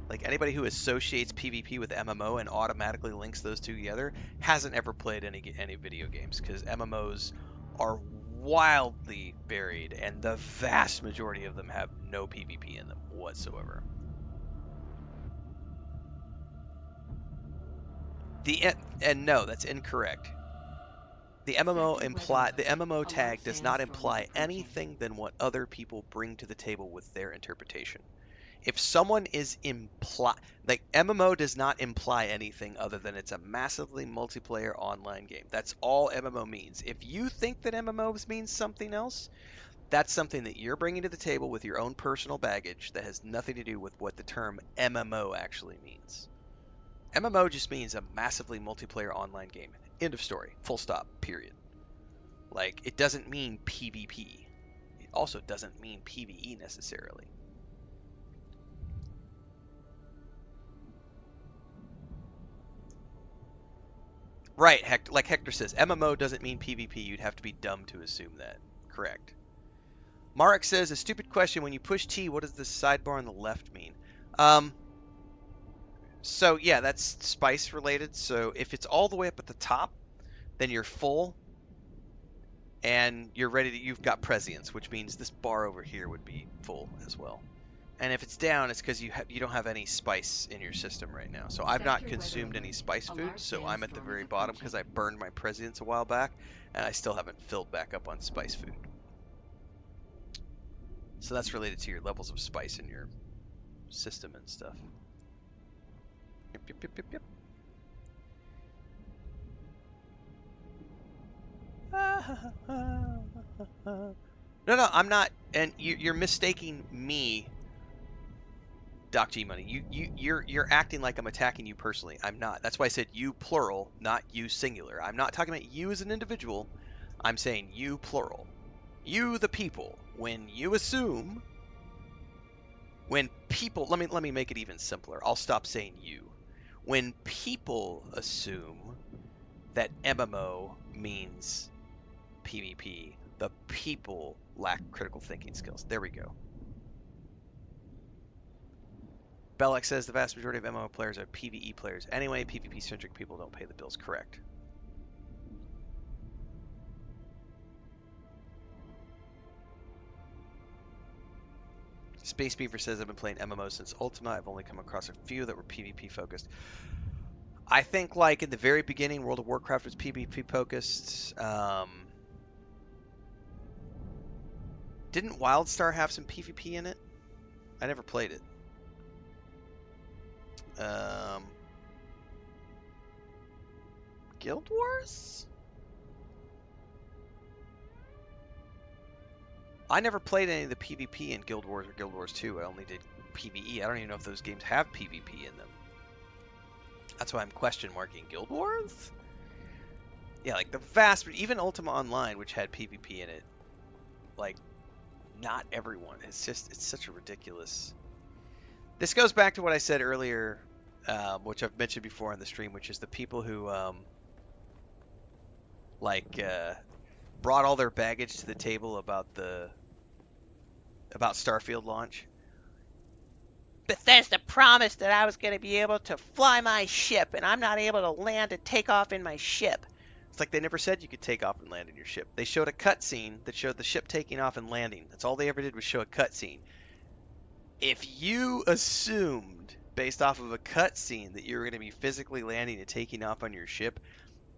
Like, anybody who associates PvP with MMO and automatically links those two together hasn't ever played any video games, because MMOs are wildly varied, and the vast majority of them have no PvP in them whatsoever. And no, that's incorrect. The MMO tag does not imply anything than what other people bring to the table with their interpretation. If someone is like, MMO does not imply anything other than it's a massively multiplayer online game. That's all MMO means. If you think that MMOs means something else, that's something that you're bringing to the table with your own personal baggage that has nothing to do with what the term MMO actually means. MMO just means a massively multiplayer online game. End of story. Full stop. Period. Like, it doesn't mean PvP. It also doesn't mean PvE necessarily. Right, like Hector says, MMO doesn't mean PvP. You'd have to be dumb to assume that. Correct. Marek says, a stupid question. When you push T, what does the sidebar on the left mean? So yeah, that's spice related. So if it's all the way up at the top, then you're full, and you're ready to. You've got prescience, which means this bar over here would be full as well. And if it's down, it's because you don't have any spice in your system right now. So I've not consumed any spice food, so I'm at the very bottom because I burned my prescience a while back, and I still haven't filled back up on spice food. So that's related to your levels of spice in your system and stuff. Yep. No, I'm not, and you're mistaking me, Doc G Money. You're acting like I'm attacking you personally. I'm not. That's why I said you plural, not you singular. I'm not talking about you as an individual. I'm saying you plural. You the people. When you assume, when people, let me make it even simpler. I'll stop saying you. When people assume that MMO means PvP, the people lack critical thinking skills. There we go. Bellex says the vast majority of MMO players are PvE players. Anyway, PvP-centric people don't pay the bills. Correct. Space Beaver says, I've been playing MMO since Ultima. I've only come across a few that were PvP focused. I think, like, in the very beginning, World of Warcraft was PvP focused. Didn't WildStar have some PvP in it? I never played it. Guild Wars? I never played any of the PvP in Guild Wars or Guild Wars 2. I only did PvE. I don't even know if those games have PvP in them. That's why I'm question marking Guild Wars? Yeah, like the vast, even Ultima Online, which had PvP in it, like, not everyone. It's just, it's such a ridiculous. This goes back to what I said earlier, which I've mentioned before on the stream, which is the people who, brought all their baggage to the table about Starfield launch. Bethesda promised that I was going to be able to fly my ship, and I'm not able to land and take off in my ship. It's like they never said you could take off and land in your ship. They showed a cutscene that showed the ship taking off and landing. That's all they ever did was show a cutscene. If you assumed based off of a cutscene that you're going to be physically landing and taking off on your ship,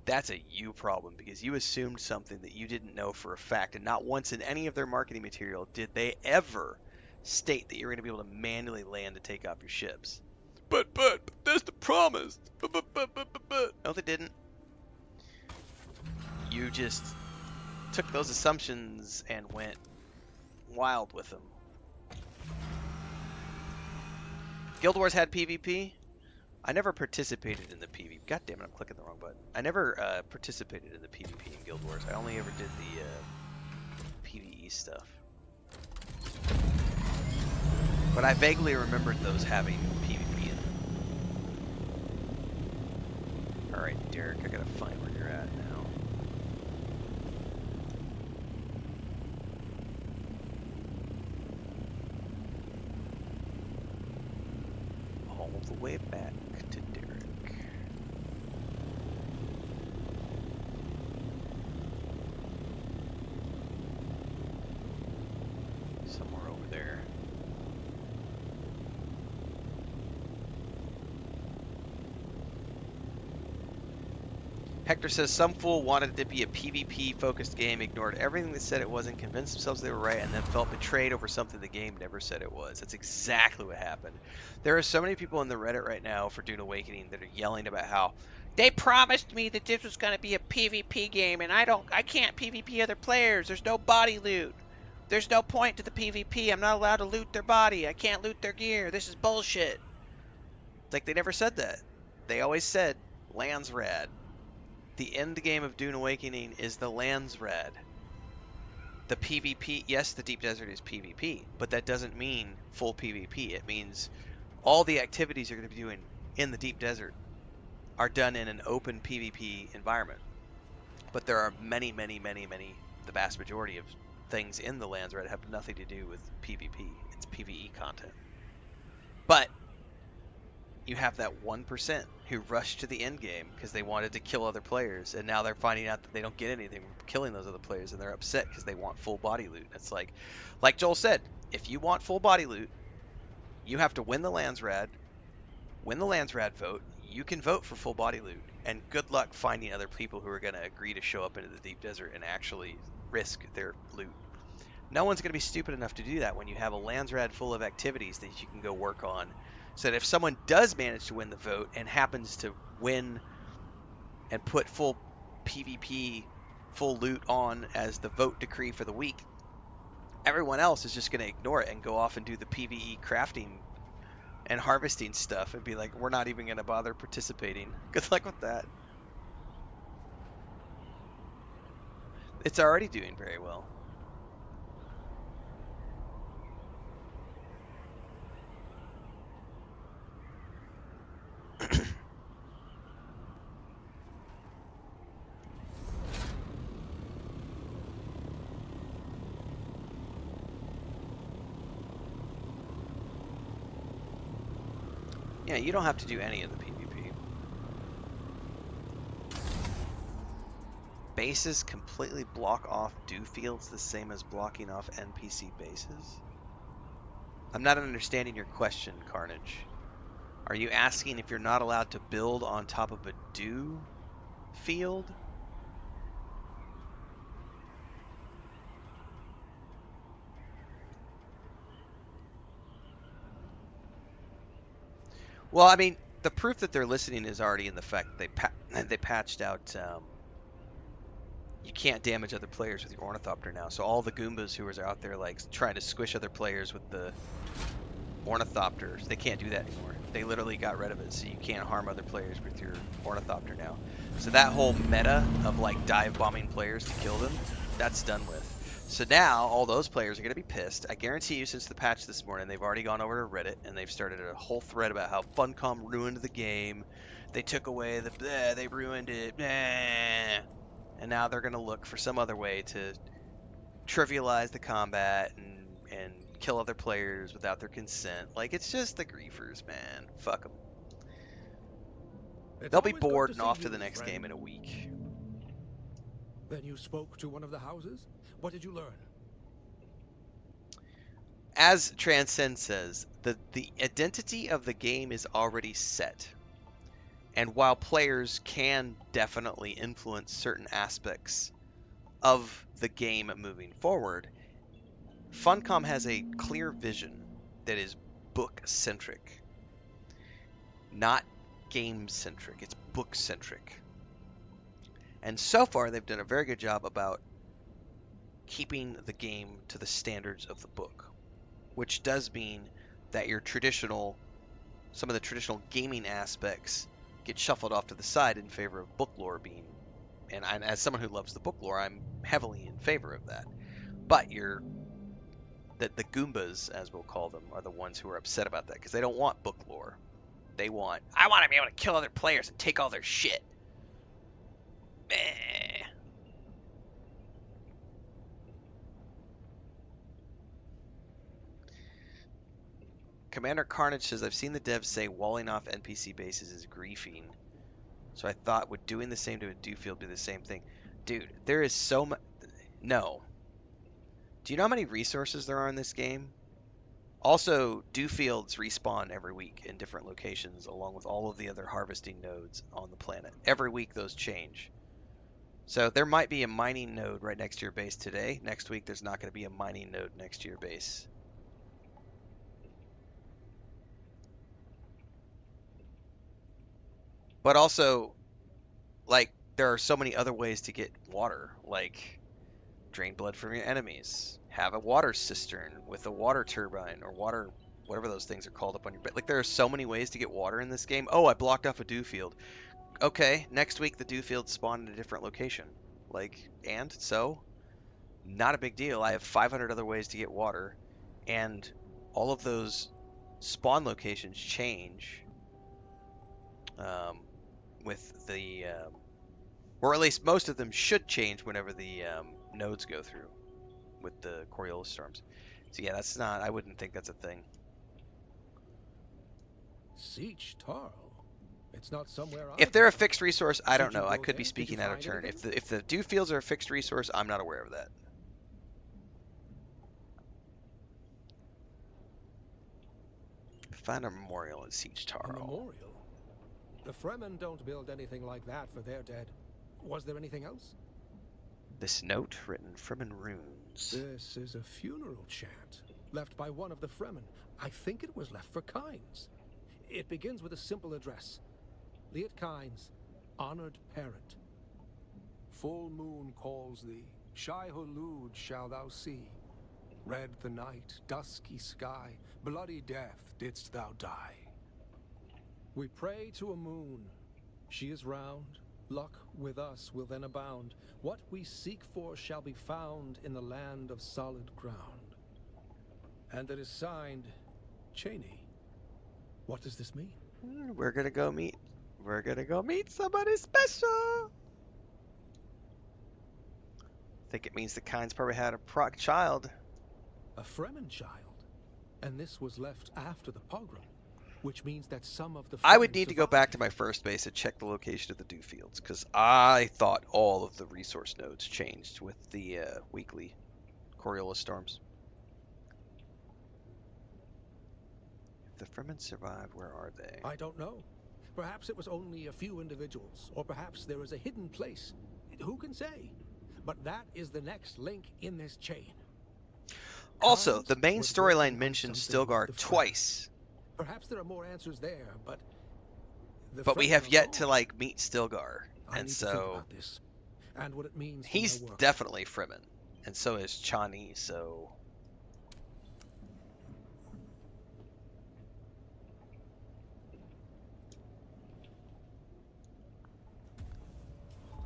that's a you problem because you assumed something that you didn't know for a fact. And not once in any of their marketing material did they ever state that you're going to be able to manually land to take off your ships. But that's the promise. But. No, they didn't. You just took those assumptions and went wild with them. Guild Wars had PvP. I never participated in the PvP. God damn it, I'm clicking the wrong button. I never participated in the PvP in Guild Wars. I only ever did the PvE stuff. But I vaguely remembered those having PvP in them. Alright, Derek, I gotta find where you're at now. All the way back to Derek. Somewhere over there. Hector says some fool wanted it to be a PvP focused game, ignored everything that said it wasn't, convinced themselves they were right, and then felt betrayed over something the game never said it was. That's exactly what happened. There are so many people in the Reddit right now for Dune Awakening that are yelling about how they promised me that this was going to be a PvP game, and I can't PvP other players. There's no body loot. There's no point to the PvP. I'm not allowed to loot their body. I can't loot their gear. This is bullshit. It's like they never said that. They always said land's rad. The end game of Dune Awakening is the land's rad. The PvP, yes, the deep desert is PvP, but that doesn't mean full PvP. It means all the activities you're going to be doing in the deep desert are done in an open PvP environment. But there are many, the vast majority of things in the land's rad have nothing to do with PvP. It's PvE content. But you have that 1% who rushed to the end game because they wanted to kill other players, and now they're finding out that they don't get anything from killing those other players, and they're upset because they want full body loot. It's like Joel said, if you want full body loot, you have to win the lands rad vote. You can vote for full body loot, and good luck finding other people who are going to agree to show up into the deep desert and actually risk their loot. No one's going to be stupid enough to do that when you have a lands rad full of activities that you can go work on. So that if someone does manage to win the vote and happens to win and put full PvP, full loot on as the vote decree for the week, everyone else is just going to ignore it and go off and do the PvE crafting and harvesting stuff and be like, we're not even going to bother participating. Good luck with that. It's already doing very well. Yeah, you don't have to do any of the PvP. Bases completely block off dew fields the same as blocking off NPC bases? I'm not understanding your question, Carnage. Are you asking if you're not allowed to build on top of a dew field? Well, I mean, the proof that they're listening is already in the fact that they patched out. You can't damage other players with your ornithopter now. So all the Goombas who are out there like trying to squish other players with the ornithopters, they can't do that anymore. They literally got rid of it, so you can't harm other players with your ornithopter now. So that whole meta of like dive bombing players to kill them, that's done with. So now all those players are going to be pissed. I guarantee you, since the patch this morning, they've already gone over to Reddit and they've started a whole thread about how Funcom ruined the game. They took away the they ruined it. And now they're going to look for some other way to trivialize the combat and kill other players without their consent. Like, it's just the griefers, man. Fuck them. They'll be bored and off to the next game in a week. Then you spoke to one of the houses? What did you learn? as Transcend says, the identity of the game is already set. And while players can definitely influence certain aspects of the game moving forward, Funcom has a clear vision that is book-centric, not game-centric. It's book-centric. And so far, they've done a very good job about keeping the game to the standards of the book, which does mean that some of the traditional gaming aspects get shuffled off to the side in favor of book lore being, and as someone who loves the book lore, I'm heavily in favor of that. But the Goombas, as we'll call them, are the ones who are upset about that because they don't want book lore. I want to be able to kill other players and take all their shit. Meh. Commander Carnage says, I've seen the devs say walling off NPC bases is griefing. So I thought, would doing the same to a Dewfield be the same thing? Dude, there is so much... No. Do you know how many resources there are in this game? Also, Dewfields respawn every week in different locations, along with all of the other harvesting nodes on the planet. Every week, those change. So there might be a mining node right next to your base today. Next week, there's not going to be a mining node next to your base. But also, like, there are so many other ways to get water, like drain blood from your enemies, have a water cistern with a water turbine or water, whatever those things are called up on your bed. Like, there are so many ways to get water in this game. Oh, I blocked off a dew field. Okay, next week the dew fields spawn in a different location. Like, and so, not a big deal. I have 500 other ways to get water, and all of those spawn locations change with the, or at least most of them should change whenever the nodes go through with the Coriolis storms. So yeah, that's not, I wouldn't think that's a thing. Siege Tarl? It's not somewhere If they're a fixed resource, I don't Did you know. I go could be there? Did you speaking out of find turn. anything? If the dew fields are a fixed resource, I'm not aware of that. Find a memorial at Siege A Tarl. memorial? The Fremen don't build anything like that for their dead. Was there anything else? This note written Fremen runes. This is a funeral chant left by one of the Fremen. I think it was left for Kynes. It begins with a simple address. Liet Kynes, honored parent. Full moon calls thee, Shai-Hulud shall thou see. Red the night, dusky sky, bloody death didst thou die. We pray to a moon. She is round. Luck with us will then abound. What we seek for shall be found in the land of solid ground. And it is signed, Cheney. What does this mean? We're gonna go meet. We're gonna go meet somebody special. I think it means the Kynes probably had a child. A Fremen child. And this was left after the pogrom, which means that some of the I would Fremen need to go survived. back to my first base and check the location of the dew fields, because I thought all of the resource nodes changed with the weekly Coriolis storms. If the Fremen survived, where are they? I don't know. Perhaps it was only a few individuals, or perhaps there is a hidden place. Who can say? But that is the next link in this chain. Also, Kynes the main was storyline working on mentions something Stilgar with the Fremen. twice, Perhaps there are more answers there, but but we Fremen have are yet to gone. like meet Stilgar, I and need to think so about this and what it means for he's my work. definitely Fremen, and so is Chani. So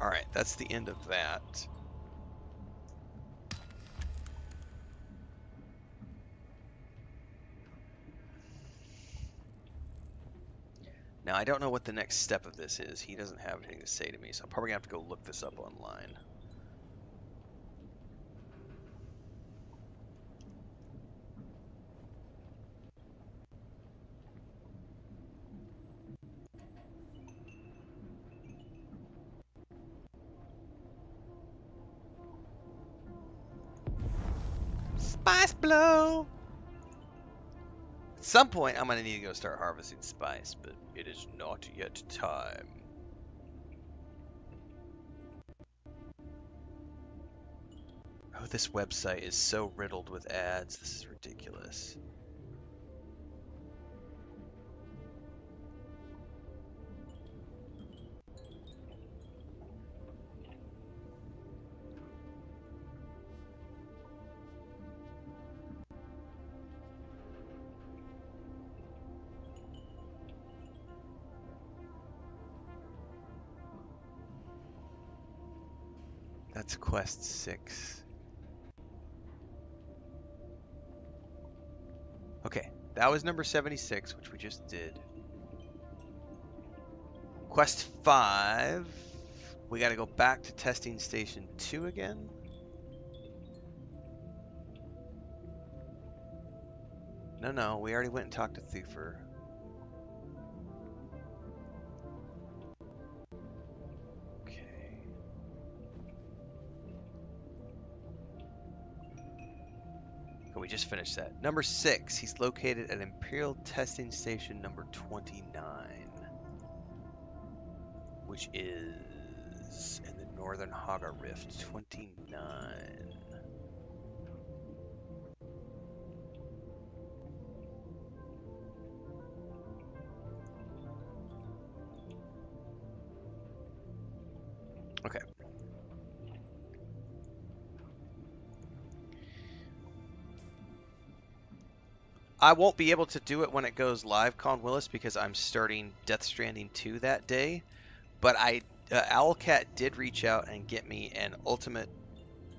all right, that's the end of that. Now, I don't know what the next step of this is. He doesn't have anything to say to me, so I'm probably going to have to go look this up online. Spice blow! some point, I'm going to need to go start harvesting spice, but it is not yet time. Oh, this website is so riddled with ads. This is ridiculous. That's quest 6. Okay, that was number 76, which we just did. Quest 5. We got to go back to testing station 2 again. No, we already went and talked to Thufir. Okay. Oh, we just finished that. Number 6, he's located at Imperial Testing Station number 29, which is in the Northern Haga Rift. 29. Okay. I won't be able to do it when it goes live, Con Willis, because I'm starting Death Stranding 2 that day. But Owlcat did reach out and get me an Ultimate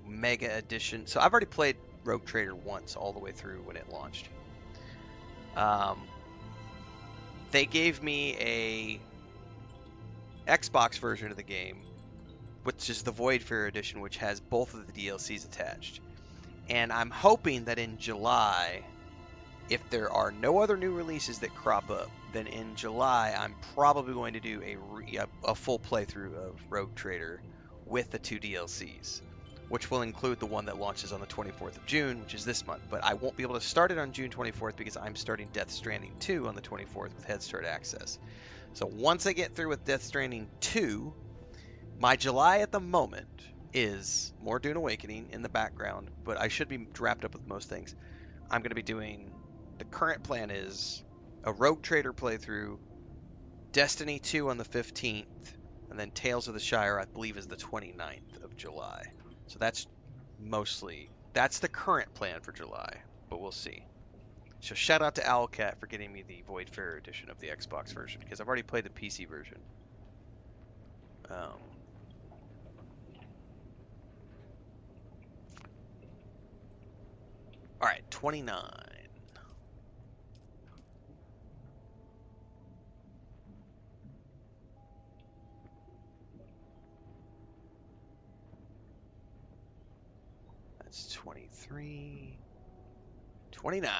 Mega Edition. So I've already played Rogue Trader once all the way through when it launched. They gave me a Xbox version of the game, which is the Voidfarer Edition, which has both of the DLCs attached. And I'm hoping that in July, if there are no other new releases that crop up, then in July I'm probably going to do a full playthrough of Rogue Trader with the 2 DLCs, which will include the one that launches on the 24th of June, which is this month. But I won't be able to start it on June 24th because I'm starting Death Stranding 2 on the 24th with Head Start Access. So once I get through with Death Stranding 2, my July at the moment is more Dune Awakening in the background, but I should be wrapped up with most things. I'm going to be doing, the current plan is a Rogue Trader playthrough, Destiny 2 on the 15th, and then Tales of the Shire, I believe, is the 29th of July. So that's the current plan for July, but we'll see. So shout out to Owlcat for getting me the Voidfarer edition of the Xbox version, because I've already played the PC version. Alright, 29. That's 23. 29.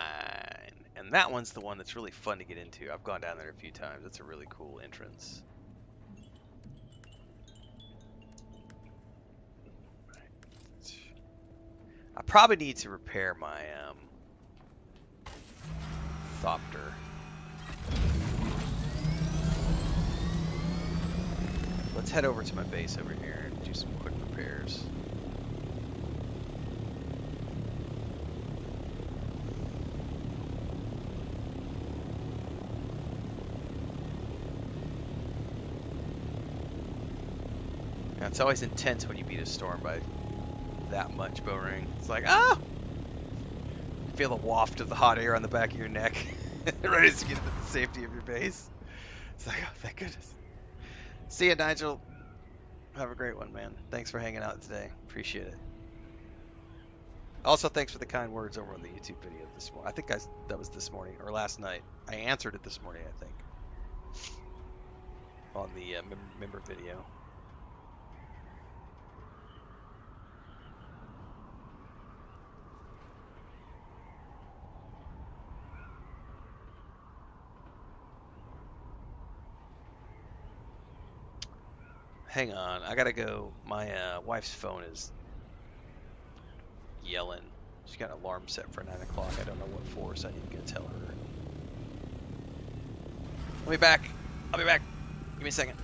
And that one's the one that's really fun to get into. I've gone down there a few times. It's a really cool entrance. I probably need to repair my Thopter. Let's head over to my base over here and do some quick repairs. Now, it's always intense when you beat a storm by that much, Bowring. It's like, ah! You feel the waft of the hot air on the back of your neck, ready to get into the safety of your base. It's like, oh, thank goodness. See ya, Nigel. Have a great one, man. Thanks for hanging out today. Appreciate it. Also, thanks for the kind words over on the YouTube video this morning. I think that was this morning, or last night. I answered it this morning, I think. On the member video. Hang on, I gotta go. My wife's phone is yelling. She's got an alarm set for 9 o'clock. I don't know what for, so I need to go tell her. I'll be back. I'll be back. Give me a second.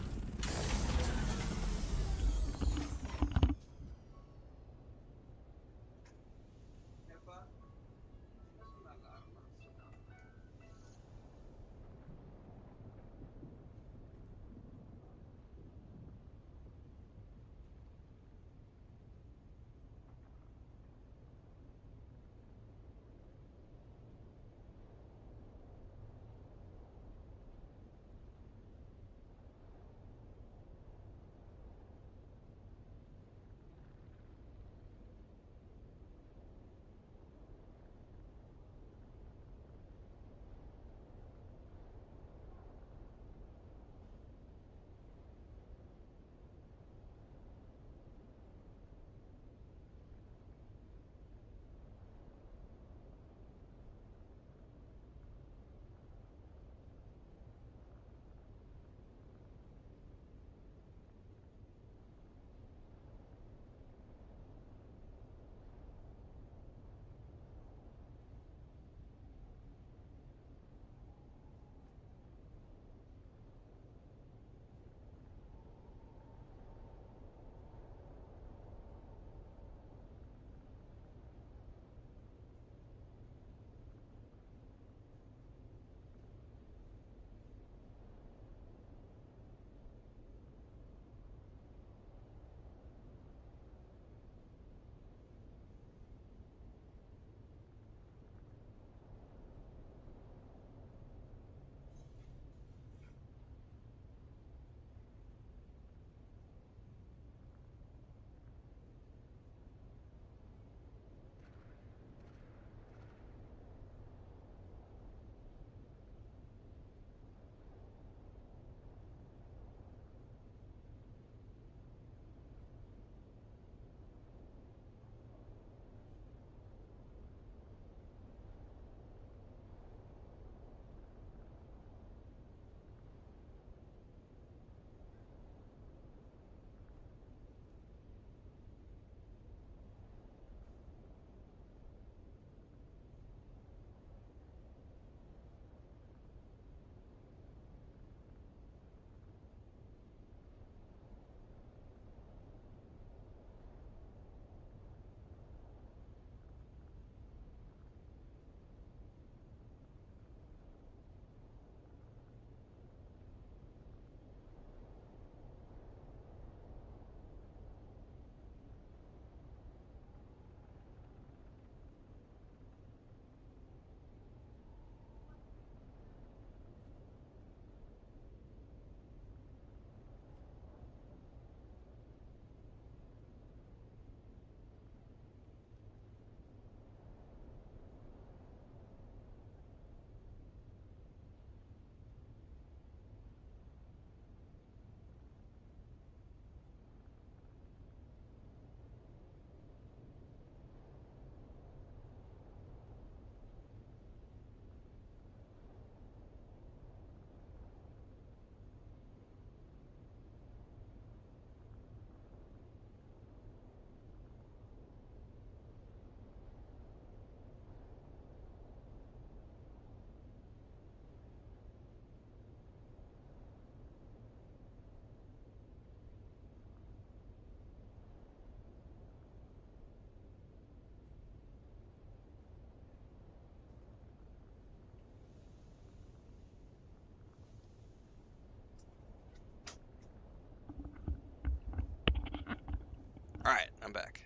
All right, I'm back.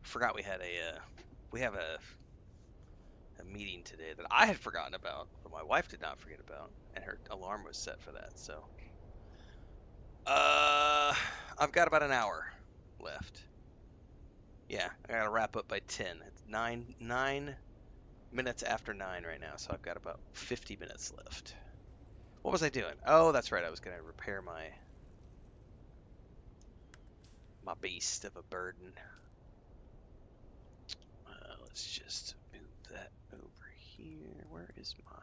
Forgot we had a meeting today that I had forgotten about, but my wife did not forget about, and her alarm was set for that. So, I've got about an hour left. Yeah, I gotta wrap up by 10. It's 9 minutes after 9 right now, so I've got about 50 minutes left. What was I doing? Oh, that's right. I was gonna repair my beast of a burden. Let's just move that over here. Where is my...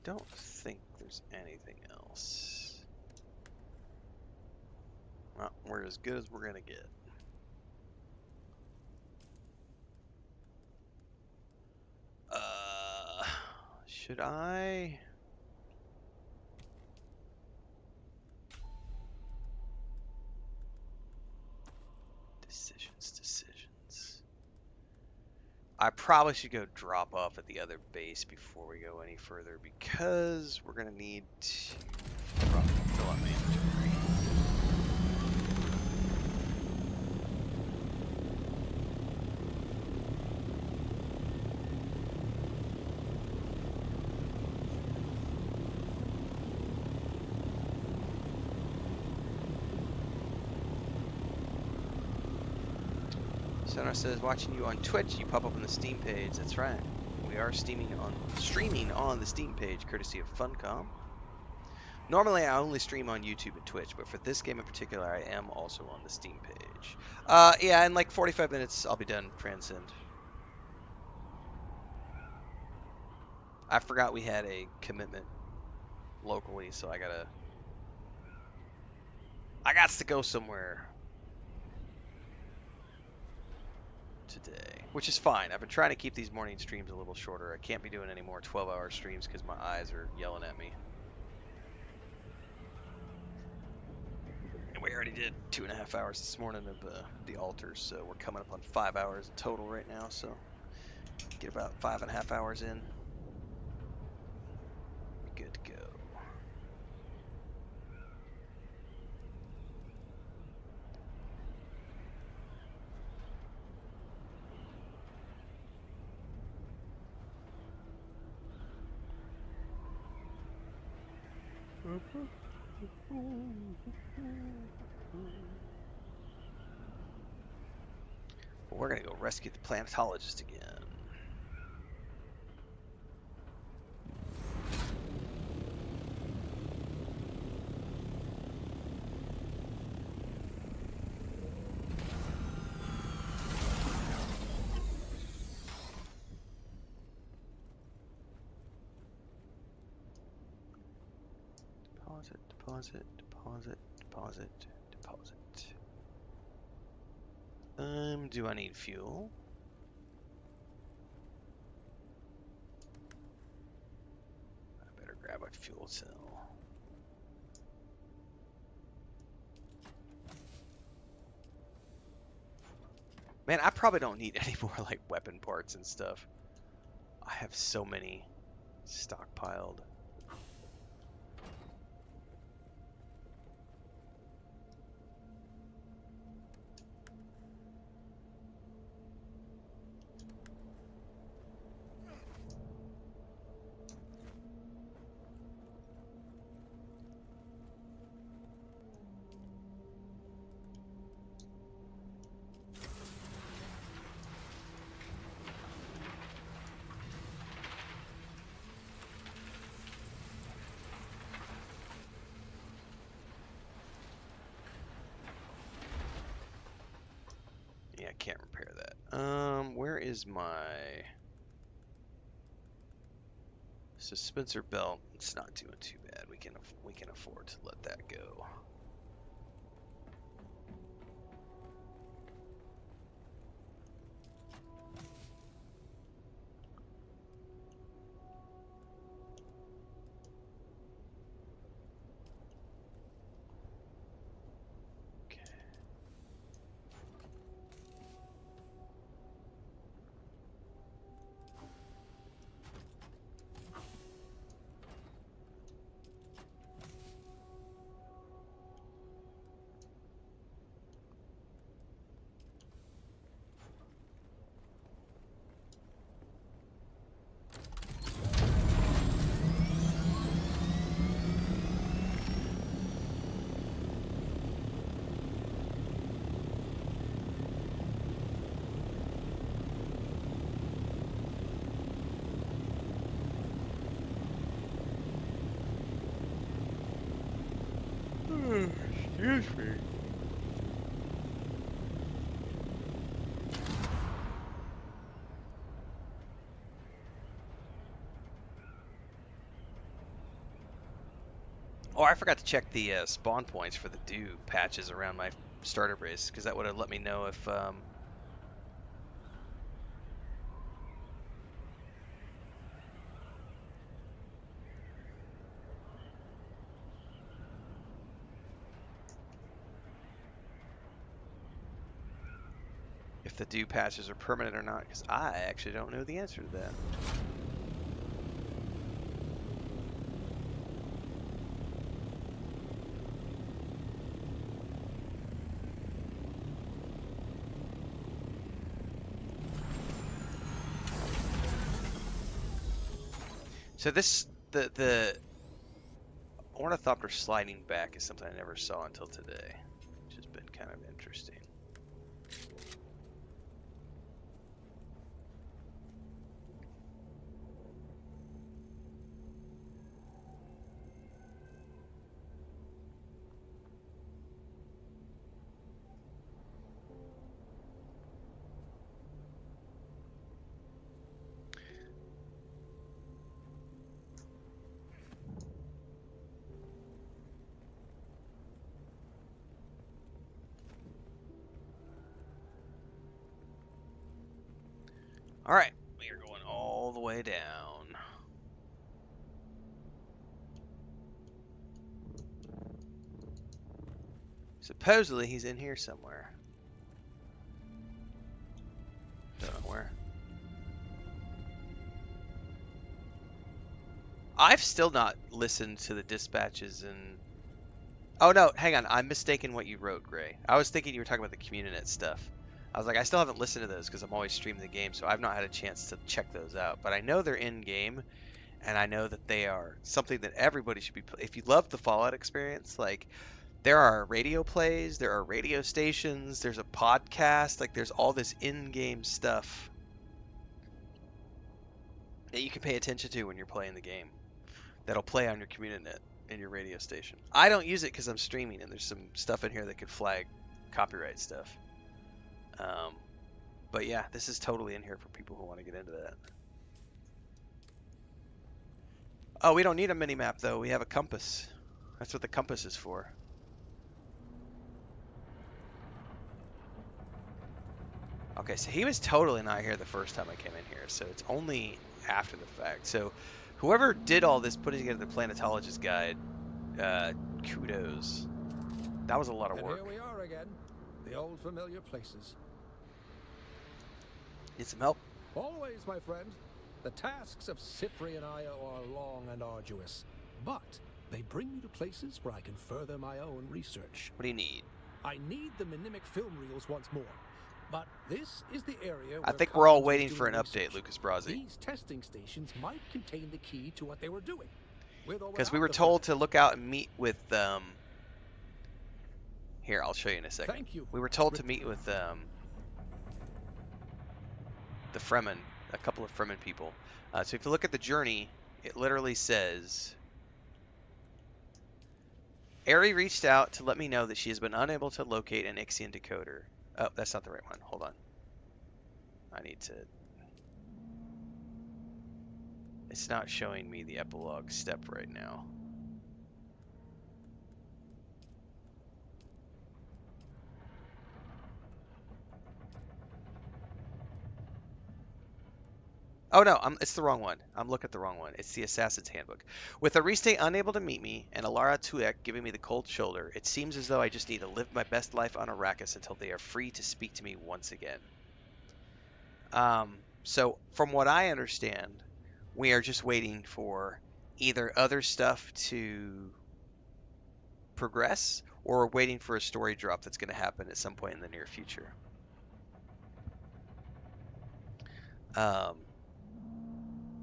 don't think there's anything else. Well, we're as good as we're gonna get. Should I? Decisions. I probably should go drop off at the other base before we go any further because we're gonna need to probably fill up my inventory. Sonar says, watching you on Twitch, you pop up on the Steam page. That's right. We are streaming on the Steam page, courtesy of Funcom. Normally, I only stream on YouTube and Twitch, but for this game in particular, I am also on the Steam page. Yeah, in like 45 minutes, I'll be done Transcend. I forgot we had a commitment locally, so I got to go somewhere today, which is fine. I've been trying to keep these morning streams a little shorter. I can't be doing any more 12-hour streams because my eyes are yelling at me. And we already did 2.5 hours this morning of the altars, so we're coming up on 5 hours in total right now, so get about 5.5 hours in. Be good to go. But we're gonna go rescue the Planetologist again. Deposit, deposit, deposit, deposit. Do I need fuel? I better grab a fuel cell. Man, I probably don't need any more like weapon parts and stuff. I have so many stockpiled. Yeah, I can't repair that. Where is my suspensor belt? It's not doing too bad. We can afford to let that go. Excuse me. Oh, I forgot to check the spawn points for the dew patches around my starter base, because that would have let me know if the dew patches are permanent or not, because I actually don't know the answer to that. So the ornithopter sliding back is something I never saw until today, which has been kind of interesting. All right, we are going all the way down. Supposedly he's in here somewhere. Don't know where. I've still not listened to the dispatches and... Oh no, hang on. I'm mistaken what you wrote, Gray. I was thinking you were talking about the CommuniNet stuff. I was like, I still haven't listened to those because I'm always streaming the game, so I've not had a chance to check those out. But I know they're in game, and I know that they are something that everybody should be. If you love the Fallout experience, like there are radio plays, there are radio stations, there's a podcast, like there's all this in-game stuff that you can pay attention to when you're playing the game. That'll play on your CommuniNet and your radio station. I don't use it because I'm streaming, and there's some stuff in here that could flag copyright stuff. But yeah, this is totally in here for people who want to get into that. Oh, we don't need a mini map though. We have a compass. That's what the compass is for. Okay, so he was totally not here the first time I came in here, so it's only after the fact. So whoever did all this, putting together the Planetologist guide, kudos. That was a lot of work. And here we are again, the old familiar places. Need some help? Always, my friend. The tasks of Cyprian Io are long and arduous, but they bring me to places where I can further my own research. What do you need? I need the mnemic film reels once more, but this is the area where I think we're all Collins was waiting doing for an research. update, Lucas Brasi. These testing stations might contain the key to what they were doing. Because we were told to look out and meet with Here, I'll show you in a second. Thank you. We were told to meet with the Fremen, a couple of Fremen people. So if you look at the journey, it literally says, Ari reached out to let me know that she has been unable to locate an Ixian decoder. Oh, that's not the right one. Hold on. I need to... It's not showing me the epilogue step right now. Oh no, it's the wrong one. I'm looking at the wrong one. It's the Assassin's Handbook. With Ariste unable to meet me and Alara Tuek giving me the cold shoulder, it seems as though I just need to live my best life on Arrakis until they are free to speak to me once again. So from what I understand, we are just waiting for either other stuff to progress or we're waiting for a story drop that's going to happen at some point in the near future.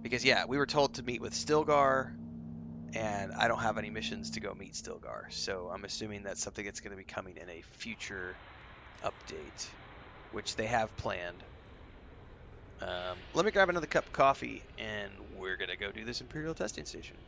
Because yeah, we were told to meet with Stilgar, and I don't have any missions to go meet Stilgar, so I'm assuming that's something that's going to be coming in a future update, which they have planned. Let me grab another cup of coffee, and we're going to go do this Imperial testing station.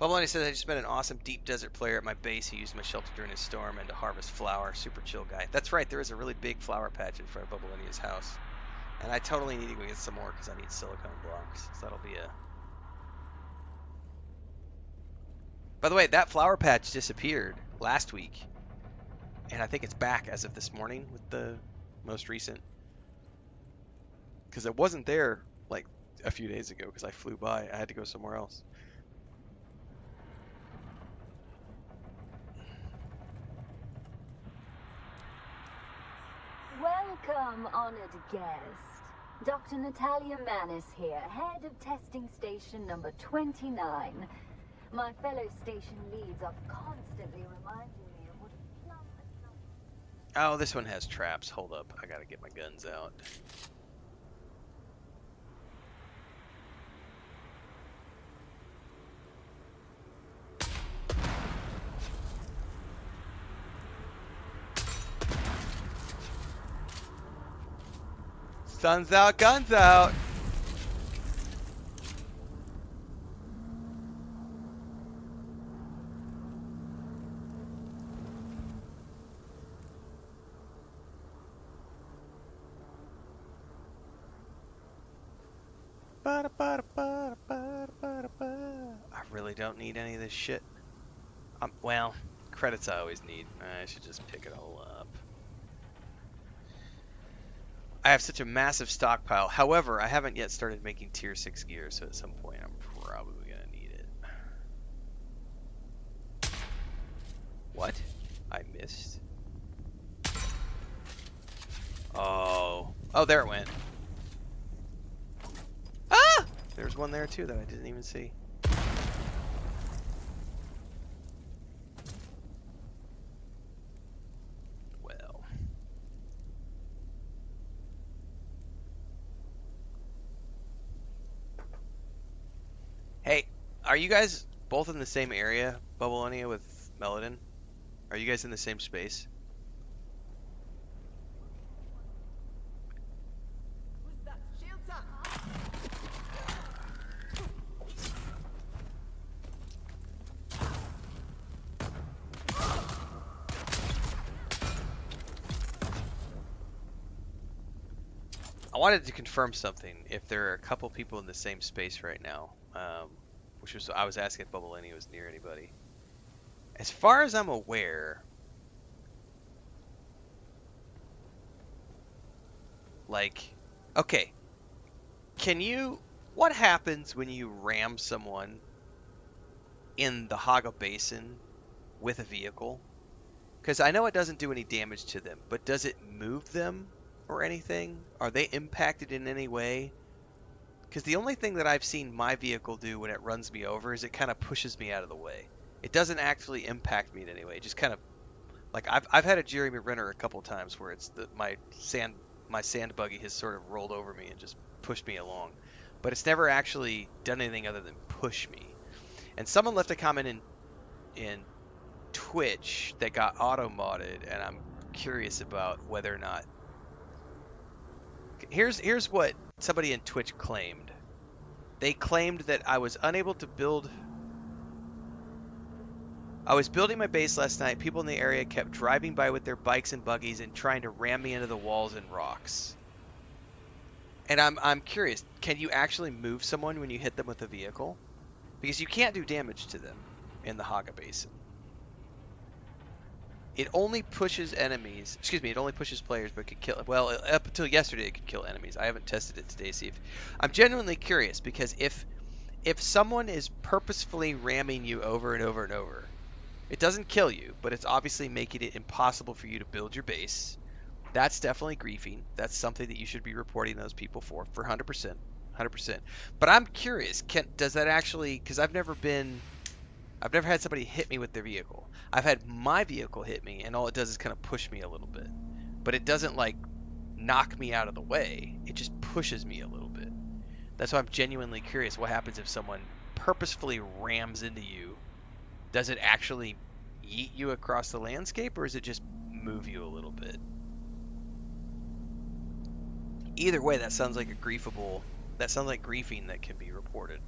Bubbloni says I just met an awesome deep desert player at my base who used my shelter during a storm and to harvest flower. Super chill guy. That's right, there is a really big flower patch in front of Bubblonia's house. And I totally need to go get some more because I need silicone blocks. So that'll be a... By the way, that flower patch disappeared last week. And I think it's back as of this morning with the most recent. Because it wasn't there like a few days ago because I flew by. I had to go somewhere else. Welcome, honored guest. Dr. Natalia Manis here, head of testing station number 29. My fellow station leads are constantly reminding me of what a plum and Oh, this one has traps. Hold up. I gotta get my guns out. Sun's out, guns out. I really don't need any of this shit. Well, credits I always need. I should just pick it all up. I have such a massive stockpile. However, I haven't yet started making tier 6 gear, so at some point I'm probably going to need it. What? I missed? Oh. Oh, there it went. Ah! There's one there too that I didn't even see. Well. Hey, are you guys both in the same area, Bubbleonia with Meladin? Are you guys in the same space? Who's that? Shields up! I wanted to confirm something. If there are a couple people in the same space right now, which was I was asking if Bubbleonia was near anybody. As far as I'm aware, like, okay, what happens when you ram someone in the Haga Basin with a vehicle? Because I know it doesn't do any damage to them, but does it move them or anything? Are they impacted in any way? Because the only thing that I've seen my vehicle do when it runs me over is it kind of pushes me out of the way. It doesn't actually impact me in any way. It just kind of, like, I've had a Jeremy Renner a couple times where it's my sand buggy has sort of rolled over me and just pushed me along, but it's never actually done anything other than push me. And someone left a comment in Twitch that got auto modded, and I'm curious about whether or not. Here's what somebody in Twitch claimed. They claimed that I was unable to build. I was building my base last night. People in the area kept driving by with their bikes and buggies and trying to ram me into the walls and rocks. And I'm curious, can you actually move someone when you hit them with a vehicle? Because you can't do damage to them in the Haga Basin. It only pushes enemies, it only pushes players, but could kill, well, up until yesterday it could kill enemies. I haven't tested it today, see if, I'm genuinely curious, because if someone is purposefully ramming you over and over and over, it doesn't kill you, but it's obviously making it impossible for you to build your base. That's definitely griefing. That's something that you should be reporting those people for 100%. But I'm curious, does that actually, because I've never had somebody hit me with their vehicle. I've had my vehicle hit me, and all it does is kind of push me a little bit. But it doesn't, like, knock me out of the way. It just pushes me a little bit. That's why I'm genuinely curious what happens if someone purposefully rams into you. Does it actually yeet you across the landscape, or does it just move you a little bit? Either way, that sounds like griefing that can be reported.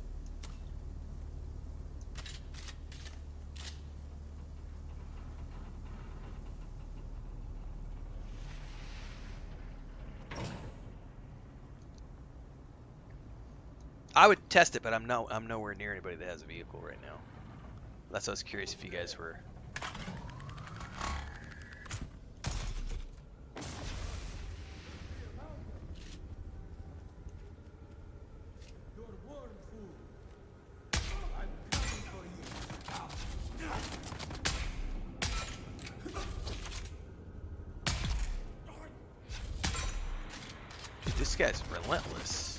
I would test it, but I'm nowhere near anybody that has a vehicle right now. That's why I was curious if you guys were. You're one fool. I'm coming for you. Dude, this guy's relentless.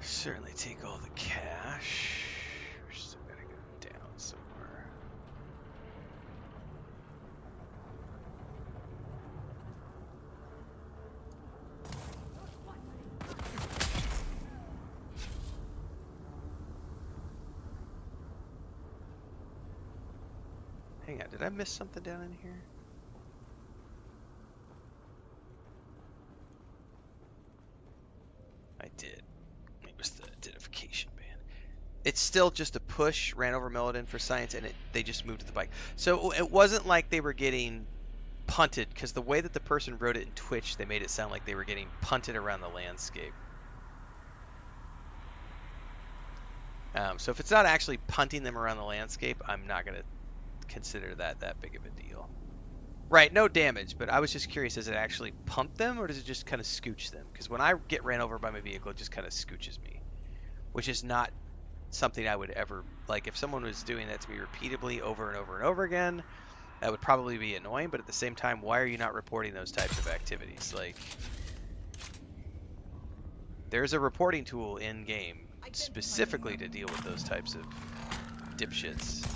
Certainly take all the cash. We're still gonna go down somewhere. Hang on, did I miss something down in here? I did. It was the identification band. It's still just a push, ran over Melodin for science, and they just moved to the bike. So it wasn't like they were getting punted, because the way that the person wrote it in Twitch, they made it sound like they were getting punted around the landscape. So if it's not actually punting them around the landscape, I'm not going to consider that big of a deal. Right, no damage, but I was just curious, does it actually punt them, or does it just kind of scooch them? Because when I get ran over by my vehicle, it just kind of scooches me, which is not something I would ever, like, if someone was doing that to me repeatedly over and over and over again, that would probably be annoying, but at the same time, why are you not reporting those types of activities? Like, there's a reporting tool in-game specifically to deal with those types of dipshits.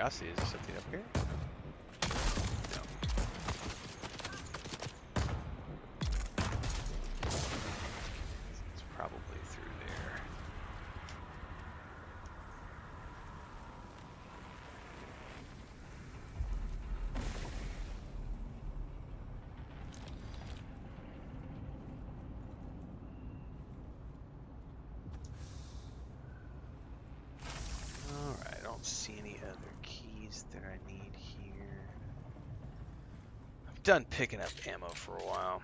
Is there something up here? No. It's probably through there. Alright, I don't see any other keys that I need here. I've done picking up ammo for a while.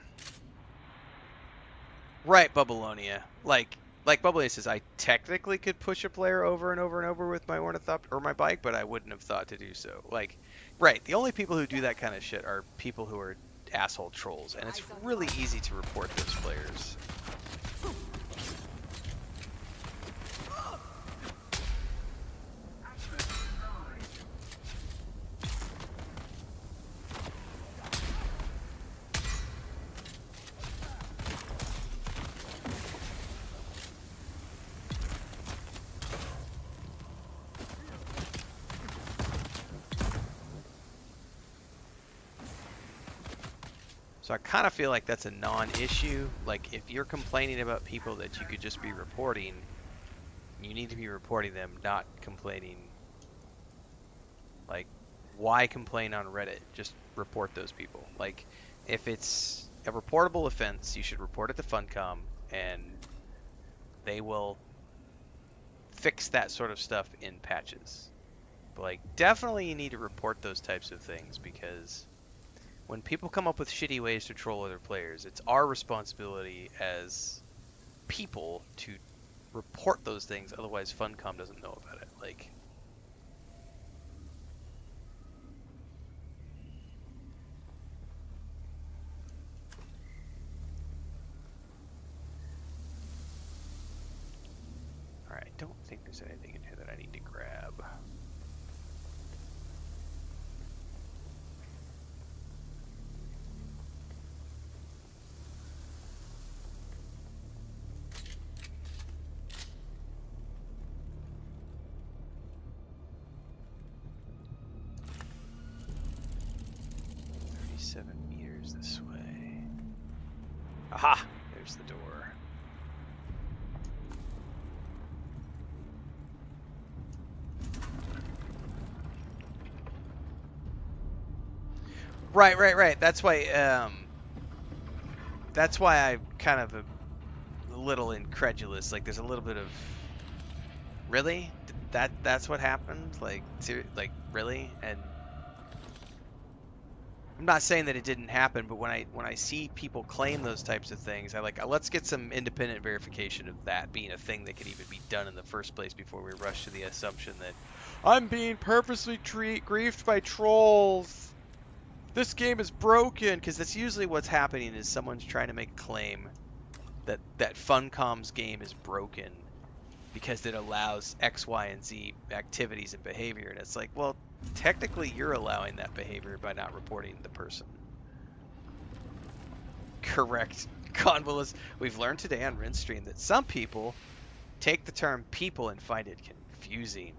Right, Babylonia. Like Babylonia says, I technically could push a player over and over and over with my ornithopter or my bike, but I wouldn't have thought to do so. Like, right, the only people who do that kind of shit are people who are asshole trolls, and it's really easy to report those players. So I kind of feel like that's a non-issue. Like, if you're complaining about people that you could just be reporting, you need to be reporting them, not complaining. Like, why complain on Reddit? Just report those people. Like, if it's a reportable offense, you should report it to Funcom, and they will fix that sort of stuff in patches. But, like, definitely you need to report those types of things, because when people come up with shitty ways to troll other players, it's our responsibility as people to report those things, otherwise Funcom doesn't know about it. Like, alright, I don't think there's anything in here that I need to grab. 7 meters this way. Aha! There's the door. Right. That's why I'm kind of a little incredulous. Like, there's a little bit of, really? That's what happened? Like, really? And I'm not saying that it didn't happen, but when I see people claim those types of things, let's get some independent verification of that being a thing that could even be done in the first place before we rush to the assumption that I'm being purposely griefed by trolls. This game is broken, because that's usually what's happening is someone's trying to make a claim that Funcom's game is broken because it allows X, Y, and Z activities and behavior, and it's like, well, technically you're allowing that behavior by not reporting the person. Correct. Convolus. We've learned today on Renstream that some people take the term people and find it confusing,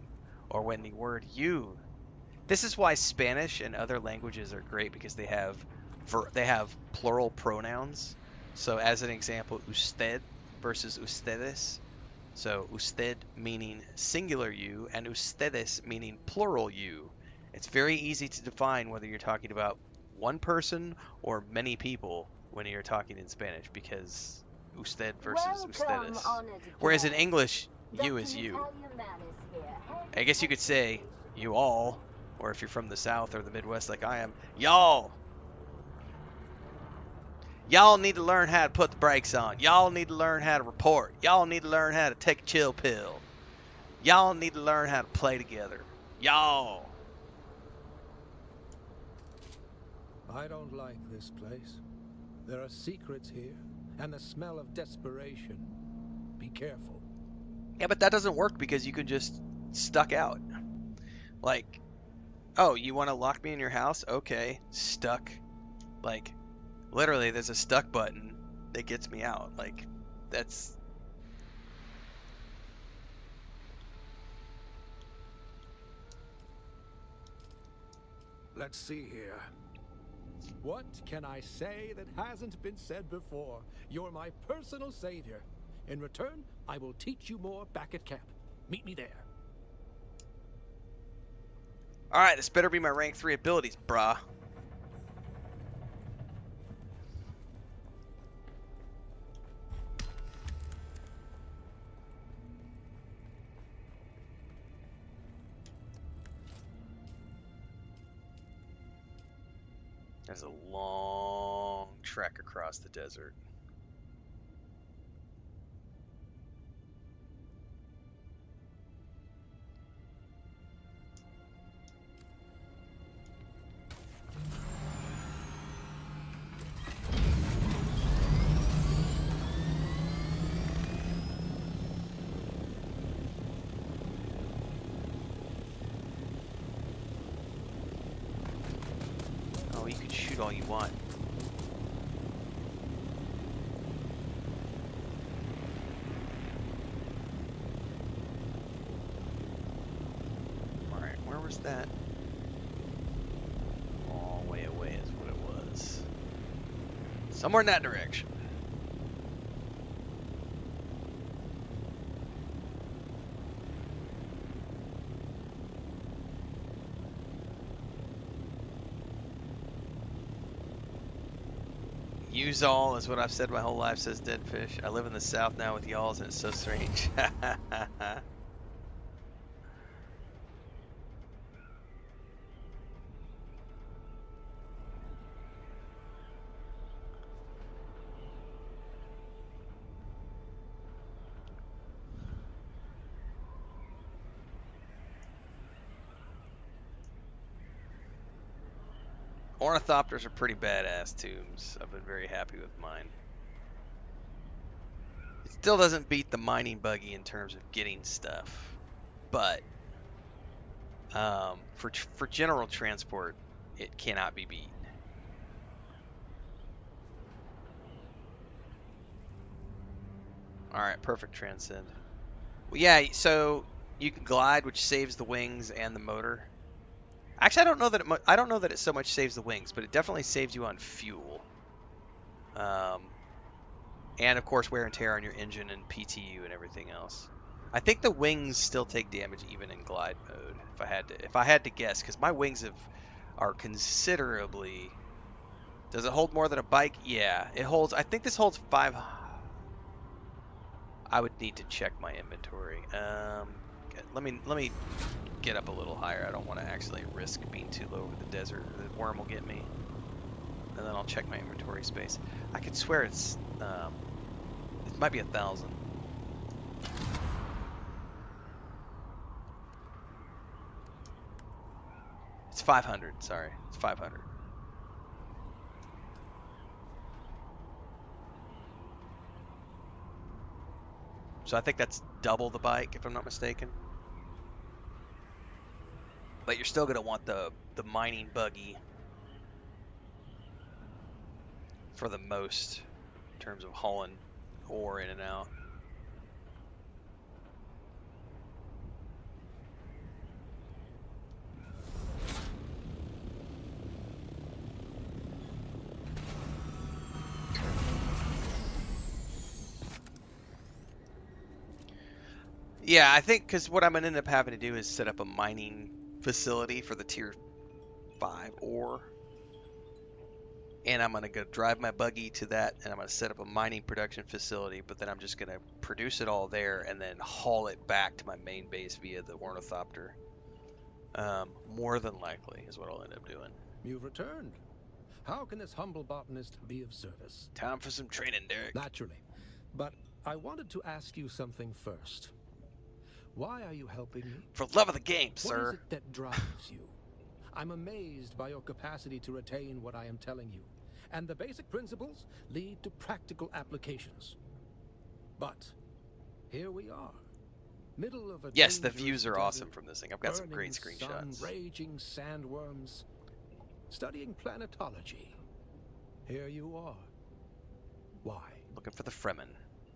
or when the word you. This is why Spanish and other languages are great, because they have plural pronouns. So as an example, usted versus ustedes. So usted meaning singular you and ustedes meaning plural you. It's very easy to define whether you're talking about one person or many people when you're talking in Spanish, because usted versus ustedes. Whereas in English, you is you. I guess you could say you all, or if you're from the South or the Midwest like I am, y'all. Y'all need to learn how to put the brakes on. Y'all need to learn how to report. Y'all need to learn how to take a chill pill. Y'all need to learn how to play together. Y'all. I don't like this place. There are secrets here, and the smell of desperation. Be careful. Yeah, but that doesn't work because you can just stuck out. Like, oh, you want to lock me in your house? Okay, stuck. Like, literally, there's a stuck button that gets me out. Like, that's... Let's see here. What can I say that hasn't been said before? You're my personal savior. In return, I will teach you more back at camp. Meet me there. Alright, this better be my rank 3 abilities, brah. There's a long trek across the desert. Oh, you can shoot all you want. Alright, where was that? Oh, way away is what it was. Somewhere in that direction. Use all is what I've said my whole life, says Deadfish. I live in the South now with y'alls and it's so strange. Ornithopters are pretty badass tombs. I've been very happy with mine. It still doesn't beat the mining buggy in terms of getting stuff, but for general transport, it cannot be beat. All right, perfect transcend. Well, yeah, so you can glide, which saves the wings and the motor. Actually, I don't know that I don't know that it so much saves the wings, but it definitely saves you on fuel. And of course wear and tear on your engine and PTU and everything else. I think the wings still take damage even in glide mode. If I had to guess, because my wings are considerably. Does it hold more than a bike? Yeah, it holds. I think this holds 5. I would need to check my inventory. Let me get up a little higher. I don't want to actually risk being too low over the desert. The worm will get me. And then I'll check my inventory space. I could swear it's it might be 1,000. It's 500. Sorry, it's 500. So I think that's double the bike, if I'm not mistaken. But you're still gonna want the mining buggy for the most in terms of hauling ore in and out. Yeah, I think because what I'm gonna end up having to do is set up a mining facility for the tier 5 ore. And I'm going to go drive my buggy to that, and I'm going to set up a mining production facility, but then I'm just going to produce it all there and then haul it back to my main base via the ornithopter. More than likely is what I'll end up doing. You've returned. How can this humble botanist be of service? Time for some training, Derek. Naturally. But I wanted to ask you something first. Why are you helping me? For love of the game, sir. What is it that drives you? I'm amazed by your capacity to retain what I am telling you, and the basic principles lead to practical applications. But here we are, middle of a yes, the dangerous views are desert, awesome from this thing. I've got some great burning screenshots. sun, raging sandworms, studying planetology. Here you are. Why? Looking for the Fremen.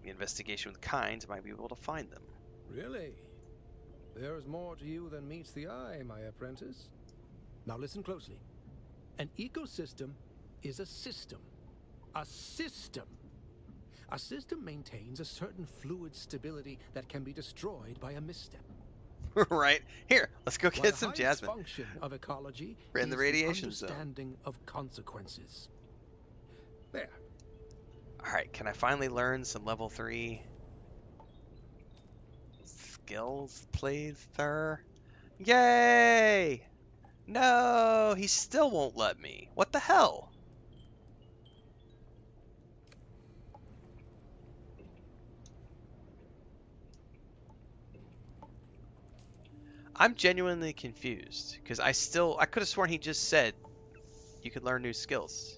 The investigation with kinds might be able to find them. Really? There's more to you than meets the eye, my apprentice. Now listen closely. An ecosystem is a system. A system. A system maintains a certain fluid stability that can be destroyed by a misstep. Right. Here, let's go get some The highest jasmine. function of ecology We're in the is radiation zone. understanding of consequences. There. Alright, can I finally learn some level 3 skills, please, sir? Yay! No, he still won't let me. What the hell? I'm genuinely confused because I could have sworn he just said you could learn new skills.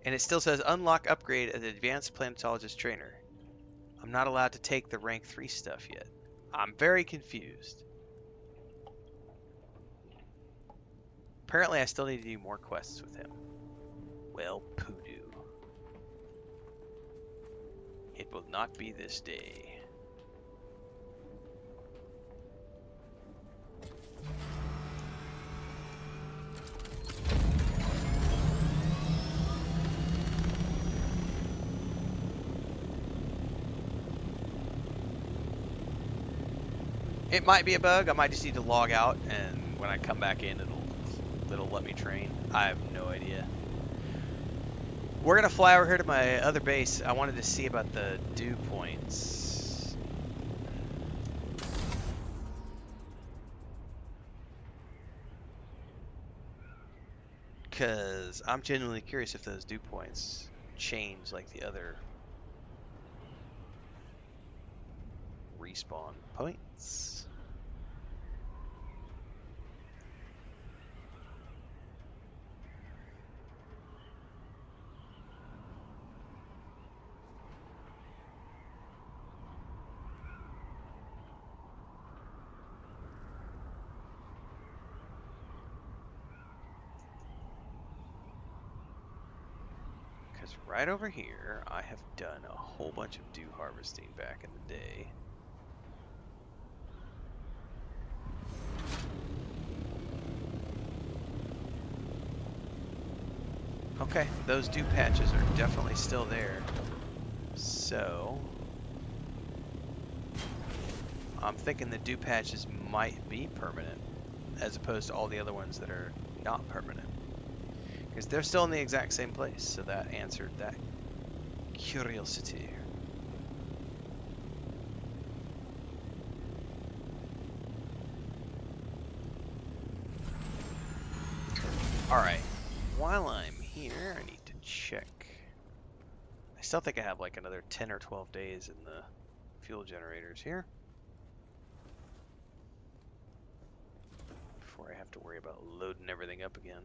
And it still says unlock upgrade as advanced planetologist trainer. I'm not allowed to take the rank 3 stuff yet. I'm very confused. Apparently I still need to do more quests with him. Well, poodoo. It will not be this day. It might be a bug. I might just need to log out, and when I come back in, it'll let me train. I have no idea. We're gonna fly over here to my other base. I wanted to see about the dew points. Cause I'm genuinely curious if those dew points change like the other respawn points. Because right over here, I have done a whole bunch of dew harvesting back in the day. Okay, those dew patches are definitely still there. So I'm thinking the dew patches might be permanent, as opposed to all the other ones that are not permanent. Because they're still in the exact same place, so that answered that curiosity. Alright, while I'm here, I need to check. I still think I have like another 10 or 12 days in the fuel generators here before I have to worry about loading everything up again.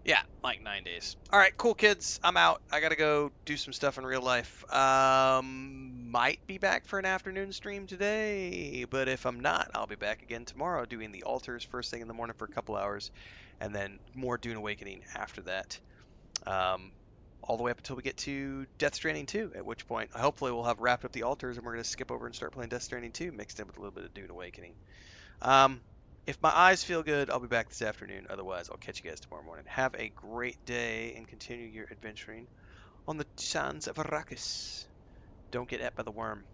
Yeah, like 9 days. All right, cool kids. I'm out. I gotta go do some stuff in real life. Might be back for an afternoon stream today, but if I'm not, I'll be back again tomorrow doing the altars first thing in the morning for a couple hours, and then more Dune Awakening after that. All the way up until we get to Death Stranding 2, at which point hopefully we'll have wrapped up the altars and we're gonna skip over and start playing Death Stranding 2 mixed in with a little bit of Dune Awakening. If my eyes feel good, I'll be back this afternoon. Otherwise, I'll catch you guys tomorrow morning. Have a great day and continue your adventuring on the sands of Arrakis. Don't get ate by the worm.